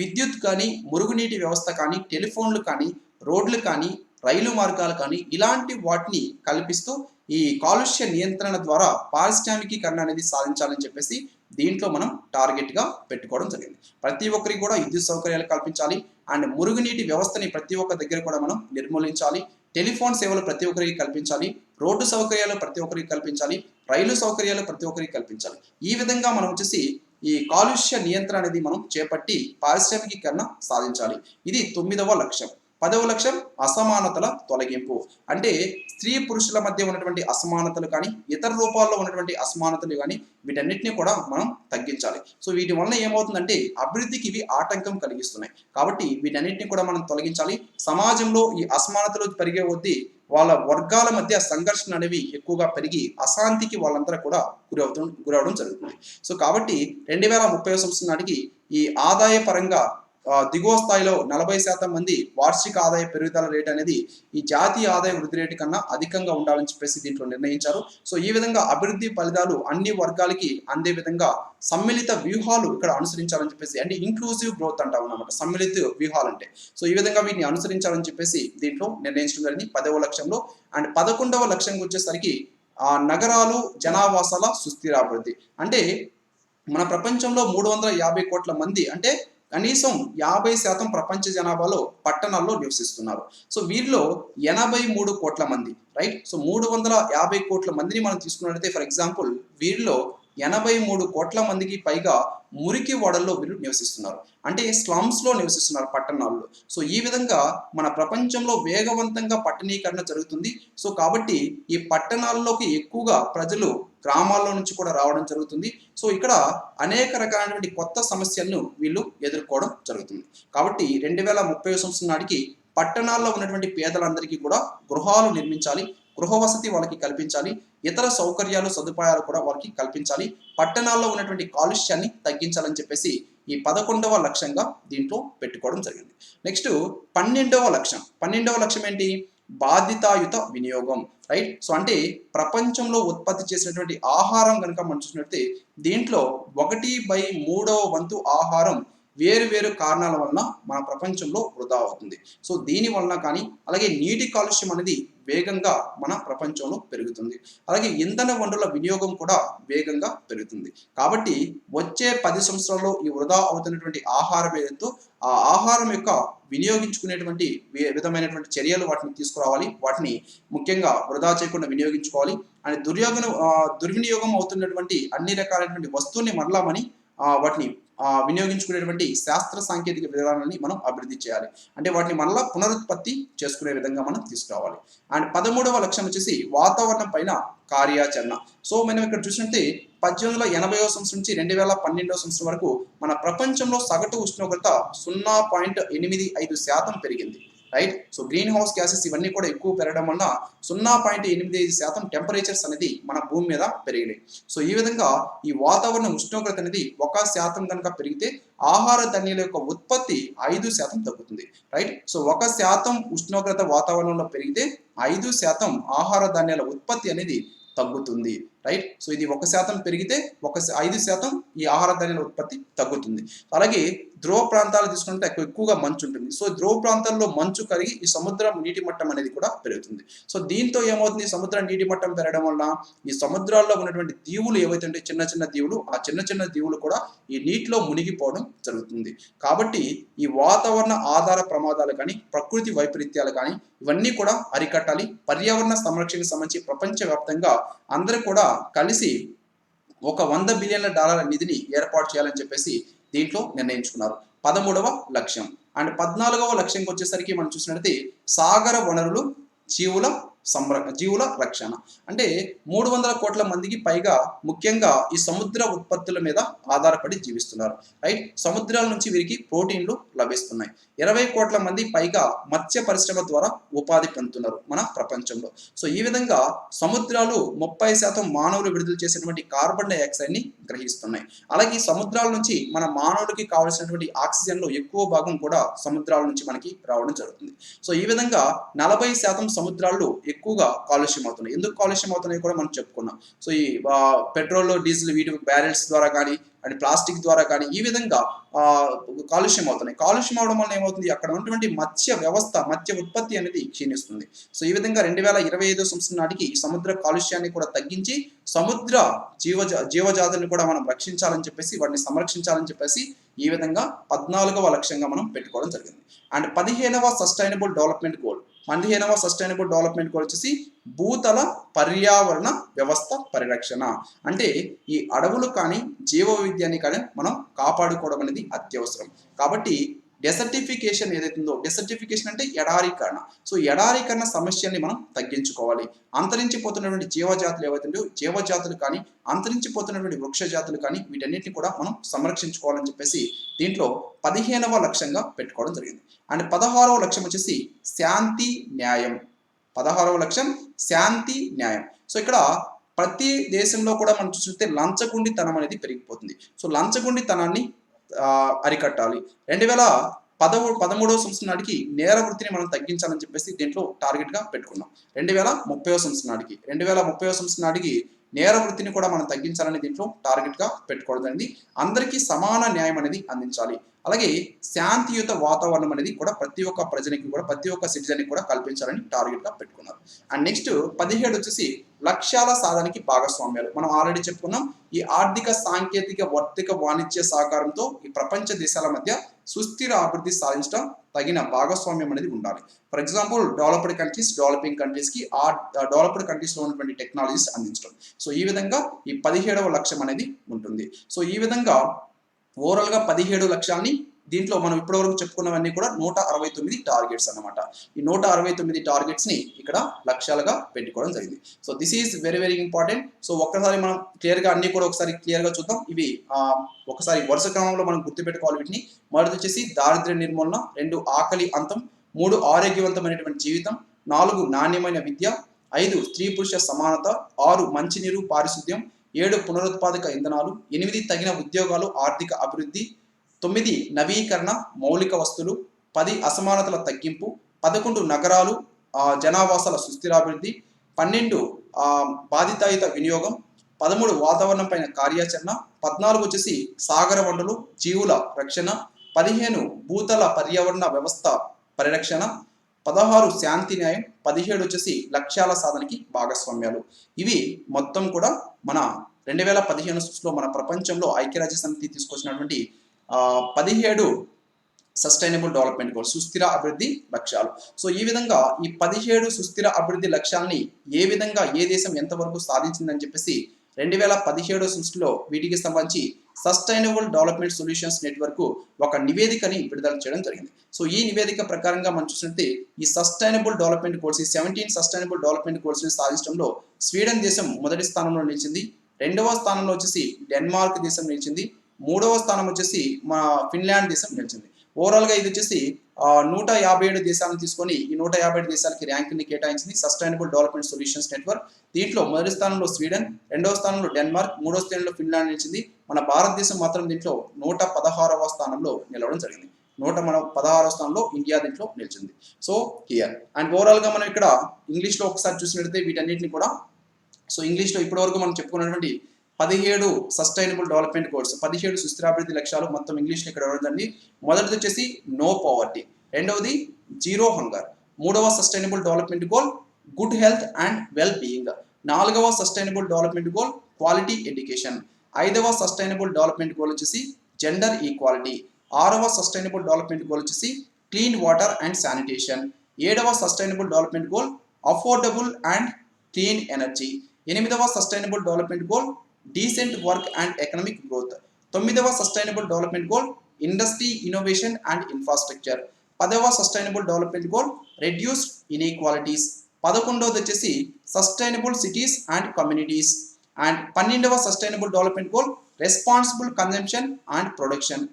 విద్యుత్ కానీ, మురుగునీటి వ్యవస్థ కానీ, టెలిఫోన్లు కానీ, రోడ్లు కానీ, రైలు మార్గాలు కానీ ఇలాంటి వాటిని కల్పిస్తూ ఈ కాలుష్య నియంత్రణ ద్వారా పారిశ్రామికీకరణ అనేది సాధించాలని చెప్పేసి దీంట్లో మనం టార్గెట్ గా పెట్టుకోవడం జరిగింది. ప్రతి ఒక్కరికి కూడా విద్యుత్ సౌకర్యాలు కల్పించాలి అండ్ మురుగునీటి వ్యవస్థని ప్రతి ఒక్క దగ్గర కూడా మనం నిర్మూలించాలి. టెలిఫోన్ సేవలు ప్రతి ఒక్కరికి కల్పించాలి. రోడ్డు సౌకర్యాలు ప్రతి ఒక్కరికి కల్పించాలి. రైలు సౌకర్యాలు ప్రతి ఒక్కరికి కల్పించాలి. ఈ విధంగా మనం వచ్చేసి ఈ కాలుష్య నియంత్రణ అనేది మనం చేపట్టి పారిశ్రామికీకరణ సాధించాలి. ఇది 9వ లక్ష్యం. 10వ లక్ష్యం అసమానతల తొలగింపు అంటే స్త్రీ పురుషుల మధ్య ఉన్నటువంటి అసమానతలు కానీ, ఇతర రూపాల్లో ఉన్నటువంటి అసమానతలు కానీ వీటన్నిటిని కూడా మనం తగ్గించాలి. సో వీటి వల్ల ఏమవుతుందంటే అభివృద్ధికి ఇవి ఆటంకం కలిగిస్తున్నాయి. కాబట్టి వీటన్నిటిని కూడా మనం తొలగించాలి. సమాజంలో ఈ అసమానతలు పెరిగే కొద్దీ వాళ్ళ వర్గాల మధ్య సంఘర్షణ అనేవి ఎక్కువగా పెరిగి అశాంతికి వాళ్ళందరూ కూడా గురవడం జరుగుతుంది. సో కాబట్టి 2030 సంవత్సరం నాటికి ఈ ఆదాయ పరంగా దిగువ స్థాయిలో 40% మంది వార్షిక ఆదాయ పెరుగుదల రేటు అనేది ఈ జాతీయ ఆదాయ వృద్ధి రేటు కన్నా అధికంగా ఉండాలని చెప్పేసి దీంట్లో నిర్ణయించారు. సో ఈ విధంగా అభివృద్ధి ఫలితాలు అన్ని వర్గాలకి అందే విధంగా సమ్మిళిత వ్యూహాలు ఇక్కడ అనుసరించాలని చెప్పేసి అంటే ఇంక్లూసివ్ గ్రోత్ అంటాం అన్నమాట సమ్మిళిత వ్యూహాలు అంటే. సో ఈ విధంగా వీటిని అనుసరించాలని చెప్పేసి దీంట్లో నిర్ణయించడం జరిగింది 10వ లక్ష్యంలో. అండ్ 11వ లక్ష్యంకి వచ్చేసరికి నగరాలు జనావాసాల సుస్థిర అభివృద్ధి అంటే మన ప్రపంచంలో 350 కోట్ల మంది అంటే కనీసం 50% ప్రపంచ జనాభాలో పట్టణాల్లో నివసిస్తున్నారు. సో వీరిలో 83 కోట్ల మంది, రైట్. సో 350 కోట్ల మందిని మనం తీసుకున్నట్లయితే ఫర్ ఎగ్జాంపుల్ వీరిలో 83 కోట్ల మందికి పైగా మురికి వాడల్లో వీరు నివసిస్తున్నారు. అంటే స్లమ్స్లో నివసిస్తున్నారు పట్టణాల్లో. సో ఈ విధంగా మన ప్రపంచంలో వేగవంతంగా పట్టణీకరణ జరుగుతుంది. సో కాబట్టి ఈ పట్టణాల్లోకి ఎక్కువగా ప్రజలు గ్రామాల్లో నుంచి కూడా రావడం జరుగుతుంది. సో ఇక్కడ అనేక రకాలైనటువంటి కొత్త సమస్యలను వీళ్ళు ఎదుర్కోవడం జరుగుతుంది. కాబట్టి 2030 సంవత్సరం నాటికి పట్టణాల్లో ఉన్నటువంటి పేదలందరికీ కూడా గృహాలు నిర్మించాలి, గృహ వసతి వాళ్ళకి కల్పించాలి, ఇతర సౌకర్యాలు సదుపాయాలు కూడా వాళ్ళకి కల్పించాలి, పట్టణాల్లో ఉన్నటువంటి కాలుష్యాన్ని తగ్గించాలని చెప్పేసి ఈ 11వ లక్ష్యంగా దీంట్లో పెట్టుకోవడం జరిగింది. నెక్స్ట్ 12వ లక్ష్యం ఏంటి? బాధ్యతాయుత వినియోగం, రైట్. సో అంటే ప్రపంచంలో ఉత్పత్తి చేసినటువంటి ఆహారం కనుక మనం చూసినట్లయితే దీంట్లో 1/3 ఆహారం వేరు వేరు కారణాల వలన మన ప్రపంచంలో వృధా అవుతుంది. సో దీని వలన కానీ అలాగే నీటి కాలుష్యం అనేది వేగంగా మన ప్రపంచంలో పెరుగుతుంది. అలాగే ఇంధన వనరుల వినియోగం కూడా వేగంగా పెరుగుతుంది. కాబట్టి వచ్చే 10 సంవత్సరాల్లో ఈ వృధా అవుతున్నటువంటి ఆహారం ఏదైతే ఆ ఆహారం యొక్క వినియోగించుకునేటువంటి విధమైనటువంటి చర్యలు వాటిని తీసుకురావాలి. వాటిని ముఖ్యంగా వృధా చేయకుండా వినియోగించుకోవాలి. అని దుర్వినియోగం అవుతున్నటువంటి అన్ని రకాలైనటువంటి వస్తువుల్ని మరలామని వాటిని వినియోగించుకునేటువంటి శాస్త్ర సాంకేతిక విధానాన్ని మనం అభివృద్ధి చేయాలి. అంటే వాటిని మళ్ళా పునరుత్పత్తి చేసుకునే విధంగా మనం తీసుకురావాలి. అండ్ 13వ లక్ష్యం వచ్చేసి వాతావరణం పైన కార్యాచరణ. సో మనం ఇక్కడ చూసినట్టే 1880వ సంవత్సరం నుంచి 2012వ సంవత్సరం వరకు మన ప్రపంచంలో సగటు ఉష్ణోగ్రత 0.85% పెరిగింది, right. So green house gases ఇవన్నీ కూడా ఎక్కువ పెరగడం వల్ల 0.85% టెంపరేచర్స్ అనేది మన భూమి మీద పెరిగినాయి. సో ఈ విధంగా ఈ వాతావరణ ఉష్ణోగ్రత అనేది 1% కనుక పెరిగితే ఆహార ధాన్యాల యొక్క ఉత్పత్తి 5% తగ్గుతుంది, రైట్. సో 1% ఉష్ణోగ్రత వాతావరణంలో పెరిగితే 5% ఆహార ధాన్యాల ఉత్పత్తి అనేది తగ్గుతుంది, రైట్. సో ఇది 1% పెరిగితే 5% ఈ ఆహార ధాన్యాల ఉత్పత్తి తగ్గుతుంది. అలాగే ధ్రువ ప్రాంతాలు తీసుకుంటే ఎక్కువగా మంచు ఉంటుంది. సో ధ్రువ ప్రాంతాల్లో మంచు కరిగి ఈ సముద్రం నీటి మట్టం అనేది కూడా పెరుగుతుంది. సో దీంతో ఏమవుతుంది? సముద్ర నీటి మట్టం పెరగడం వల్ల ఈ సముద్రాల్లో ఉన్నటువంటి దీవులు ఏవైతే ఉంటే చిన్న చిన్న దీవులు, ఆ చిన్న దీవులు కూడా ఈ నీటిలో మునిగిపోవడం జరుగుతుంది. కాబట్టి ఈ వాతావరణ ఆధార ప్రమాదాలు కానీ ప్రకృతి వైపరీత్యాలు కానీ ఇవన్నీ కూడా అరికట్టాలి. పర్యావరణ సంరక్షణకు సంబంధించి ప్రపంచవ్యాప్తంగా అందరూ కూడా కలిసి ఒక $100 బిలియన్ల నిధిని ఏర్పాటు చేయాలని చెప్పేసి దీంట్లో నిర్ణయించుకున్నారు. 13వ లక్ష్యం. అండ్ 14వ లక్ష్యంకి వచ్చేసరికి మనం చూసినట్లయితే సాగర వనరులు జీవుల రక్షణ. అంటే 300 కోట్ల మందికి పైగా ముఖ్యంగా ఈ సముద్ర ఉత్పత్తుల మీద ఆధారపడి జీవిస్తున్నారు, రైట్. సముద్రాల నుంచి వీరికి ప్రోటీన్లు లభిస్తున్నాయి. 20 కోట్ల మంది పైగా మత్స్య పరిశ్రమ ద్వారా ఉపాధి పొందుతున్నారు మన ప్రపంచంలో. సో ఈ విధంగా సముద్రాలు 30% మానవులు విడుదల చేసేటువంటి కార్బన్ డైఆక్సైడ్ ని గ్రహిస్తున్నాయి. అలాగే సముద్రాల నుంచి మన మానవుడికి కావాల్సినటువంటి ఆక్సిజన్ లో ఎక్కువ భాగం కూడా సముద్రాల నుంచి మనకి రావడం జరుగుతుంది. సో ఈ విధంగా 40% సముద్రాలు ఎక్కువగా కాలుష్యం అవుతున్నాయి. ఎందుకు కాలుష్యం అవుతున్నాయి కూడా మనం చెప్పుకున్నాం. సో ఈ పెట్రోల్, డీజిల్ వీటి బ్యారెల్స్ ద్వారా కానీ అండ్ ప్లాస్టిక్ ద్వారా కానీ ఈ విధంగా కాలుష్యం అవుతున్నాయి. కాలుష్యం అవడం వల్ల ఏమవుతుంది? అక్కడ ఉన్నటువంటి మత్స్య ఉత్పత్తి అనేది క్షీణిస్తుంది. సో ఈ విధంగా 2025 సంవత్సరం నాటికి సముద్ర కాలుష్యాన్ని కూడా తగ్గించి సముద్ర జీవజాతులను కూడా మనం రక్షించాలని చెప్పేసి వాటిని సంరక్షించాలని చెప్పేసి ఈ విధంగా 14వ లక్ష్యంగా మనం పెట్టుకోవడం జరిగింది. అండ్ 15వ సస్టైనబుల్ డెవలప్మెంట్ గోల్ వచ్చేసి భూతల పర్యావరణ వ్యవస్థ పరిరక్షణ. అంటే ఈ అడవులు కానీ జీవ వైవిధ్యాన్ని కానీ మనం కాపాడుకోవడం అనేది అత్యవసరం. కాబట్టి డెసర్టిఫికేషన్ ఏదైతుందో, డెసర్టిఫికేషన్ అంటే ఎడారీకరణ. సో ఎడారీకరణ సమస్యల్ని మనం తగ్గించుకోవాలి. అంతరించిపోతున్నటువంటి జీవజాతులు ఏవైతుందో జీవజాతులు కానీ అంతరించిపోతున్నటువంటి వృక్ష జాతులు కానీ వీటన్నిటిని కూడా మనం సంరక్షించుకోవాలని చెప్పేసి దీంట్లో 15వ లక్ష్యంగా పెట్టుకోవడం జరిగింది. అండ్ 16వ లక్ష్యం వచ్చేసి శాంతి న్యాయం. 16వ లక్ష్యం శాంతి న్యాయం. సో ఇక్కడ ప్రతి దేశంలో కూడా మనం చూస్తే లంచగొండితనం అనేది పెరిగిపోతుంది. సో లంచగొండితనాన్ని అరికట్టాలి. 2013వ సంవత్సరం నాటికి నేర వృత్తిని మనం తగ్గించాలని చెప్పేసి దీంట్లో టార్గెట్ గా పెట్టుకున్నాం. 2030వ సంవత్సరం నాటికి నేర వృత్తిని కూడా మనం తగ్గించాలని దీంట్లో టార్గెట్ గా పెట్టుకోవడం జరిగింది. అందరికీ సమాన న్యాయం అనేది అందించాలి. అలాగే శాంతియుత వాతావరణం అనేది కూడా ప్రతి ఒక్క ప్రజనికి కూడా ప్రతి ఒక్క సిటిజన్ కూడా కల్పించాలని టార్గెట్ గా పెట్టుకున్నారు. అండ్ నెక్స్ట్ 17 వచ్చేసి లక్ష్యాల సాధనకి భాగస్వామ్యాలు. మనం ఆల్రెడీ చెప్పుకున్నాం, ఈ ఆర్థిక సాంకేతిక వర్తిక వాణిజ్య సహకారంతో ఈ ప్రపంచ దేశాల మధ్య సుస్థిర అభివృద్ధి సాధించడం తగిన భాగస్వామ్యం అనేది ఉండాలి. For example developed countries developing కంట్రీస్కి ఆ డెవలప్డ్ కంట్రీస్లో ఉన్నటువంటి టెక్నాలజీస్ అందించడం. సో ఈ విధంగా ఈ 17వ లక్ష్యం అనేది ఉంటుంది. సో ఈ విధంగా ఓవరాల్గా 17 లక్ష్యాన్ని దీంట్లో మనం ఇప్పటివరకు చెప్పుకున్నవన్నీ కూడా 169 టార్గెట్స్ అన్నమాట. ఈ 169 టార్గెట్స్ని ఇక్కడ లక్ష్యాలుగా పెట్టుకోవడం జరిగింది. So this is very very important. So ఒక్కసారి మనం క్లియర్గా అన్ని కూడా ఒకసారి క్లియర్గా చూద్దాం. ఇవి ఒకసారి వరుస క్రమంలో మనం గుర్తుపెట్టుకోవాలి వీటిని. మొదటి వచ్చేసి దారిద్ర్య నిర్మూలన, 2 ఆకలి అంతం, 3 ఆరోగ్యవంతమైనటువంటి జీవితం, 4 నాణ్యమైన విద్య, 5 స్త్రీ పురుష సమానత, 6 మంచినీరు పారిశుద్ధ్యం, 7 పునరుత్పాదక ఇంధనాలు, 8 తగిన ఉద్యోగాలు ఆర్థిక అభివృద్ధి, 9 నవీకరణ మౌలిక వస్తువులు, 10 అసమానతల తగ్గింపు, 11 నగరాలు జనావాసాల సుస్థిరాభివృద్ధి, 12 బాధితాయుత వినియోగం, 13 వాతావరణం పైన కార్యాచరణ, 14 వచ్చేసి సాగర వనరులు జీవుల రక్షణ, 15 భూతల పర్యావరణ వ్యవస్థ పరిరక్షణ, 16 శాంతి న్యాయం, 17 వచ్చేసి లక్ష్యాల సాధనకి భాగస్వామ్యాలు. ఇవి మొత్తం కూడా మన 2015 మన ప్రపంచంలో ఐక్యరాజ్య సమితి తీసుకొచ్చినటువంటి 17 సస్టైనబుల్ డెవలప్మెంట్ గోల్స్, సుస్థిర అభివృద్ధి లక్ష్యాలు. సో ఈ విధంగా ఈ 17 సుస్థిర అభివృద్ధి లక్ష్యాలని ఏ విధంగా ఏ దేశం ఎంతవరకు సాధించిందని చెప్పేసి 2017 వీటికి సంబంధించి సస్టైనబుల్ డెవలప్మెంట్ సొల్యూషన్స్ నెట్వర్క్ ఒక నివేదికని విడుదల చేయడం జరిగింది. సో ఈ నివేదిక ప్రకారంగా మనం చూసినట్టే ఈ సస్టైనబుల్ డెవలప్మెంట్ గోల్స్, ఈ 17 సస్టైనబుల్ డెవలప్మెంట్ గోల్స్ని సాధించడంలో స్వీడన్ దేశం మొదటి స్థానంలో నిలిచింది, 2వ స్థానంలో వచ్చేసి డెన్మార్క్ దేశం నిలిచింది, 3వ స్థానం వచ్చేసి మా ఫిన్లాండ్ దేశం నిలిచింది. ఓవరాల్గా ఇది వచ్చేసి 157 దేశాలను తీసుకొని ఈ 157 దేశాలకి ర్యాంకుని కేటాయించింది సస్టైనబుల్ డెవలప్మెంట్ సొల్యూషన్స్ నెట్వర్క్. దీంట్లో మొదటి స్థానంలో స్వీడన్, 2వ స్థానంలో డెన్మార్క్, 3వ స్థానంలో ఫిన్లాండ్ నిలిచింది. మన భారతదేశం మాత్రం దీంట్లో 116వ స్థానంలో నిలవడం జరిగింది. 116వ స్థానంలో ఇండియా దీంట్లో నిలిచింది. సో హియర్ అండ్ ఓవరాల్గా మనం ఇక్కడ ఇంగ్లీష్లో ఒకసారి చూసినట్లయితే వీటన్నిటిని కూడా, సో ఇంగ్లీష్లో ఇప్పటివరకు మనం చెప్పుకున్నటువంటి 17 సస్టైనబుల్ డెవలప్మెంట్ గోల్స్, 17 సుస్థిరాభివృద్ధి లక్ష్యాలు మొత్తం ఇంగ్లీష్లో ఇక్కడ ఇవ్వడండి. మొదటిది వచ్చేసి నో పవర్టీ, రెండవది జీరో హంగర్, 3వ sustainable development goal good health and well being, 4వ sustainable development goal quality education, 5వ సస్టైనబుల్ డెవలప్మెంట్ గోల్ వచ్చేసి జెండర్ ఈక్వాలిటీ, 6వ సస్టైనబుల్ డెవలప్మెంట్ గోల్ వచ్చేసి క్లీన్ వాటర్ అండ్ శానిటేషన్, 7వ sustainable development goal affordable and clean energy, 8వ sustainable development goal decent work and economic growth, 9వ sustainable development goal industry innovation and infrastructure, 10వ sustainable development goal reduce inequalities, 11వది వచ్చేసి sustainable cities and communities and 12వ sustainable development goal responsible consumption and production,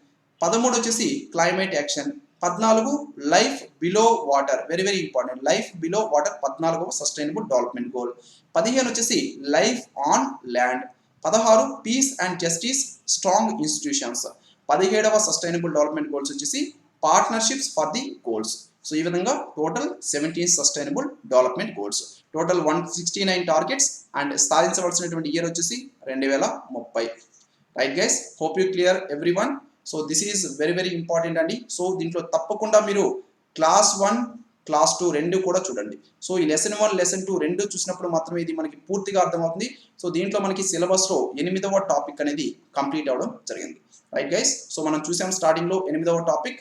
13 వచ్చేసి climate action, 14 life below water, very very important, life below water 14వ సస్టైనబుల్ డెవలప్మెంట్ గోల్, 15 వచ్చేసి life on land, 16 peace and justice strong institutions, 17వ సస్టైనబుల్ డెవలప్మెంట్ గోల్స్ వచ్చేసి partnerships for the goals. So ఈ విధంగా total 17 sustainable development goals, total 169 targets and సాధించవలసినటువంటి ఇయర్ వచ్చేసి 2030. Right guys, hope you clear every one. So this is very very important అండి. సో దీంట్లో తప్పకుండా మీరు క్లాస్ 1 క్లాస్ 2 రెండు కూడా చూడండి. సో ఈ లెసన్ 1 లెసన్ 2 రెండు చూసినప్పుడు మాత్రమే ఇది మనకి పూర్తిగా అర్థమవుతుంది. సో దీంట్లో మనకి సిలబస్లో 8వ టాపిక్ అనేది కంప్లీట్ అవ్వడం జరిగింది. రైట్ గైస్, సో మనం చూసాం స్టార్టింగ్లో 8వ టాపిక్.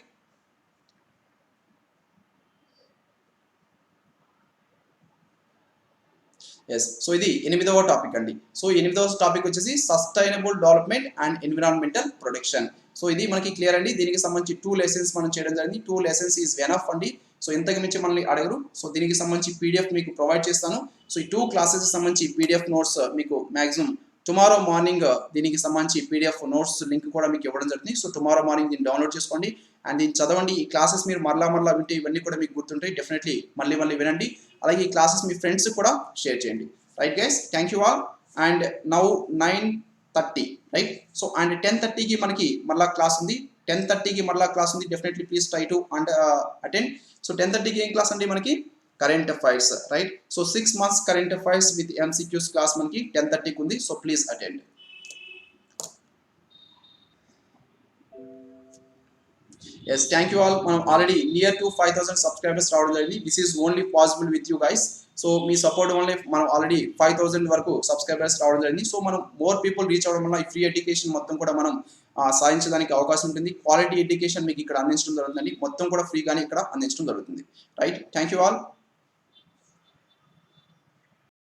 ఎస్, సో ఇది 8వ టాపిక్ అండి. సో 8వ టాపిక్ వచ్చేసి sustainable development and environmental protection. So ఇది మనకి క్లియర్ అండి. దీనికి సంబంధించి 2 లెసన్స్ మనం చేయడం జరిగింది. 2 లెసన్స్ ఈజ్ ఎనఫ్ అండి. సో ఇంతకు మించి మనల్ని అడగరు. సో దీనికి సంబంధించి పీడిఎఫ్ మీకు ప్రొవైడ్ చేస్తాను. సో ఈ 2 క్లాసెస్ సంబంధించి పీడిఎఫ్ నోట్స్ మీకు మ్యాక్సిమం టుమారో మార్నింగ్ దీనికి సంబంధించి పీడిఎఫ్ నోట్స్ లింక్ కూడా మీకు ఇవ్వడం జరుగుతుంది. సో టుమారో మార్నింగ్ దీన్ని డౌన్లోడ్ చేసుకోండి అండ్ దీన్ని చదవండి. ఈ క్లాసెస్ మీరు మరలా వింటే ఇవన్నీ కూడా మీకు గుర్తుంటాయి. డెఫినెట్లీ మళ్ళీ వినండి. అలాగే ఈ క్లాసెస్ మీ ఫ్రెండ్స్ కూడా షేర్ చేయండి. Right guys, thank you all. And now 9:30 right. So and 10:30కి మనకి మళ్ళీ క్లాస్ ఉంది. 10:30కి మళ్ళీ క్లాస్ ఉంది. Definitely please try to attend. So 10:30కి ఏం క్లాస్ అండి మనకి? Current affairs right. So 6 months current affairs with MCQs class మనకి 10:30కి ఉంది. So please attend. Yes, thank you all. మనం ఆల్రెడీ నియర్ టు 5,000 సబ్స్క్రైబర్స్ రావడం జరిగింది. This is only possible with you guys. So me support వల్ల మనం ఆల్రెడీ 5000 వరకు సబ్స్క్రైబర్స్ రావడం జరిగింది. సో మనం మోర్ పీపుల్ రీచ్ అవ్వడం వల్ల ఈ ఫ్రీ ఎడ్యుకేషన్ మొత్తం కూడా మనం సాధించడానికి అవకాశం ఉంటుంది. క్వాలిటీ ఎడ్యుకేషన్ మీకు ఇక్కడ అందించడం జరుగుతుందండి. మొత్తం కూడా ఫ్రీగానే ఇక్కడ అందించడం జరుగుతుంది. Right, thank you all.